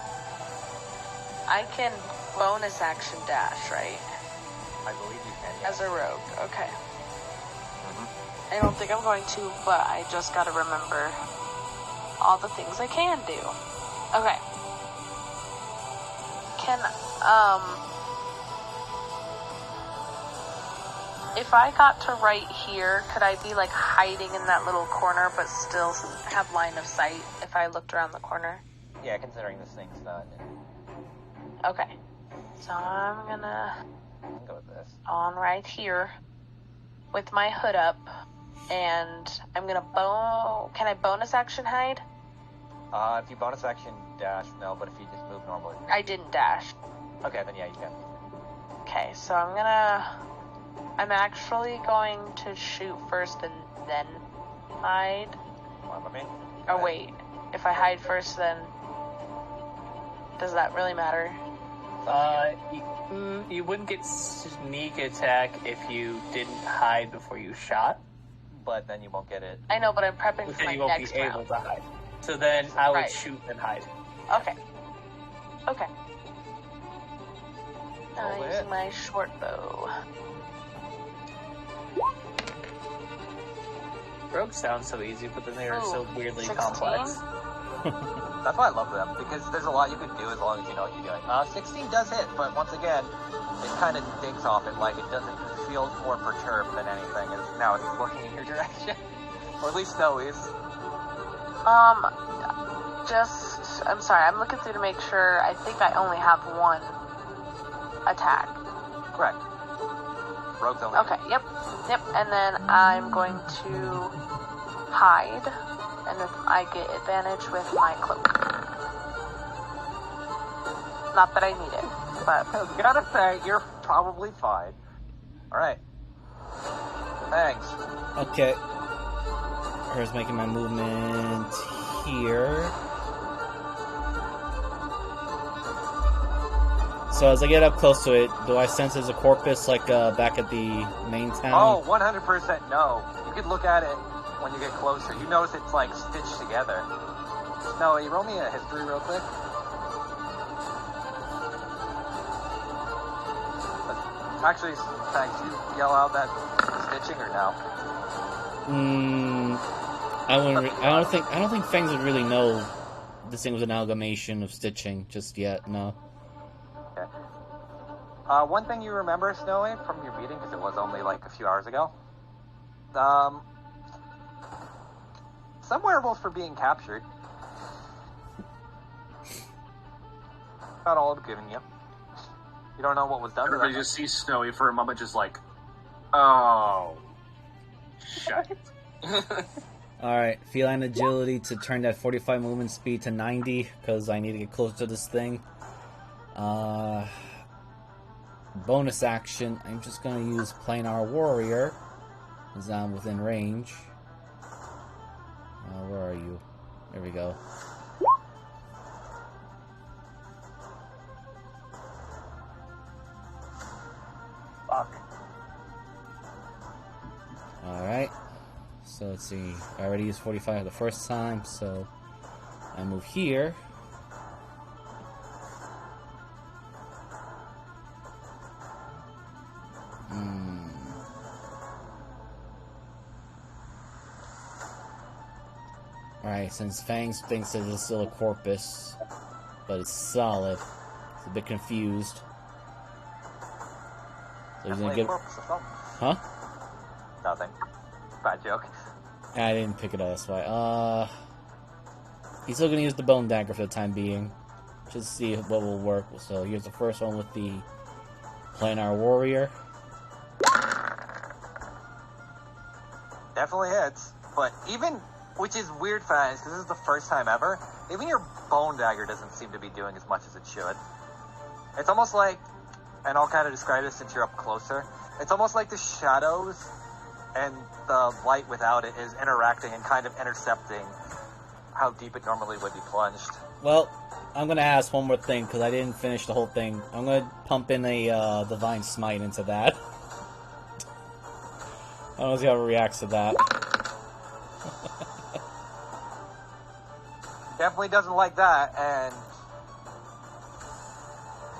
I can bonus action dash, right? I believe you can, yes. As a rogue, okay. I don't think I'm going to, but I just gotta remember all the things I can do. Okay. Can, if I got to right here, could I be like hiding in that little corner but still have line of sight if I looked around the corner? Yeah, considering this thing's not... Okay. So I'm gonna can go with this. on right here with my hood up, and I'm gonna Can I bonus action hide? If you bonus action dash, no, but if you just move normally. I didn't dash. Okay, then yeah, you can. Okay, so I'm actually going to shoot first and then hide. Well, let me. Oh wait, if I hide first, then does that really matter? You wouldn't get sneak attack if you didn't hide before you shot. But then you won't get it. I know, but I'm prepping But for then my you won't next be able round. to hide. So then I would Right. shoot and hide. Okay. Okay. Roll it. Using my short bow. Rogues sound so easy, but then they are so weirdly 16? complex. That's why I love them, because there's a lot you can do as long as you know what you're doing. 16 does hit, but once again, it kind of dinks off it, like it doesn't feel more perturbed than anything. Now it's looking in your direction. Or at least Snow is. I'm sorry, I'm looking through to make sure. I think I only have one attack. Correct. Rogues only. Okay, yep. And then I'm going to hide, and if I get advantage with my cloak. Not that I need it, but I was gonna say, you're probably fine. Alright. Thanks. Okay. Here's making my movement here. So as I get up close to it, do I sense there's a corpus like back at the main town? Oh, 100% no. You could look at it when you get closer. You notice it's like stitched together. No, you roll me a history real quick. Actually, thanks. You yell out that stitching or no? I don't think Fangs would really know this thing was an amalgamation of stitching just yet. No. Okay. One thing you remember, Snowy, from your meeting, because it was only like a few hours ago. Some werewolves for being captured. About all I've given you. You don't know what was done to Everybody them. just sees Snowy for a moment, just like, oh, shit. Alright, feline agility to turn that 45 movement speed to 90, because I need to get close to this thing. Bonus action, I'm just going to use Planar Warrior, because I'm within range. Where are you? There we go. Fuck. Alright. So let's see. I already used 45 the first time, so I move here. Alright, since Fangs thinks that it's still a corpus, but it's solid, it's a bit confused. So he's gonna get. Huh? Nothing. Bad joke. I didn't pick it up, that's why. He's still gonna use the bone dagger for the time being. Just to see what will work. So here's the first one with the Planar Warrior. Definitely hits. But even, which is weird, fans, because this is the first time ever, even your bone dagger doesn't seem to be doing as much as it should. It's almost like, and I'll kind of describe this since you're up closer, it's almost like the shadows and the light without it is interacting and kind of intercepting how deep it normally would be plunged. Well, I'm gonna ask one more thing, because I didn't finish the whole thing. I'm gonna pump in a Divine Smite into that. I don't know see how it reacts to that. Definitely doesn't like that, and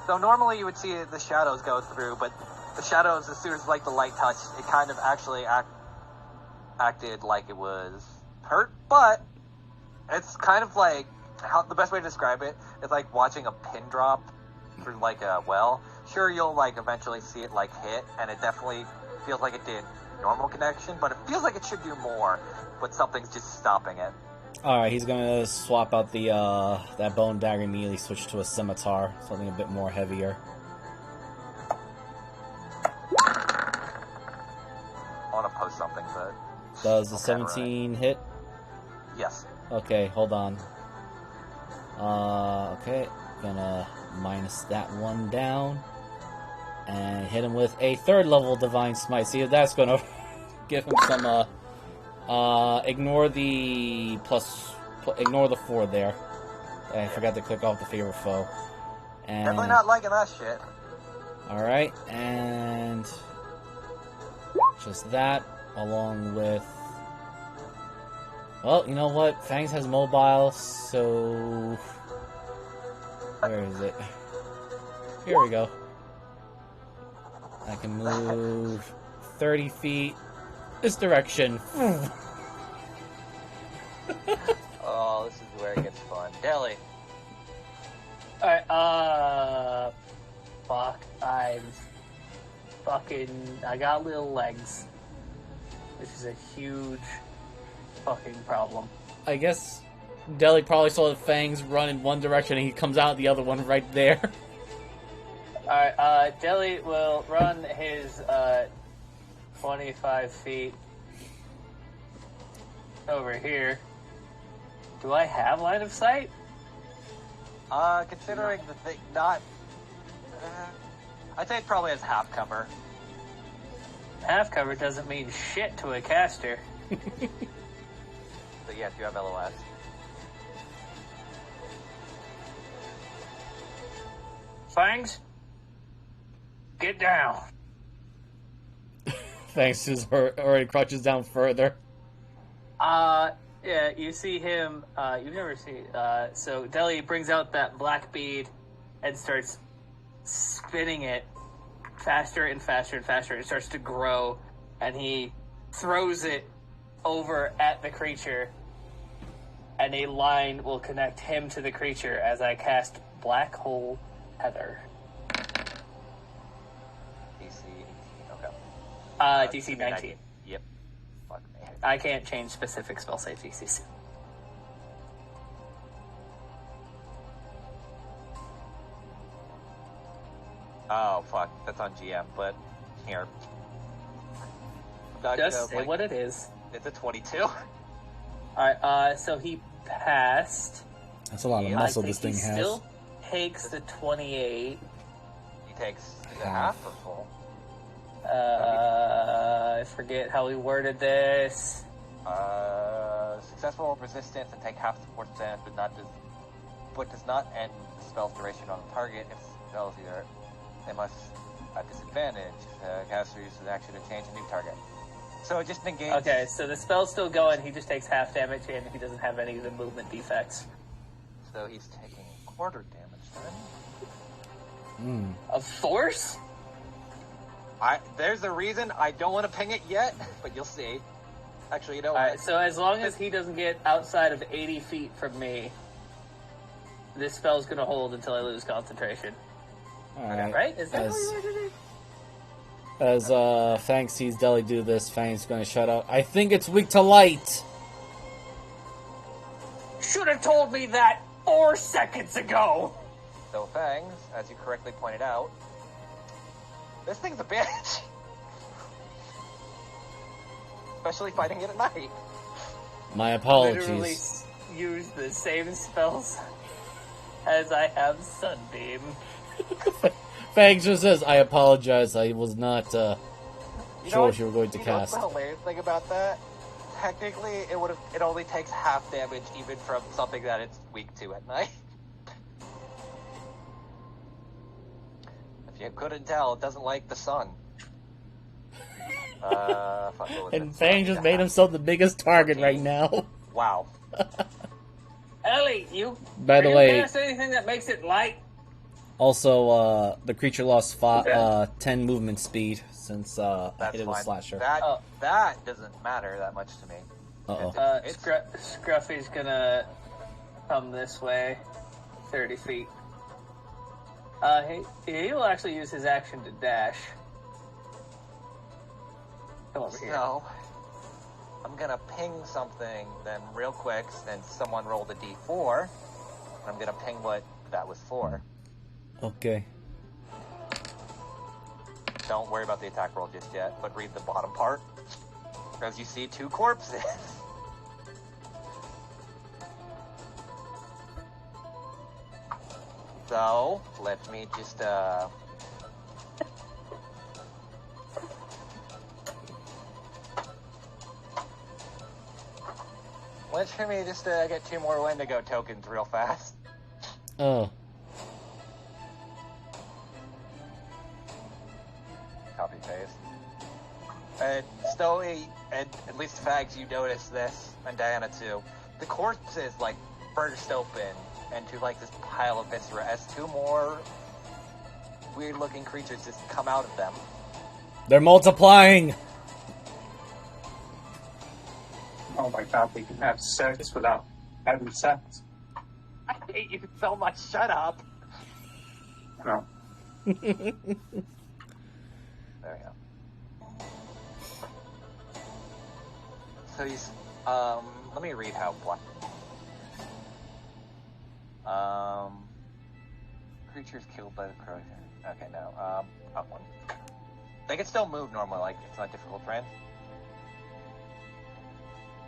so normally you would see the shadows go through, but the shadows, as soon as like the light touched, it kind of actually acted like it was hurt. But it's kind of like the best way to describe it is like watching a pin drop through like a well. Sure, you'll like eventually see it like hit, and it definitely feels like it did normal connection, but it feels like it should do more, but something's just stopping it. Alright, he's gonna swap out the that bone dagger, immediately switch to a scimitar, something a bit more heavier. Does the Okay, 17 hit? Yes. Okay, hold on. Okay, gonna minus that one down. And hit him with a 3rd level Divine Smite. See if that's gonna give him some, ignore the ignore the 4 there. I forgot to click off the favorite foe. And, Definitely not liking that shit. alright, and just that, along with... Well, you know what? Fangs has mobile, so... Where is it? Here we go. I can move 30 feet this direction. Oh, this is where it gets fun. Deli. Alright, fuck. I got little legs. Which is a huge fucking problem. I guess Deli probably saw the Fangs run in one direction and he comes out the other one right there. Alright, Deli will run his, 25 feet over here. Do I have line of sight? Considering the thing, not... I'd say it probably has half cover. Half cover doesn't mean shit to a caster. So yes, you have LOS. Fangs? Get down. Fangs just already crouches down further. Yeah, you see him, you've never seen, so Deli brings out that black bead and starts spinning it faster and faster and faster. It starts to grow, and he throws it over at the creature, and a line will connect him to the creature as I cast Black Hole Heather. DC 18, okay. DC 19. Yep. Fuck me. I can't change specific spell save DCs. Oh, fuck. That's on GM, but here. Just say what it is. It's a 22. Alright, so he passed. That's a lot of muscle this thing he has. still takes the 28. He takes is it half or full? I forget how we worded this. Successful resistance and take half the force damage, but does not end the spell's duration on the target if the spell is either. They must at disadvantage. Caster uses an action to change a new target. So it just negates. Okay, so the spell's still going. He just takes half damage, and he doesn't have any of the movement defects. So he's taking quarter damage then. Of force? There's a reason I don't want to ping it yet, but you'll see. Actually, you know Alright, what? so as long as he doesn't get outside of 80 feet from me, this spell's gonna hold until I lose concentration. Alright. Right? Is that what you wanted to do? As Fang sees Deli do this, Fang's gonna shut up. I think it's weak to light! Should have told me that 4 seconds ago! So Fangs, as you correctly pointed out, this thing's a bitch. Especially fighting it at night. My Literally apologies. use the same spells as I have Sunbeam. Fangs just says, I apologize, I was not sure what you were going to know cast. what's the hilarious thing about that? Technically, it only takes half damage even from something that it's weak to at night. If you couldn't tell, it doesn't like the sun. Fuck, what was And it? Fang just made himself the biggest target right now. Wow. Ellie, you By the are way- you cast anything that makes it light? Also, the creature lost 10 movement speed since That's I hit it with fine. Slasher. That doesn't matter that much to me. Uh-oh. Scruffy's gonna come this way, 30 feet. He will actually use his action to dash. Come over here. So, I'm gonna ping something then real quick since someone rolled a d4. And I'm gonna ping what that was for. Okay. Don't worry about the attack roll just yet, but read the bottom part. As you see 2 corpses. So, let me just, let me just, get 2 more Wendigo tokens real fast. Oh. Copy paste. And Stoey, and at least Fags, you notice this, and Diana too. The corpses, like, burst open into, like, this pile of viscera as 2 more weird-looking creatures just come out of them. They're multiplying! Oh my god, we can have sex without having sex. I hate you so much, shut up! No. There we go. So he's, let me read how black. Creatures killed by the corrosion. Okay, no, up one. They can still move normally, like, it's not difficult terrain.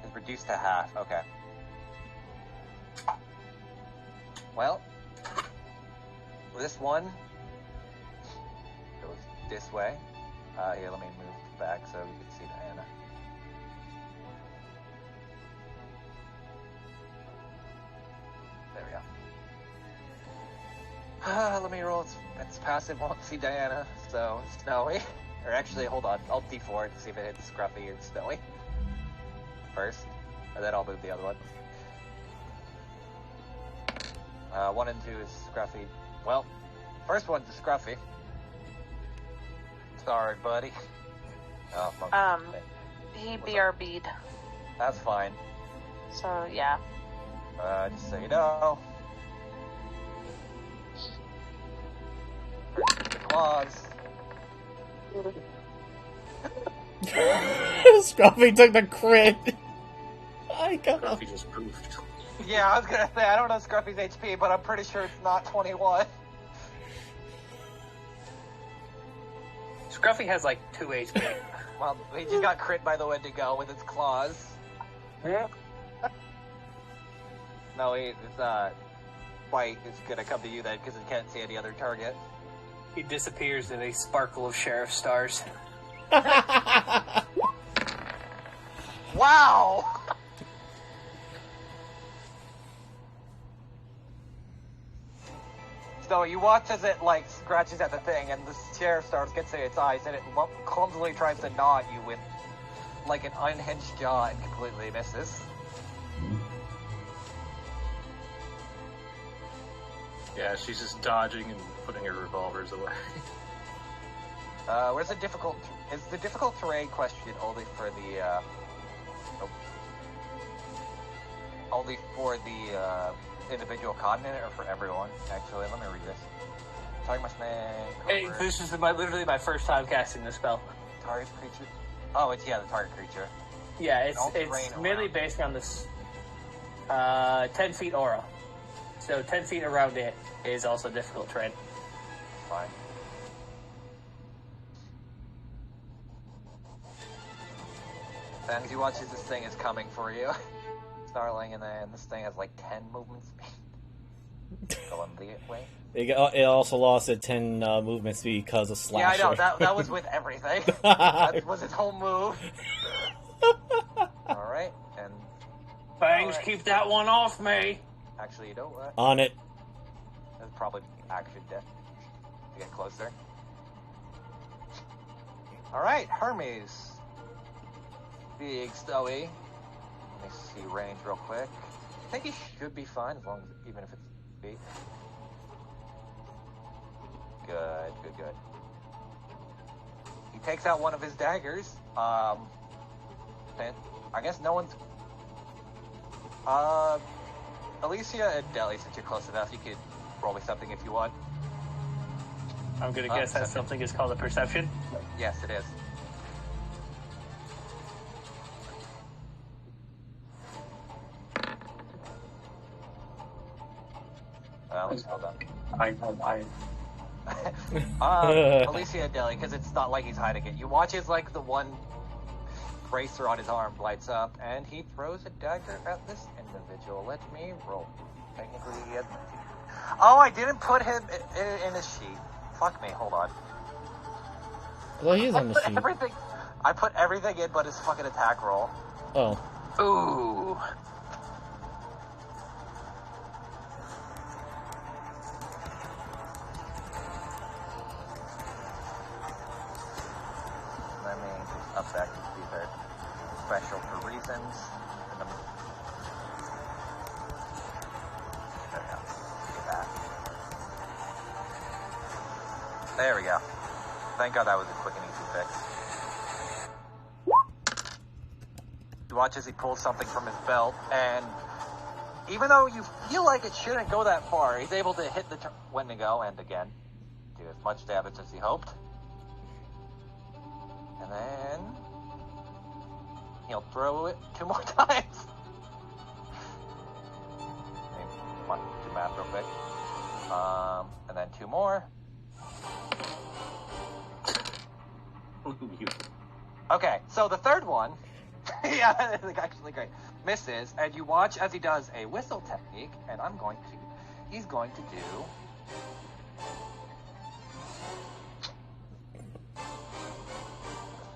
It's reduced to half, okay. Well, this one goes this way. Here, let me move back so you can see Diana. There we go. Let me roll its passive, won't see Diana, so Snowy. Or actually, hold on, I'll D4 it to see if it hits Scruffy and Snowy. First, and then I'll move the other one. 1 and 2 is Scruffy. Well, first one's a Scruffy. Sorry, buddy. Oh, he BRB'd. That's fine. So, yeah. Just so you know. The claws. Scruffy took the crit! I got Scruffy just poofed. Yeah, I was gonna say, I don't know Scruffy's HP, but I'm pretty sure it's not 21. Scruffy has like 2 HP. Well, he just got crit by the Wendigo with its claws. Yeah. No, his bite is gonna come to you then, because it can't see any other target. He disappears in a sparkle of sheriff stars. Wow! So you watch as it, like, scratches at the thing, and the sheriff stars gets in its eyes, and it clumsily tries to gnaw at you with, like, an unhinged jaw, and completely misses. Yeah, she's just dodging and putting her revolvers away. Where's the difficult... Is the difficult terrain question only for the, only for the, individual continent, or for everyone? Actually, let me read this. Target must make... Hey, this is literally my first time casting this spell. Target creature? Oh, it's, yeah, the target creature. Yeah, All it's terrain mainly around. based on this 10 feet aura. So 10 feet around it is also difficult terrain. Fine. As you watch as this thing is coming for you. Starling, and then this thing has like 10 movement speed. Going the way. It also lost at 10 movement speed because of Slasher. Yeah, I know, that was with everything. That was its whole move. Alright, and... Fangs, Alright. keep that one off me! Actually, you know what? On it. That's probably action death. To get closer. Alright, Hermes. Big Stoey. Let me see range real quick. I think he should be fine, as long as, even if it's beat. Good, good, good. He takes out one of his daggers. And I guess no one's... Alicia and Deli, since you're close enough, you could roll me something if you want. I'm gonna guess that Perception. something is called a perception. Yes, it is. Hold on. Alicia and Deli, because it's not like he's hiding it. You watch as, like, the one bracer on his arm lights up, and he throws a dagger at this individual. Let me roll. Technically, he had... Oh, I didn't put him in his sheet. Fuck me, hold on. Well, he is on the sheet. I put everything in but his fucking attack roll. Oh. Ooh. Let me just up that because these are special for reasons. And there we go. Look at that. There we go. Thank God that was a quick and easy fix. You watch as he pulls something from his belt, and even though you feel like it shouldn't go that far, he's able to hit the Wendigo and again do as much damage as he hoped. And then he'll throw it 2 more times. Come on, do math real quick. And then 2 more. Okay, so the third one, yeah, it's actually great. Misses, and you watch as he does a whistle technique, and he's going to do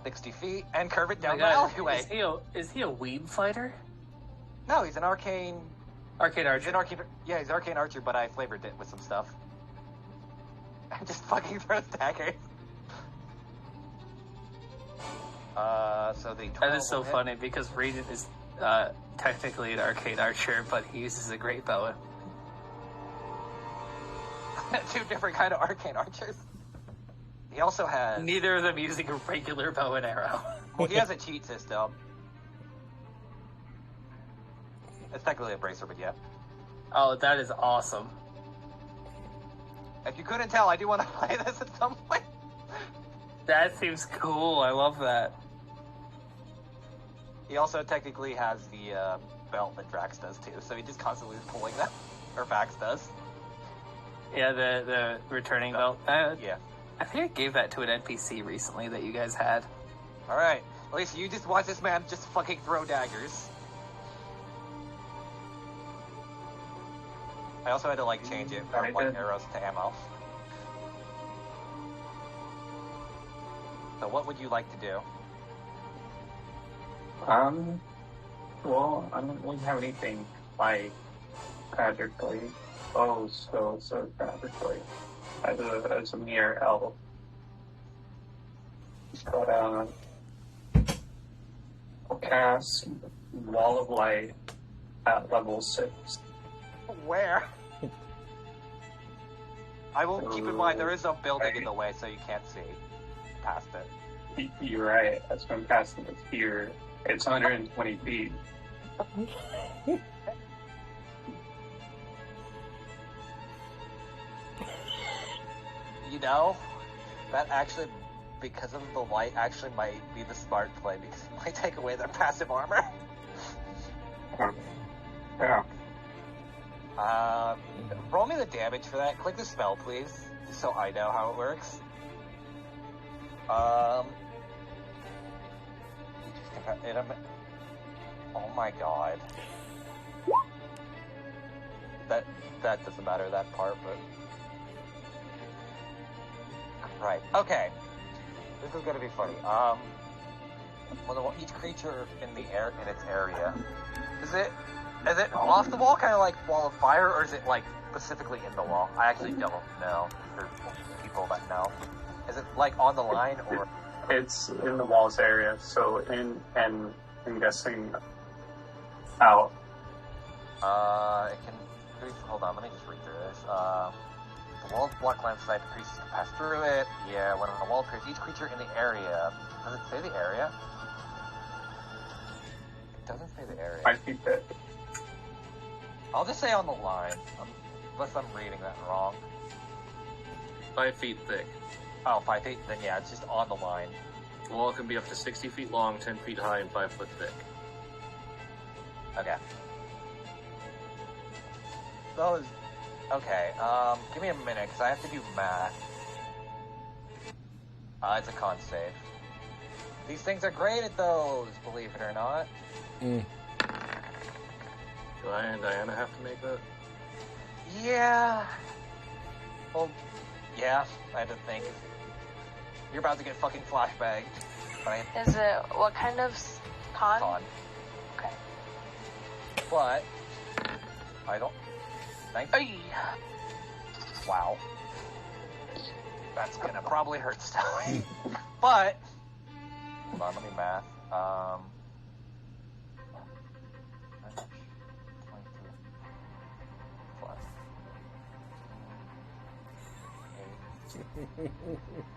60 feet and curve it down the alleyway. Is he a weeb fighter? No, he's an arcane Arcane He's archer. he's arcane archer, but I flavored it with some stuff. And just fucking throws daggers. So the 12 That is so will hit. funny because Reed is technically an arcane archer, but he uses a great bow. 2 different kind of arcane archers. He also has... Neither of them using a regular bow and arrow. Well, he has a cheat system. It's technically a bracer, but yeah. Oh, that is awesome. If you couldn't tell, I do want to play this at some point. That seems cool. I love that. He also technically has the belt that Drax does too, so he just constantly is pulling them. Or Vax does. Yeah, the returning belt. Yeah. I think I gave that to an NPC recently that you guys had. Alright. At least you just watch this man just fucking throw daggers. I also had to like change it from like arrows to ammo. So what would you like to do? Well, I don't really have anything like tragically. Oh, so tragically. As a mere elf. But, I'll cast Wall of Light at level 6. Where? I will keep in mind there is a building in the way, so you can't see past it. You're right. That's what I'm casting it here. It's 120 feet. You know, that actually, because of the light, actually might be the smart play, because it might take away their passive armor. Yeah. Roll me the damage for that. Click the spell, please, just so I know how it works. Oh my god. That doesn't matter, that part, but... Right, okay. This is gonna be funny. Each creature in its area, is it off the wall, kind of like wall of fire, or is it like specifically in the wall? I actually don't know. There's people that know. Is it like on the line, or? It's in the walls area, so and I'm guessing out. It can increase, hold on, let me just read through this. The wall's block line side creases to pass through it. Yeah, when a wall appears, each creature in the area. Does it say the area? It doesn't say the area. 5 feet thick. I'll just say on the line, unless I'm reading that wrong. 5 feet thick. Oh, 5 feet? Then yeah, it's just on the line. The wall can be up to 60 feet long, 10 feet high, and 5 foot thick. Okay. Those... Okay, give me a minute, because I have to do math. It's a con save. These things are great at those, believe it or not. Mm. Do I and Diana have to make that? Yeah. Well, yeah, I had to think. You're about to get fucking flashbanged. But Is it what kind of con? con. Okay. But I don't think. Ay. Wow. That's gonna probably hurt Sally. But hold on, let me math. 22 plus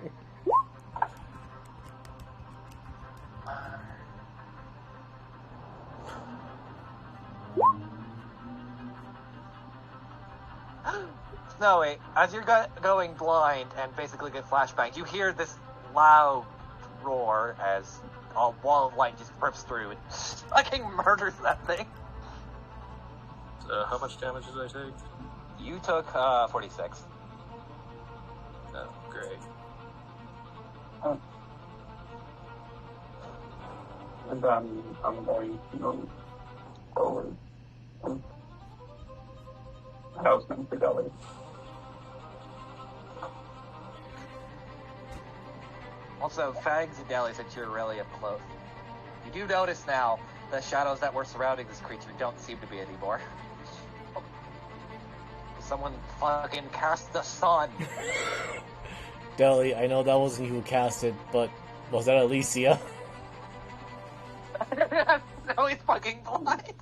8. Snowy, as you're going blind and basically get flashbangs, you hear this loud roar as a wall of light just rips through and fucking murders that thing. How much damage did I take? You took 46. Oh, great. And then I'm going to move forward. Houseman for Deli. Also, fags and delis that you're really up close. You do notice now the shadows that were surrounding this creature don't seem to be anymore. Someone fucking cast the sun. Deli, I know that wasn't you who cast it, but was that Alicia? No, he's fucking blind.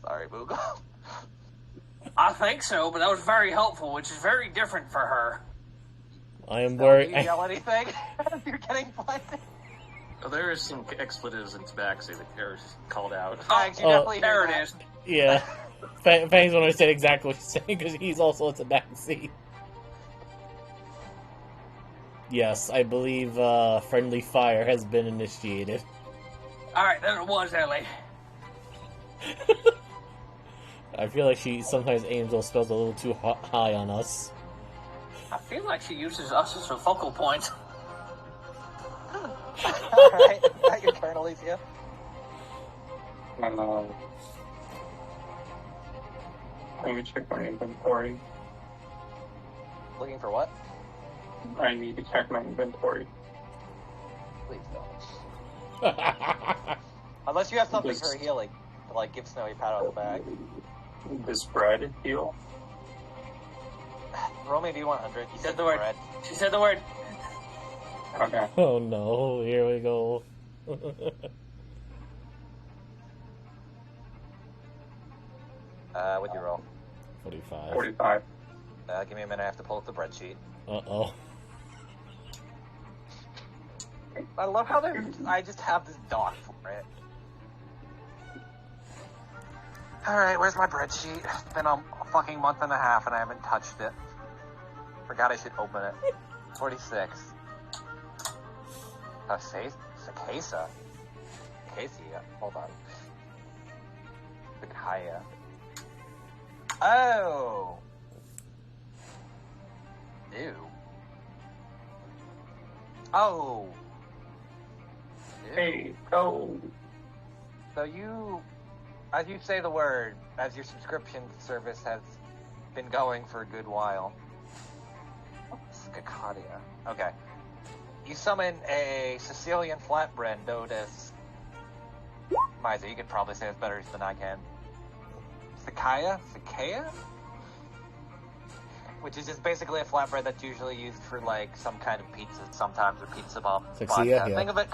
Sorry, Moogle. I think so, but that was very helpful, which is very different for her. I am Do worried. you yell anything if you're getting blinded? Oh, there is some expletives in Tabaxi that are called out. Fags, you Oh, definitely There hear it that. is. Yeah. Fangs when I said exactly what he's saying, because he's also at the back seat. Yes, I believe friendly fire has been initiated. Alright, then it was Ellie. I feel like she sometimes aims those spells a little too high on us. I feel like she uses us as a focal point. Alright, is that your turn, Alicia? And let me check my inventory. Looking for what? I need to check my inventory. Please don't. Unless you have something Yes. for healing. To, like, give Snowy a pat on the back. This bread heal. Roll me D100. You Said the word. bread. She said the word. Okay. Oh no, here we go. What'd you roll? 45. 45. Give me a minute, I have to pull up the bread sheet. Uh-oh. I love how I just have this dot for it. Alright, where's my bread sheet? It's been a fucking month and a half and I haven't touched it. Forgot I should open it. 46. Oh, Sakasa. Casey, hold on. Sakaya. Oh! Ew. Oh! Ew. Hey, go! So you, as you say the word, as your subscription service has been going for a good while. Skakadia. Okay. You summon a Sicilian flatbread known as... Miza, you could probably say it better than I can. Sakaya? Sakaya? Which is just basically a flatbread that's usually used for, like, some kind of pizza, sometimes a pizza bomb. Saxia, yeah. Think of it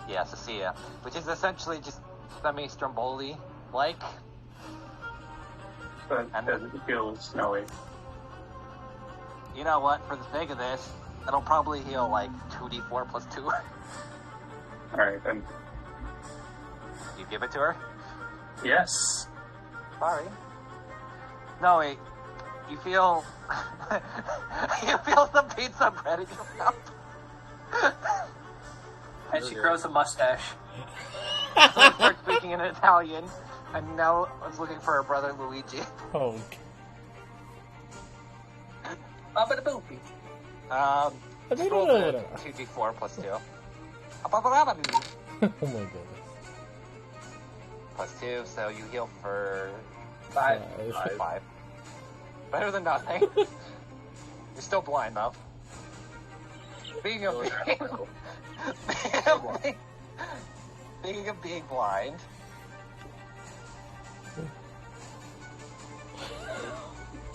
yeah, Sacia. Which is essentially just semi-stromboli-like. But does it feel snowy? You know what? For the sake of this, it'll probably heal, like, 2d4 plus 2. Alright, then. You give it to her? Yes! Sorry. No, wait. You feel... you feel some pizza bread in your mouth. And she grows a mustache. So I start speaking in Italian, and now I was looking for her brother Luigi. Oh, Up at the boopy. Just roll the 2d4 plus 2. Oh my goodness. Plus 2, so you heal for 5. 5. Better than nothing. You're still blind, though. Speaking of being blind...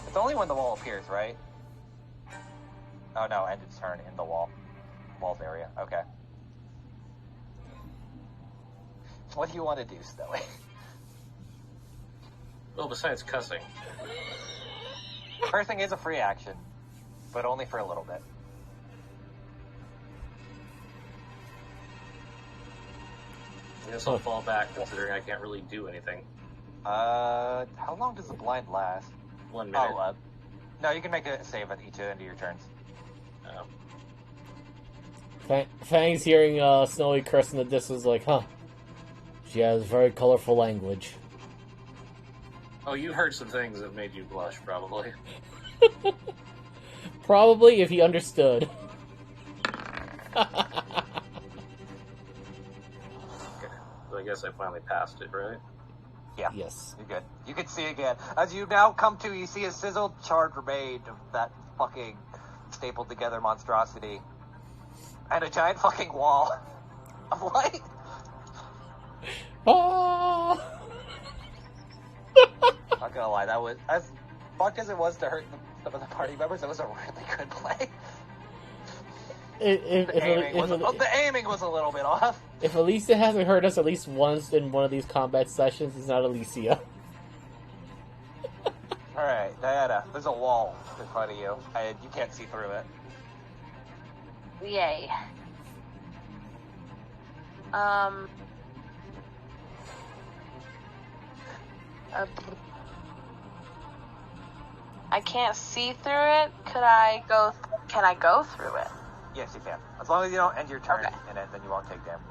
It's only when the wall appears, right? Oh no, end its turn in the walls area. Okay. What do you want to do, Snowy? Well, besides cussing. Cursing is a free action, but only for a little bit. I guess I'll fall back, considering I can't really do anything. How long does the blind last? 1 minute. Oh, no, you can make a save at each end of your turns. Fang's hearing Snowy curse in the distance like, huh. She has very colorful language. Oh, you heard some things that made you blush, probably. Probably if he understood. Okay. So I guess I finally passed it, right? Yeah. Yes. You're good. You can see again. As you now come to, you see a sizzled, charred remain of that fucking stapled together monstrosity. And a giant fucking wall of light. Oh! Not gonna lie, that was, as fucked as it was to hurt some of the party members, it was a really good play. The aiming was a little bit off. If Alicia hasn't hurt us at least once in one of these combat sessions, it's not Alicia. Alright, Diana, there's a wall in front of you, and you can't see through it. Yay. I can't see through it. Can I go through it? Yes, you can. As long as you don't end your turn Okay. in it, then you won't take damage.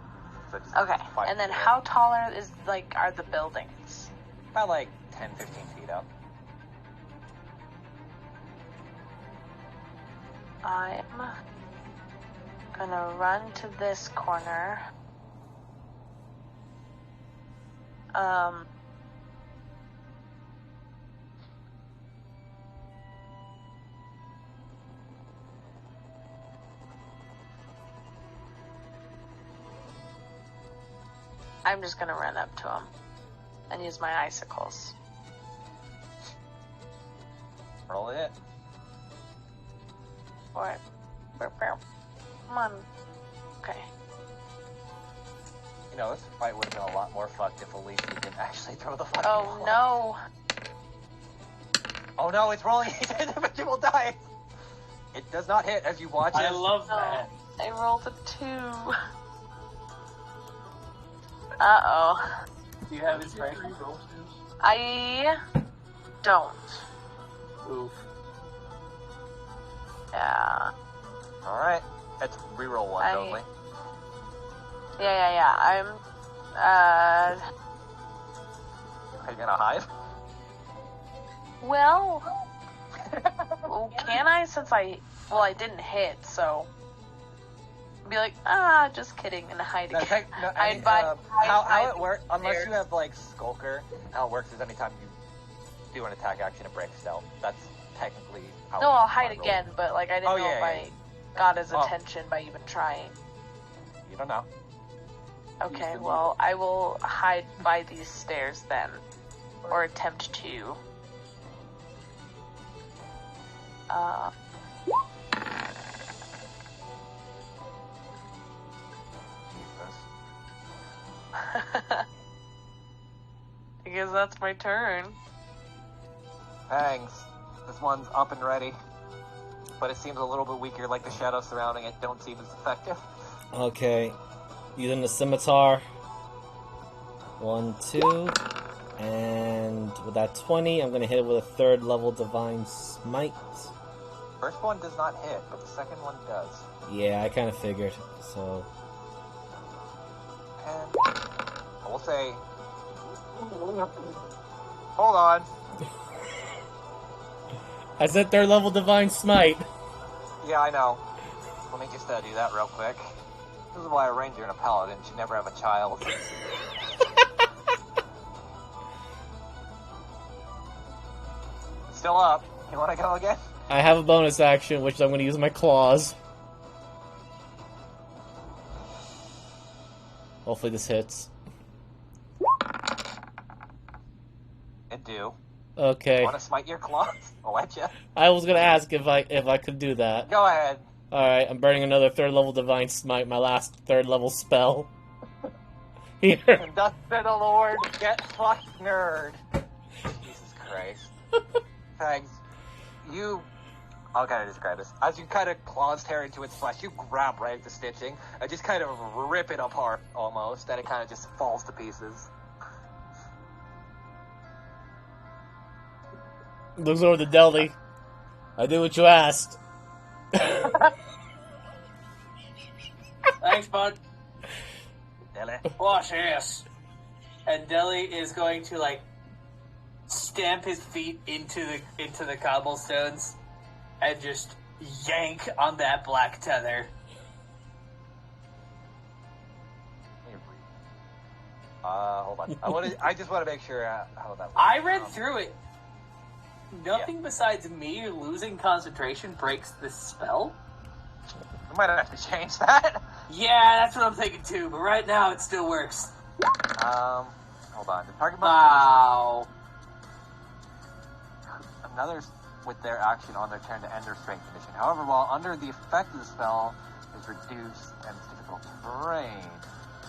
So just Okay. fight And then through it. how tall are the buildings? About like 10, 15 feet up. I'm gonna run to this corner. I'm just gonna run up to him and use my icicles. Roll it. For it. Come on. Okay. You know, this fight would have been a lot more fucked if Alicia didn't actually throw the fucking Oh wall. no. Oh no, it's rolling individual dice! It does not hit as you watch it. I love No. that. I rolled a 2. Uh-oh. Do you have inspiration? I don't. Oof. Yeah. Alright. It's reroll one only. Yeah. I'm, Are you gonna hide? well, can I, since I didn't hit, so, be like, just kidding, and hide No, again. I mean, how it works, unless you have like Skulker, how it works is anytime you do an attack action, it breaks stealth. That's technically how No, it I'll works. hide again, but, like, I didn't Oh, know yeah, if yeah. I got his Oh. attention by even trying. You don't know. Okay, well, I will hide by these stairs then, or attempt to. Jesus. I guess that's my turn. Thanks. This one's up and ready. But it seems a little bit weaker, like the shadows surrounding it don't seem as effective. Okay. Using the scimitar. 1, 2. And with that 20, I'm going to hit it with a 3rd level Divine Smite. First one does not hit, but the second one does. Yeah, I kind of figured. So, And I will say... Hold on. I said 3rd level Divine Smite. Yeah, I know. let me just do that real quick. This is why a ranger and a paladin should never have a child. Still up. You want to go again? I have a bonus action, which I'm going to use my claws. Hopefully this hits. It do. Okay. Want to smite your claws? I'll let you. I was going to ask if I could do that. Go ahead. Alright, I'm burning another 3rd level Divine Smite, my last 3rd level spell. Here. And thus said the Lord, get fucked, nerd. Jesus Christ. Thanks. I'll kind of describe this. As you kind of claws tear into its flesh, you grab right at the stitching and just kind of rip it apart almost, and it kind of just falls to pieces. Looks over to Delty. I did what you asked. Thanks, bud. Dilly. Wash ass. And Deli is going to like stamp his feet into the cobblestones and just yank on that black tether. Hold on. I just want to make sure how that works. I read through it. Nothing besides me losing concentration breaks this spell. We might have to change that. Yeah, that's what I'm thinking too, but right now it still works. Hold on. The target Wow. another with their action on their turn to end their strength condition. However, while under the effect of the spell is reduced and it's difficult terrain,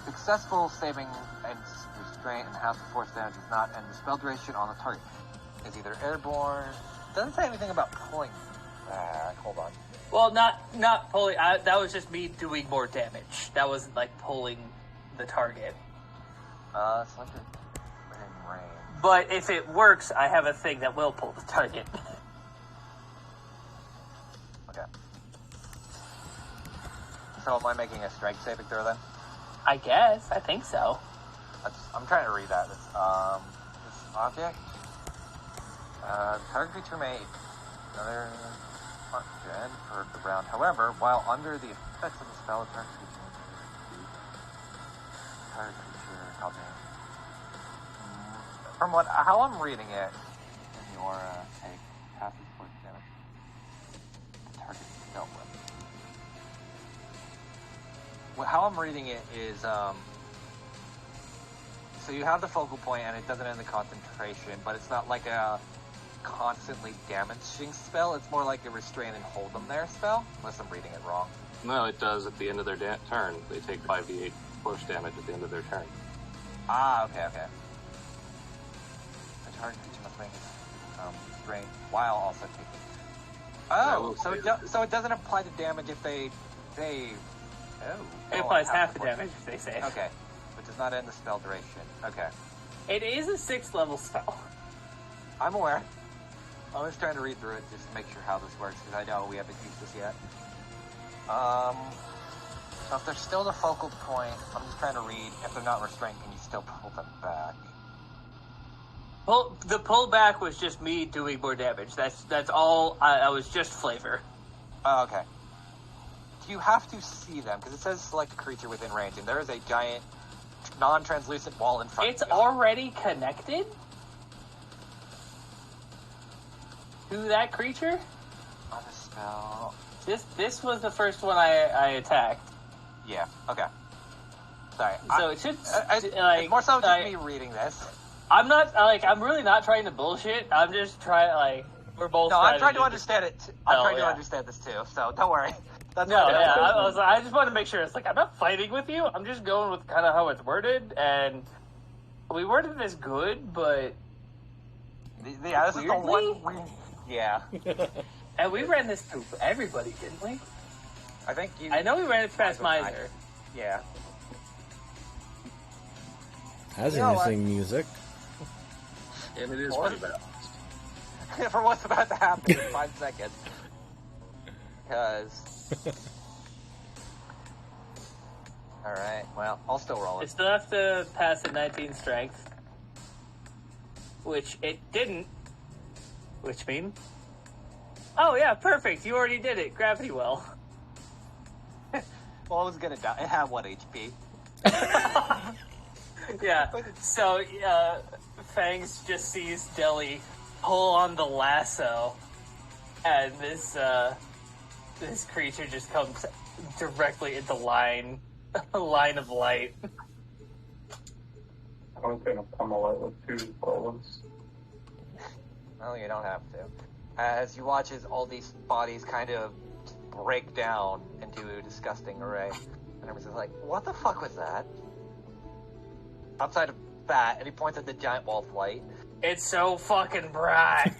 successful saving and restraint and half the force damage does not end the spell duration on the target. Is either airborne. Doesn't say anything about pulling back. Hold on. Well, not pulling. That was just me doing more damage. That wasn't like pulling the target. Selected in range. But if it works, I have a thing that will pull the target. Okay. So am I making a strength saving throw then? I guess. I think so. I'm trying to read that. This object. Target creature may another action for the round. However, while under the effects of the spell, target creature called from how I'm reading it in your take, half the force damage. The target is dealt with. How I'm reading it is so you have the focal point and it doesn't end the concentration, but it's not like a constantly damaging spell. It's more like a restrain and hold them there spell, unless I'm reading it wrong. No, it does at the end of their turn. They take 5d8 force damage at the end of their turn. Okay. The target creature must make its restraint while also taking. Oh, so it doesn't apply the damage if they. It applies half the damage if they save. Okay, but does not end the spell duration. Okay, It is a 6th level spell. I'm aware. I'm just trying to read through it just to make sure how this works because I know we haven't used this yet. So if they're still the focal point, I'm just trying to read. If they're not restrained, can you still pull them back? The pullback was just me doing more damage. That's all. I was just flavor. Oh, okay. Do you have to see them? Because it says select a creature within range, and there is a giant, non-translucent wall in front It's of you. already connected to that creature. On the spell. This was the first one I attacked. Yeah. Okay. Sorry. So it should it's more so just me reading this. I'm not I'm really not trying to bullshit. I'm just trying we're both. No, I'm trying to do understand it. I'm trying to understand this too. So don't worry. That's I just want to make sure it's I'm not fighting with you. I'm just going with kind of how it's worded, and we worded this good, but yeah, this is the one. Yeah. And we ran this through everybody, didn't we? I think you. I know we ran it past Miser. Yeah. That's interesting music. And it is Or- pretty balanced. For what's about to happen in 5 seconds. Because. Alright, well, I'll still roll It it. still has to pass a 19 strength, which it didn't. Which means, oh yeah, perfect. You already did it. Gravity well. Well, I was gonna die. It had 1 HP. Yeah, so Fangs just sees Deli pull on the lasso, and this creature just comes directly into line of light. I was gonna pummel it with 2 bullets. No, you don't have to. As you watch as all these bodies kind of break down into a disgusting array, and everyone's just like, what the fuck was that? Outside of that, and he points at the giant ball of light. It's so fucking bright.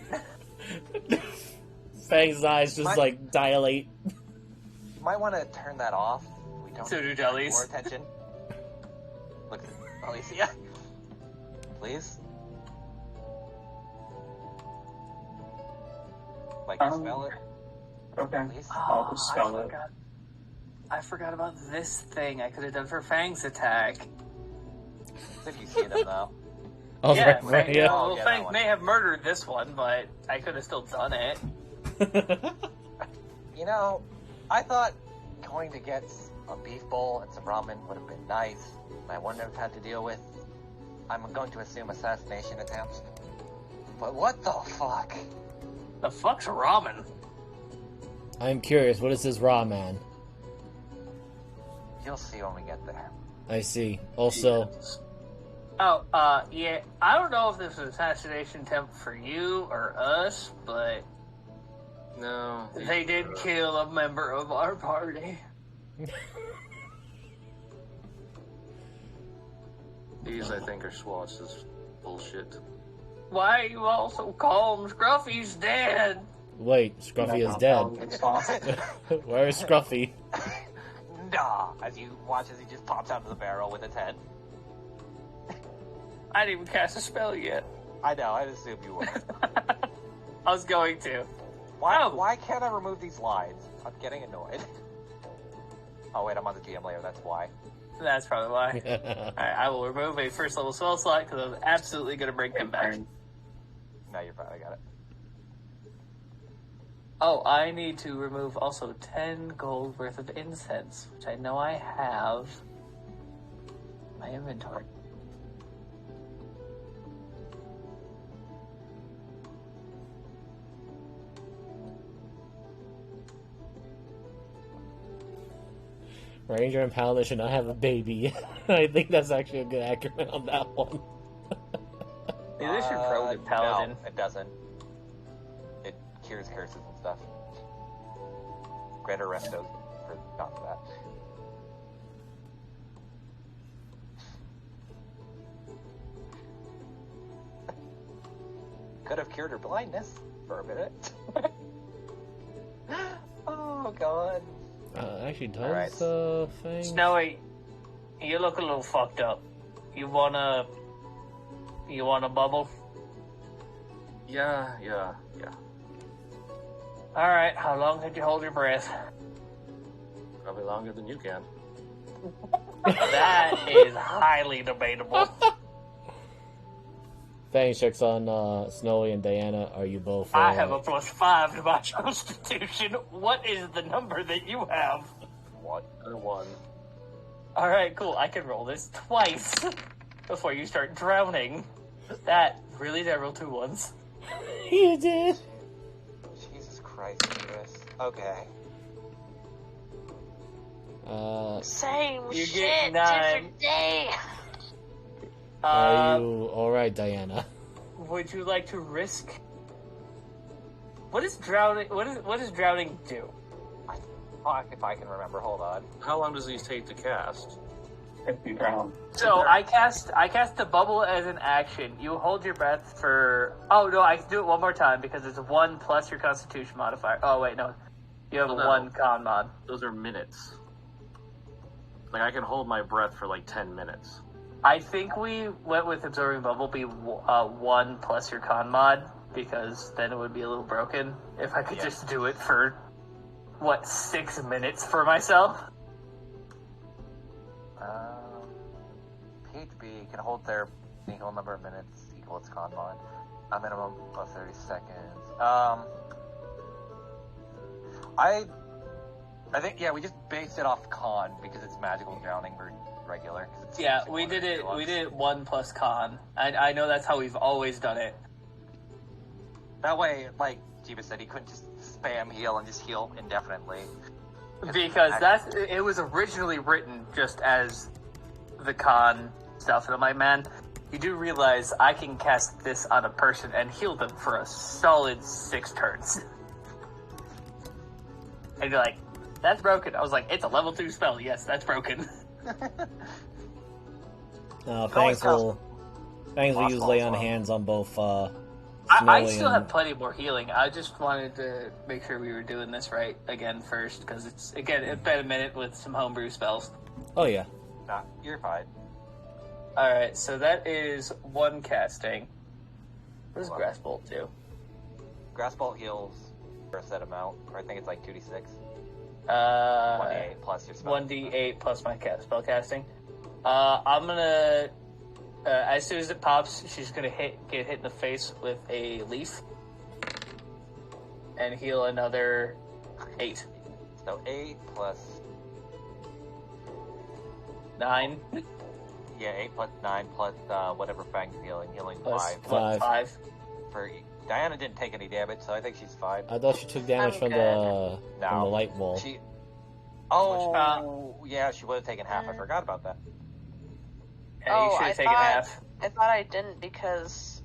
Fang's eyes just like dilate. You might want to turn that off. We don't So do need Deli's. more attention. Look at Alicia. Please. Like you smell it? Okay. Please. I'll just spell it. I forgot about this thing I could have done for Fang's attack. If you see them though. Oh, Yeah, right, yeah. Oh, well, yeah, Fang that one. may have murdered this one, but I could have still done it. You know, I thought going to get a beef bowl and some ramen would have been nice. I wouldn't have had to deal with, I'm going to assume, assassination attempts. But what the fuck? The fuck's ramen? I'm curious, what is this raw man? You'll see when we get there. I see. Also, Oh, yeah, I don't know if this was an assassination attempt for you or us, but No. they did kill a member of our party. These, I think, are swats. Is bullshit. Why you also call him Scruffy's dead? wait, Scruffy is dead. Where is Scruffy? Nah, as you watch as he just pops out of the barrel with its head. I didn't even cast a spell yet. I know, I'd assume you would. I was going to. Why can't I remove these lines? I'm getting annoyed. Oh wait, I'm on the GM layer, that's why. That's probably why. Alright, I will remove a first level spell slot because I'm absolutely going to bring him back. No, you're fine, I got it. Oh, I need to remove also 10 gold worth of incense, which I know I have in my inventory. Ranger and Paladin should not have a baby. I think that's actually a good accurate on that one. Maybe they should probe the Paladin. No, it doesn't. It cures curses and stuff. Greater restos for not for that. Could have cured her blindness for a minute. Oh god. Actually, does Alright. thing? Snowy, you look a little fucked up. You wanna bubble? Yeah. Alright, how long did you hold your breath? Probably longer than you can. That is highly debatable. Fang checks on Snowy and Diana. Are you both? I have a +5 to my constitution. What is the number that you have? What? A 1. Alright, cool. I can roll this twice before you start drowning. That really did roll 2 1s. You did. Jesus Christ, Chris. Okay. Same You shit, get 9. different day. Are you all right, Diana? Would you like to risk? What is drowning? What does drowning do? Fuck, if I can remember, hold on. How long does these take to cast? If you drown. So I cast the bubble as an action. You hold your breath for. Oh no, I can do it one more time because it's 1 plus your Constitution modifier. Oh wait, no, you have Oh, no. 1 con mod. Those are minutes. Like, I can hold my breath for like 10 minutes. I think we went with absorbing bubble be 1 plus your con mod because then it would be a little broken if I could Yeah. just do it for 6 minutes for myself. PHB can hold their equal number of minutes equal its con mod. A minimum of 30 seconds. I think, yeah, we just based it off con because it's magical drowning versus regular. Yeah, we did it 1 plus con. I know that's how we've always done it. That way, like Jeebus said, he couldn't just spam heal and just heal indefinitely. Because it was originally written just as the con stuff, and I'm like, man, you do realize I can cast this on a person and heal them for a solid 6 turns. And you're like, that's broken. I was like, it's a level 2 spell. Yes, that's broken. Fangs will use lay on hands on both. I still have plenty more healing. I just wanted to make sure we were doing this right again first, because it's been a minute with some homebrew spells. Oh yeah. Nah, you're fine. Alright, so that is 1 casting. What does Grass Bolt do? Grass Bolt heals for a set amount, or I think it's like 2d6. 1d8 plus your spell. 1d8 plus my spell casting. I'm gonna... as soon as it pops, she's gonna get hit in the face with a leaf. And heal another 8. So 8 plus... 9. Yeah, 8 plus 9 plus whatever Fang's healing 5. 5. For Diana didn't take any damage, so I think she's fine. I thought she took damage from the light wall. Yeah, she would have taken half. I forgot about that. Yeah, you should have taken half. I thought I didn't because...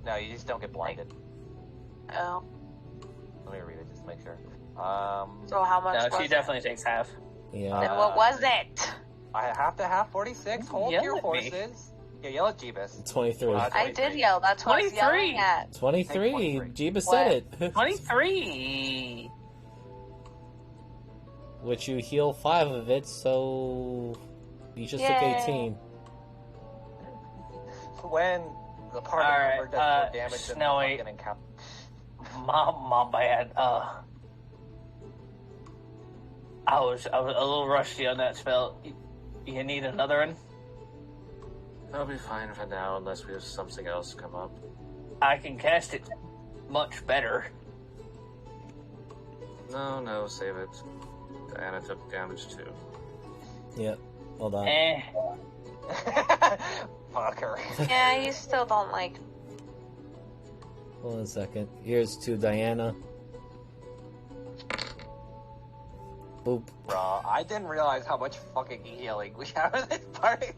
No, you just don't get blinded. Oh. Let me read it just to make sure. So how much No, she definitely takes half. Yeah. Then what was it? I have to have 46. Hold your horses. Yeah, yell at Jeebus. 23. I did yell. That's what I was yelling at. 23. Jeebus said it. 23. Which you heal 5 of it, so you just took 18. When the party member does more damage than the fucking encounter. My bad. I was a little rusty on that spell. You need another one? That'll be fine for now, unless we have something else come up. I can cast it much better. No, save it. Diana took damage too. Yep. Hold on. Fuck her. Yeah, you still don't like... Hold on a second. Here's to Diana. Boop. Bro, I didn't realize how much fucking healing we have in this party.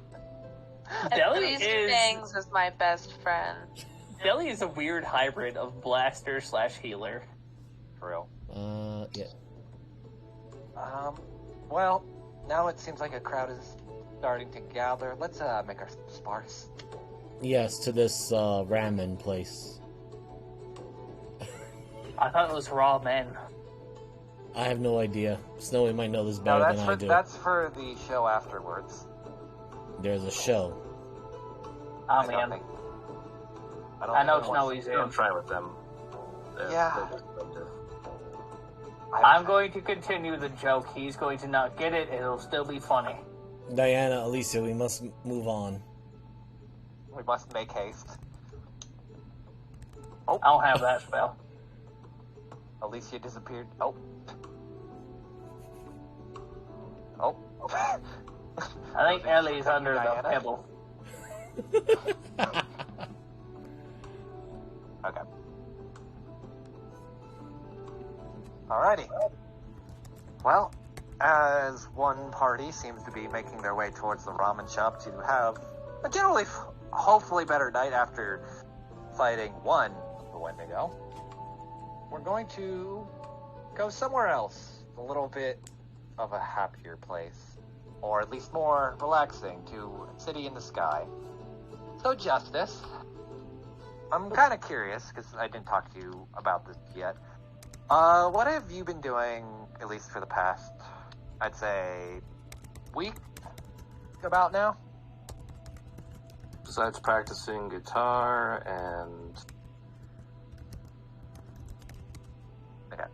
Deli Fangs is my best friend. Deli is a weird hybrid of blaster / healer. For real. Yeah. Well, now it seems like a crowd is starting to gather. Let's make our sparse. Yes, to this ramen place. I thought it was raw men. I have no idea. Snowy might know this better than I do. That's for the show afterwards. There's a show. Oh man. I know Snowy's in. Don't try with them. Yeah. I'm going to continue the joke. He's going to not get it. It'll still be funny. Diana, Alicia, we must move on. We must make haste. I don't have that spell. Alicia disappeared. Oh. I think Ellie's under the pebble. Okay. Alrighty. Well, as one party seems to be making their way towards the ramen shop to have a generally, hopefully better night after fighting one a Wendigo, we're going to go somewhere else, a little bit of a happier place, or at least more relaxing, to City in the Sky. So, Justice, I'm kind of curious, because I didn't talk to you about this yet. What have you been doing, at least for the past, I'd say, week, about now? Besides practicing guitar and... Okay.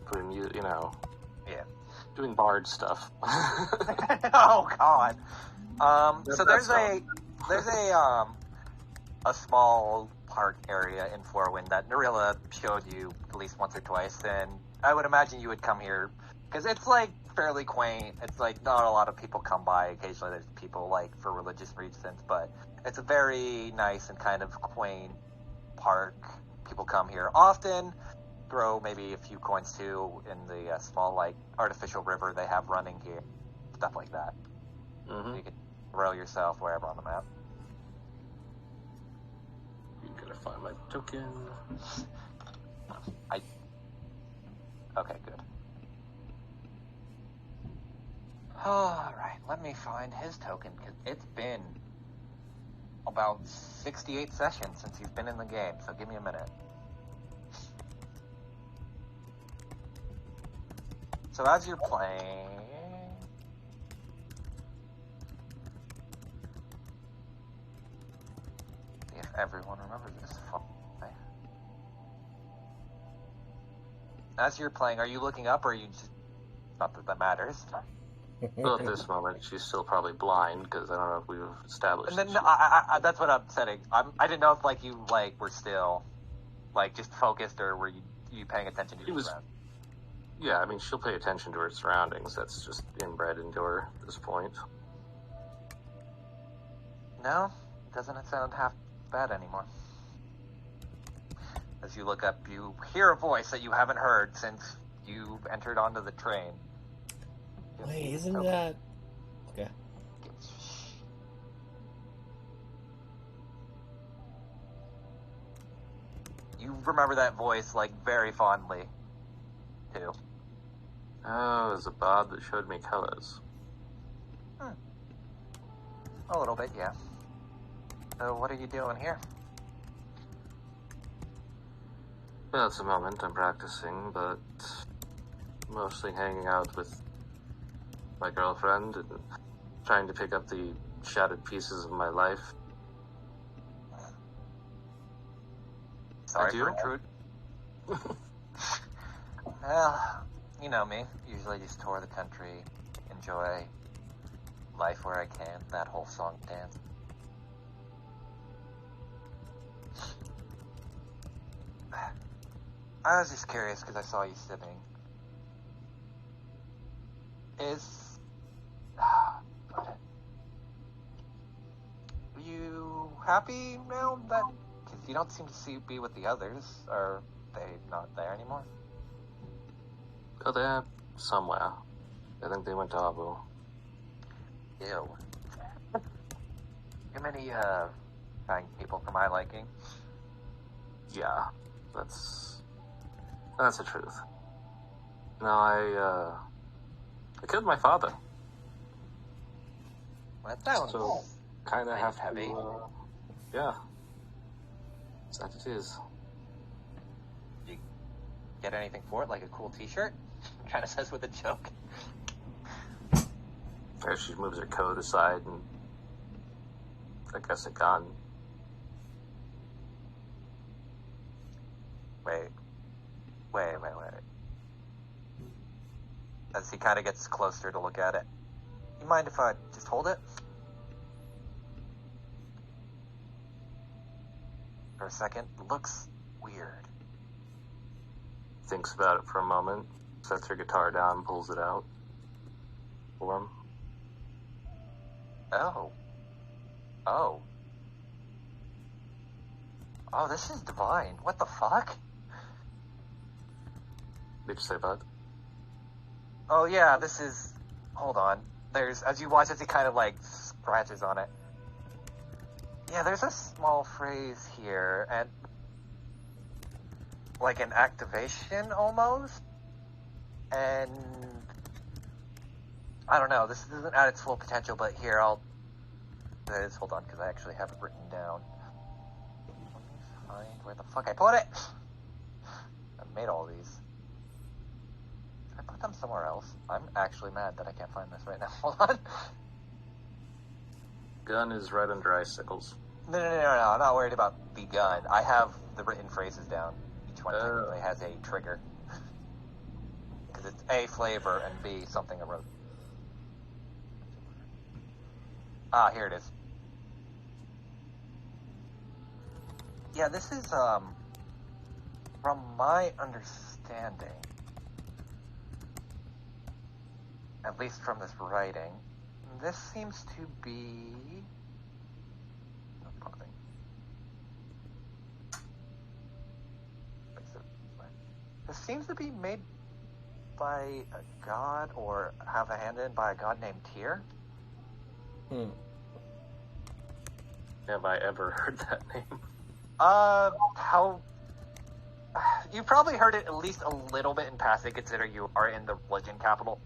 Putting, Yeah. doing bard stuff. Oh, God. So there's a small park area in Fourwind that Narilla showed you at least once or twice, and I would imagine you would come here because it's like fairly quaint. It's like not a lot of people come by. Occasionally, there's people like for religious reasons, but it's a very nice and kind of quaint park. People come here often. Throw maybe a few coins too in the small like artificial river they have running here, stuff like that. Mm-hmm. You can throw yourself wherever on the map. You gotta find my token. Okay, good. All right, let me find his token because it's been about 68 sessions since he's been in the game. So give me a minute. So as you're playing, if everyone remembers this, as you're playing, are you looking up or are you just, not that that matters? Well, at this moment, she's still probably blind because I don't know if we've established. And then that I that's what I'm saying. I didn't know if like you like were still like just focused or were you paying attention to your surroundings? Yeah, I mean, she'll pay attention to her surroundings. That's just inbred into her at this point. No, doesn't it sound half bad anymore? As you look up, you hear a voice that you haven't heard since you entered onto the train. Wait, isn't that... Okay. You remember that voice, like, very fondly, too. Oh, it was a Bob that showed me colors. A little bit, yeah. So what are you doing here? Well, it's a moment I'm practicing, but mostly hanging out with my girlfriend and trying to pick up the shattered pieces of my life. Sorry I for do? intruding. Well, you know me. Usually just tour the country, enjoy life where I can, that whole song dance. I was just curious because I saw you sitting. Are you happy now that... Because you don't seem to be with the others. Are they not there anymore? Oh, they're somewhere. I think they went to Abu. Ew. Too many, fine people for my liking. Yeah, that's the truth. No, I killed my father. Well, that sounds So, kind of kind have of heavy. to, yeah. That it is. Did you get anything for it, like a cool t-shirt? Kind of says with a joke. There she moves her coat aside and I guess a gun. Wait. As he kind of gets closer to look at it. You mind if I just hold it? For a second. Looks weird. Thinks about it for a moment, sets her guitar down, pulls it out for him. Oh, this is divine. What the fuck? Did you say bud? Oh yeah, this is... Hold on. There's... As you watch as he kind of like scratches on it. Yeah, there's a small phrase here, and... like an activation, almost? And... I don't know, this isn't at its full potential, but here, I'll... Hold on, because I actually have it written down. Let me find where the fuck I put it! I made all these. Should I put them somewhere else? I'm actually mad that I can't find this right now. Hold on. Gun is right under icicles. No, I'm not worried about the gun. I have the written phrases down. Each one technically has a trigger. Because it's A, flavor, and B, something I wrote. Ah, here it is. Yeah, this is, from my understanding, at least from this writing, this seems to be... This seems to be made by a god, or have a hand in by a god named Tyr. Have I ever heard that name? How... You've probably heard it at least a little bit in passing, considering you are in the religion capital.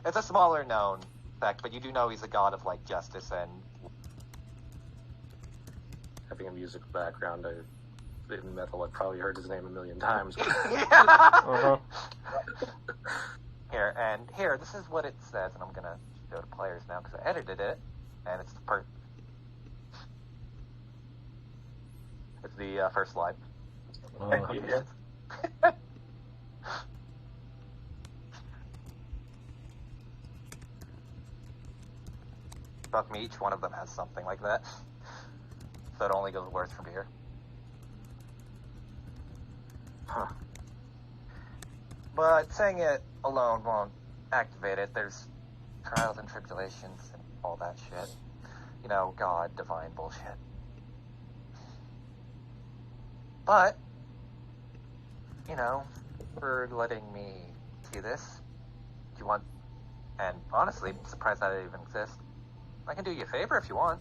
It's a smaller known fact, but you do know he's a god of, like, justice and... Having a music background, in metal, I've probably heard his name a million times. Yeah. Here, this is what it says, and I'm gonna go to players now, because I edited it, and it's the first slide. Fuck me, each one of them has something like that. So it only goes worse from here. Huh. But saying it alone won't activate it. There's trials and tribulations and all that shit. You know, God, divine bullshit. But, you know, for letting me see this, do you want... And honestly, I'm surprised that it even exists. I can do you a favor if you want.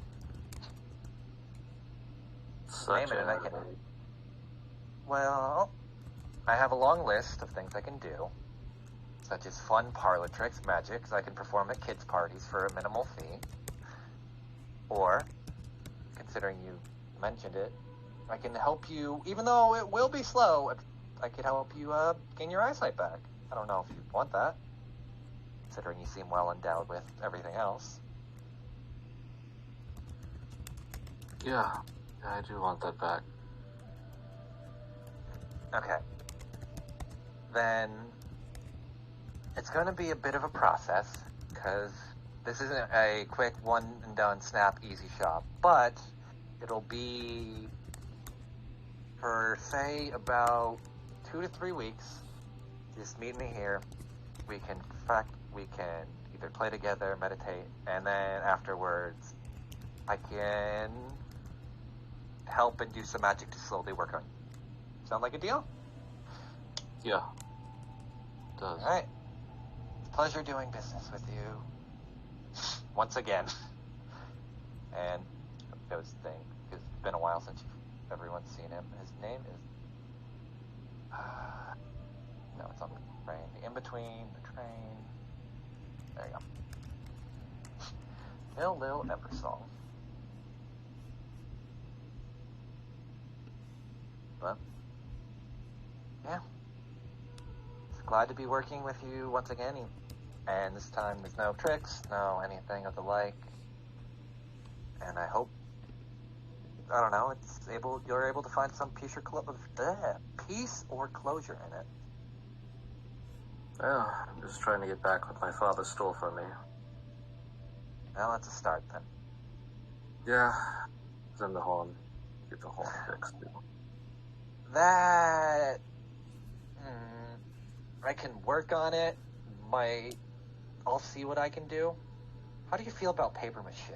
Name it and I can... Well, I have a long list of things I can do, such as fun parlor tricks, magics I can perform at kids' parties for a minimal fee. Or, considering you mentioned it, I can help you, even though it will be slow, I could help you gain your eyesight back. I don't know if you want that, considering you seem well endowed with everything else. Yeah, I do want that back. Okay. Then it's going to be a bit of a process, because this isn't a quick one and done snap easy shop, but it'll be for, say, about 2 to 3 weeks. Just meet me here. We can either play together, meditate, and then afterwards I can help and do some magic to slowly work on you. Sound like a deal? Yeah. It does. Alright. It's a pleasure doing business with you. Once again. And those things, because it's been a while since everyone's seen him. His name is... no, it's on the train. The in-between, the train... There you go. Lil Eversong. But, yeah. Just glad to be working with you once again. And this time there's no tricks, no anything of the like. And I hope, I don't know, you're able to find some peace or closure in it. Well, I'm just trying to get back what my father stole from me. Well, that's a start then. Yeah. Then the horn. Get the horn fixed. That... I can work on it. I'll see what I can do. How do you feel about paper mache?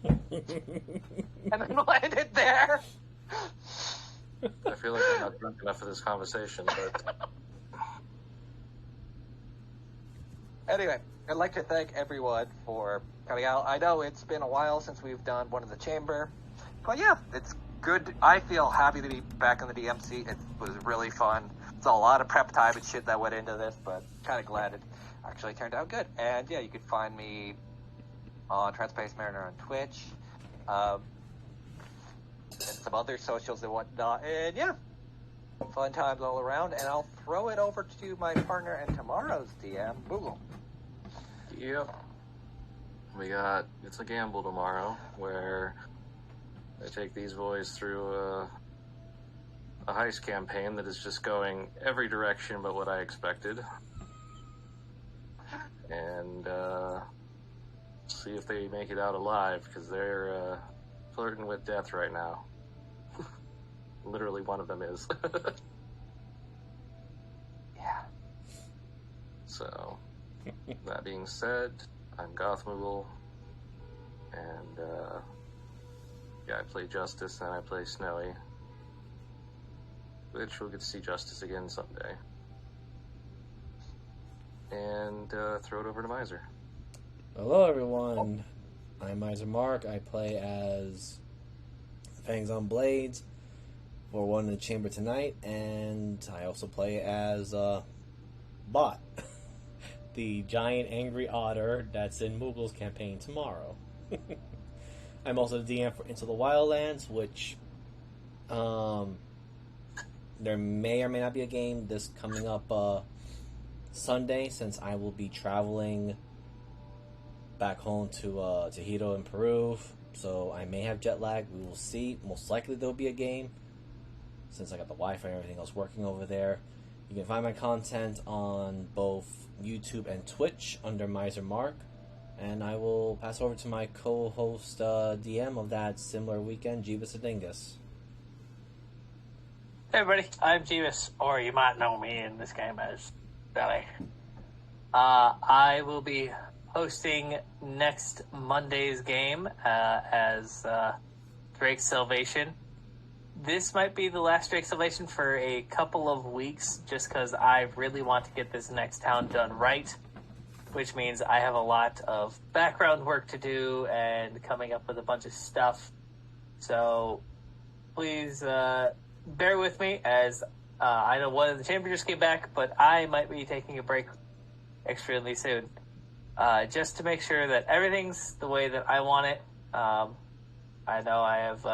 And then land it there. I feel like I'm not drunk enough for this conversation, but... Anyway, I'd like to thank everyone for coming out. I know it's been a while since we've done one in the chamber. But yeah, it's good. I feel happy to be back in the DMC. It was really fun. It's a lot of prep time and shit that went into this, but kind of glad it actually turned out good. And yeah, you can find me on Transpace Mariner on Twitch, and some other socials and whatnot. And yeah, fun times all around. And I'll throw it over to my partner and tomorrow's DM, Google. Yep. It's a gamble tomorrow, where I take these boys through a heist campaign that is just going every direction but what I expected. And see if they make it out alive, because they're flirting with death right now. Literally one of them is. Yeah. So... That being said, I'm Gothmoogle, and I play Justice and I play Snowy, which we'll get to see Justice again someday. And throw it over to Miser. Hello, everyone. I'm Miser Mark. I play as Fangs on Blades for One in the Chamber tonight, and I also play as Bot, the giant angry otter that's in Moogle's campaign tomorrow. I'm also the DM for Into the Wildlands, which there may or may not be a game this coming up Sunday, since I will be traveling back home to Tahito in Peru, so I may have jet lag. We will see. Most likely there'll be a game, since I got the Wi-Fi and everything else working over there. You can find my content on both YouTube and Twitch under Miser Mark, and I will pass over to my co-host DM of that similar weekend, Jeebus Adingus. Hey everybody, I'm Jeebus, or you might know me in this game as Belly. I will be hosting next Monday's game as Drake's Salvation. This might be the last Drake's Salvation for a couple of weeks, just because I really want to get this next town done right, which means I have a lot of background work to do and coming up with a bunch of stuff. So please bear with me, as I know one of the chamber just came back, but I might be taking a break extremely soon, just to make sure that everything's the way that I want it. I know I have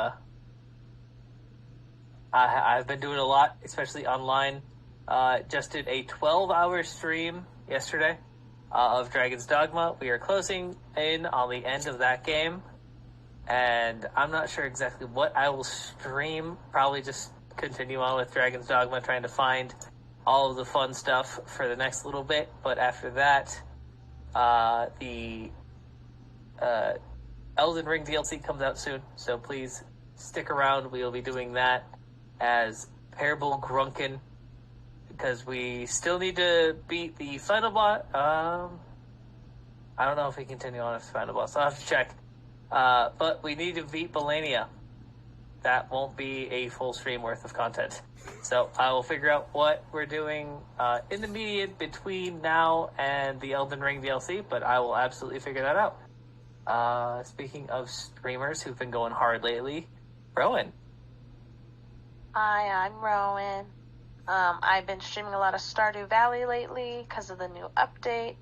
I've been doing a lot, especially online. Just did a 12-hour stream yesterday of Dragon's Dogma. We are closing in on the end of that game, and I'm not sure exactly what I will stream. Probably just continue on with Dragon's Dogma, trying to find all of the fun stuff for the next little bit. But after that, the Elden Ring DLC comes out soon, so please stick around. We will be doing that as Parable Grunkin, because we still need to beat the final boss. I don't know if we continue on with the final boss. I'll have to check. But we need to beat Balania. That won't be a full stream worth of content. So I will figure out what we're doing in the median between now and the Elden Ring DLC, but I will absolutely figure that out. Speaking of streamers who've been going hard lately, Rowan. Hi, I'm Rowan. I've been streaming a lot of Stardew Valley lately because of the new update.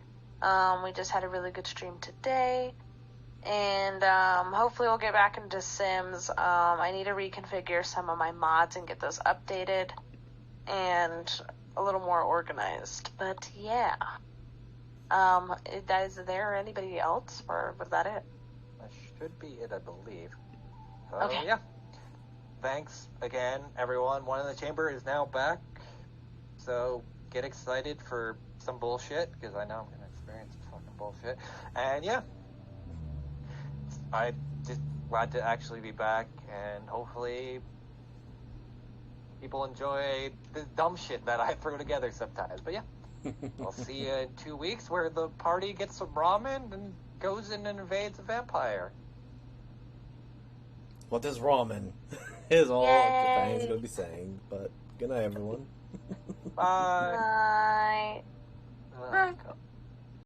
We just had a really good stream today. And hopefully we'll get back into Sims. I need to reconfigure some of my mods and get those updated and a little more organized. But yeah. Is there anybody else, or was that it? That should be it, I believe. Okay. Yeah. Thanks again, everyone. One in the Chamber is now back. So get excited for some bullshit, because I know I'm going to experience some fucking bullshit. And yeah. I'm just glad to actually be back, and hopefully people enjoy the dumb shit that I throw together sometimes. But yeah, I'll see you in 2 weeks, where the party gets some ramen and goes in and invades a vampire. What is ramen? Is all Yay. the Fang's going to be saying. But good night, everyone. Bye. Bye.